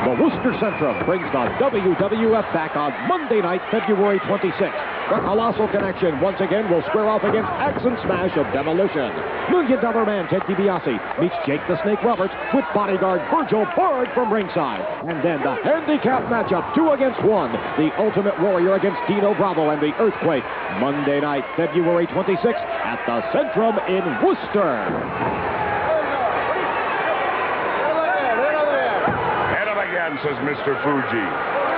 The Worcester Centrum brings the WWF back on Monday night, February 26th. The Colossal Connection once again will square off against Action Smash of Demolition. $1 Million Man Ted DiBiase meets Jake the Snake Roberts with bodyguard Virgil Bard from ringside. And then the handicap matchup, 2 against 1. The Ultimate Warrior against Dino Bravo and the Earthquake. Monday night, February 26th at the Centrum in Worcester. Says Mr. Fuji.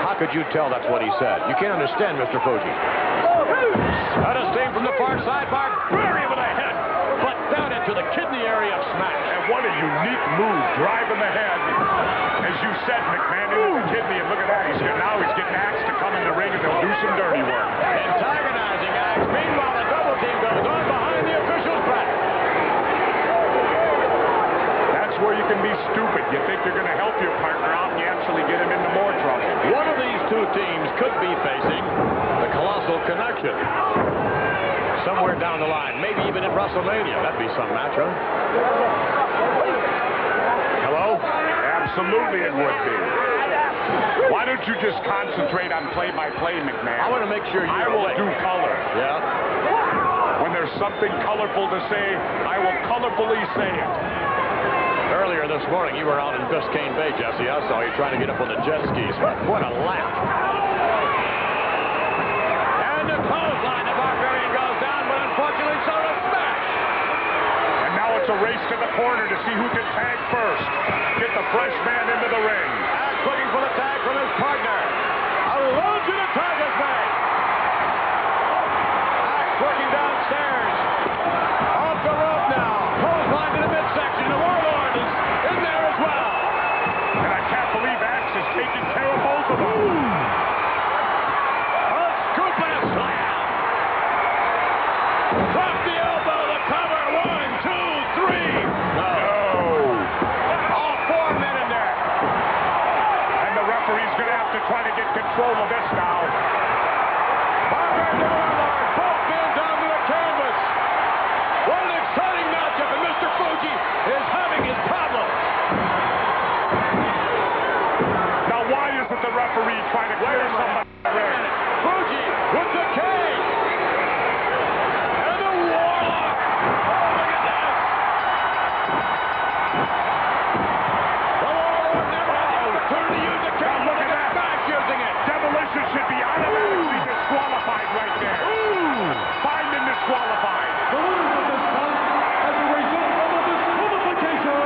How could you tell that's what he said? You can't understand Mr. Fuji. That is seen from the far side. Barbarian with a head, but down into the kidney area of Smash. And what a unique move, driving the head. As you said, McMahon, into the kidney, and look at that. Now he's getting Axe to come in the ring and they'll do some dirty work. Antagonizing Axe. Meanwhile, the double team goes on behind the official's back. That's where you can be stupid. You think you're going to help your partner out and you actually get him into more trouble. One of these two teams could be facing the Colossal Connection somewhere down the line, maybe even in WrestleMania. That'd be some match, huh? Hello? Absolutely it would be. Why don't you just concentrate on play-by-play, McMahon? I want to make sure you're I will awake. do color. Yeah? When there's something colorful to say, I will colorfully say it. Earlier this morning, you were out in Biscayne Bay, Jesse. I saw you trying to get up on the jet skis. What a laugh. And the clothesline, the Barbarian goes down, but unfortunately so does Smash. And now it's a race to the corner to see who can tag first. Get the fresh man into the ring. Axe looking for the tag from his partner. Allows you to tag his man. Axe working downstairs. Off the rope now. Clothesline to the midsection. The Warlord is in there as well. And I can't believe Axe is taking care of both of them. A scoop and a slam. Drop the elbow, the cover. 1, 2, 3. No. All 4 men in there. And the referee's going to have to try to get control of this now. Barbarian and Warlord, both men down to the canvas. What an exciting matchup, and Mr. Fuji is having his problems. Now why isn't the referee trying to clear somebody? Fuji with the cage. And the Warlord. Oh, look at this. The Warlord never had the opportunity to use the cage. Look at that. Smash using it. Demolition should be automatically disqualified right there. Find and disqualified. The winners of this bout, as a result of a disqualification,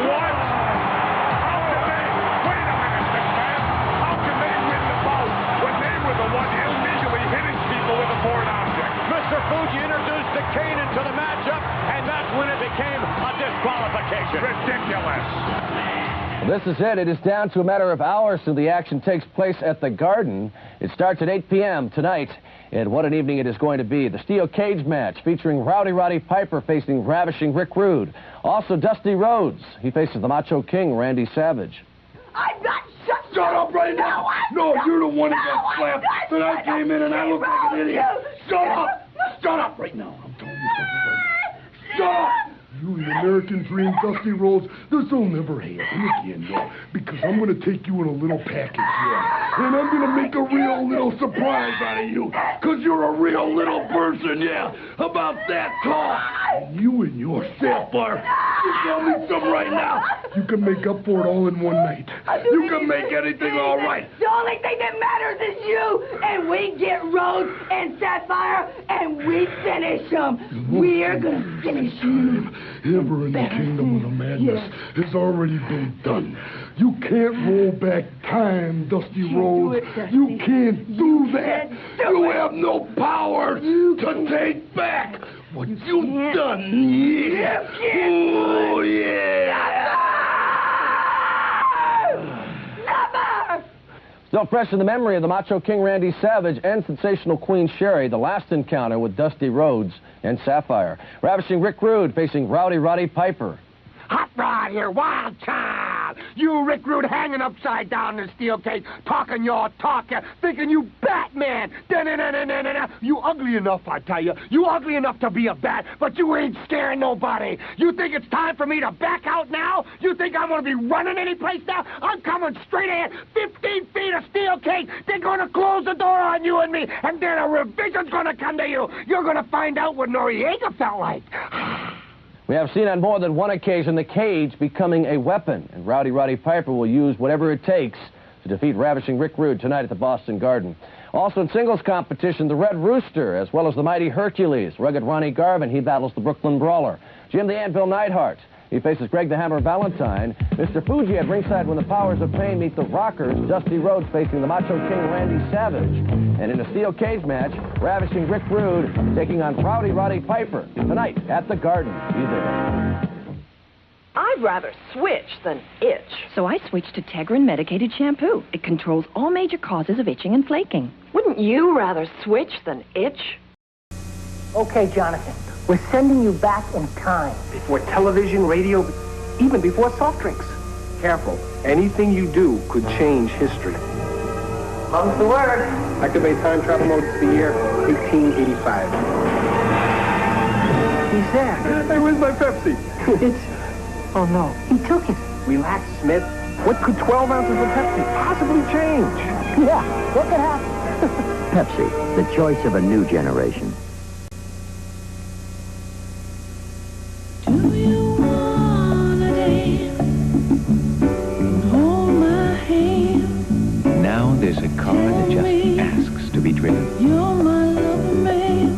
What? How can they? Wait a minute, McMahon. How can they win the bout when they were the one illegally hitting people with a foreign object? Mr. Fuji introduced the cane into the matchup, and that's when it became a disqualification. Ridiculous. This is it. It is down to a matter of hours till the action takes place at the Garden. It starts at 8 p.m. tonight. And what an evening it is going to be. The steel cage match featuring Rowdy Roddy Piper facing ravishing Rick Rude. Also Dusty Rhodes. He faces the Macho King, Randy Savage. I'm not shut up right now. No, you're the one that got slapped. Then I came in and I looked like an idiot. Shut up. Shut up right now. I'm telling you something right now. Shut up. You and the American Dream, Dusty Rhodes, this will never happen again, no. Because I'm going to take you in a little package, yeah. And I'm going to make a real little surprise out of you. Because you're a real little person, yeah. About that tall. And you and your sapphire. You tell me something right now. You can make up for it all in one night. You can make anything all right. The only thing that matters is you, and we get Rhodes and Sapphire, and we finish them. We're gonna finish you. Ever in the kingdom of the madness has already been done. You can't roll back time, Dusty Rhodes. You can't do that. You have no power to take back what you've done. Yeah. Oh, yeah. Still fresh in the memory of the Macho King Randy Savage and sensational Queen Sherry, the last encounter with Dusty Rhodes and Sapphire. Ravishing Rick Rude facing Rowdy Roddy Piper. Hot Rod here, wild child. You, Rick Rude, hanging upside down in the steel cage, talking your talk, thinking you Batman. Da-na-na-na-na-na. You ugly enough, I tell you. You ugly enough to be a bat, but you ain't scaring nobody. You think it's time for me to back out now? You think I'm going to be running any place now? I'm coming straight ahead, 15 feet of steel cage. They're going to close the door on you and me, and then a revision's going to come to you. You're going to find out what Noriega felt like. We have seen on more than one occasion the cage becoming a weapon, and Rowdy Roddy Piper will use whatever it takes to defeat Ravishing Rick Rude tonight at the Boston Garden. Also in singles competition, the Red Rooster, as well as the mighty Hercules. Rugged Ronnie Garvin, he battles the Brooklyn Brawler. Jim the Anvil Neidhart, he faces Greg the Hammer Valentine. Mr. Fuji at ringside when the Powers of Pain meet the Rockers. Dusty Rhodes facing the Macho King Randy Savage. And in a steel cage match, Ravishing Rick Rude taking on Rowdy Roddy Piper tonight at the Garden. Be there. I'd rather switch than itch. So I switched to Tegrin medicated shampoo. It controls all major causes of itching and flaking. Wouldn't you rather switch than itch? Okay, Jonathan, we're sending you back in time. Before television, radio, even before soft drinks. Careful. Anything you do could change history. Mum's the word. Activate time travel mode to the year 1885. He's there. Hey, where's my Pepsi? It's... Oh, no. He took it. Relax, Smith. What could 12 ounces of Pepsi possibly change? Yeah, what could happen? Pepsi, the choice of a new generation. Now there's a car that just asks to be driven. You're my lover, man.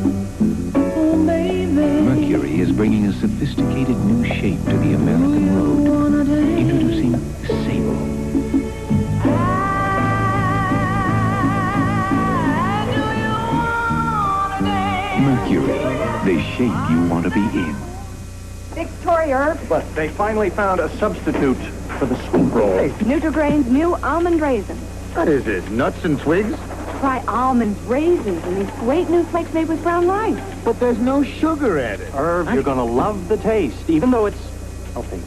Oh, baby. Mercury is bringing a sophisticated new shape to the American road. Introducing Sable. Mercury, the shape you want to be in. Victoria Herb. But they finally found a substitute for the sweet roll. Hey, Nutri-Grain's new almond raisins. What is it, nuts and twigs? Try almond raisins and these great new flakes made with brown rice. But there's no sugar added. Herb, you're going to love the taste, even though it's healthy.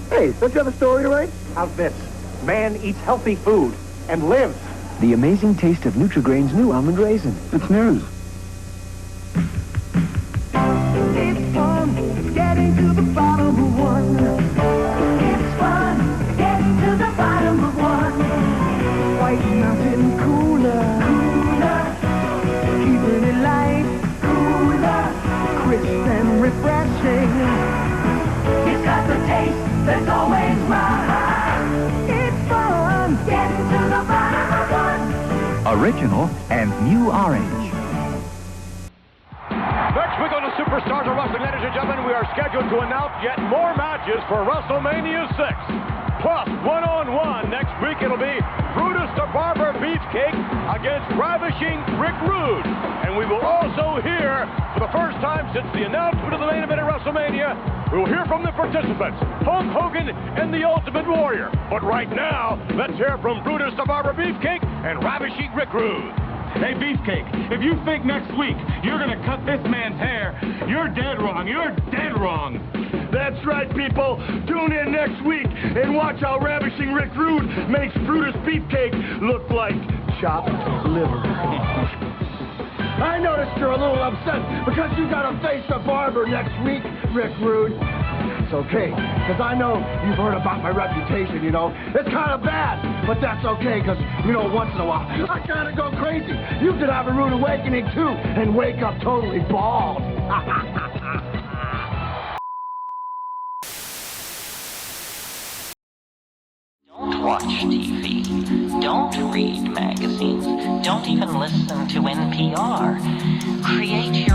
Hey, don't you have a story to write? How's this? Man eats healthy food and lives. The amazing taste of Nutri-Grain's new almond raisin. It's news. It's fun getting to the bottom of one. It's fun getting to the bottom of one. White Mountain Cooler. Keeping it light. Cooler. Crisp and refreshing. It's got the taste that's always right. It's fun getting to the bottom of one. Original and new orange. Next week on the Superstars of Wrestling, ladies and gentlemen, we are scheduled to announce yet more matches for WrestleMania 6. Plus, one-on-one next week, it'll be Brutus the Barber Beefcake against Ravishing Rick Rude. And we will also hear, for the first time since the announcement of the main event at WrestleMania, we will hear from the participants, Hulk Hogan and the Ultimate Warrior. But right now, let's hear from Brutus the Barber Beefcake and Ravishing Rick Rude. Hey, Beefcake, if you think next week you're going to cut this man's hair, you're dead wrong. You're dead wrong. That's right, people. Tune in next week and watch how Ravishing Rick Rude makes Brutus Beefcake look like chopped liver. I noticed you're a little upset because you got to face a barber next week, Rick Rude. It's okay, because I know you've heard about my reputation, you know. It's kind of bad, but that's okay, because, you know, once in a while, I kind of go crazy. You could have a rude awakening, too, and wake up totally bald. watch TV. Don't read magazines. Don't even listen to NPR. Create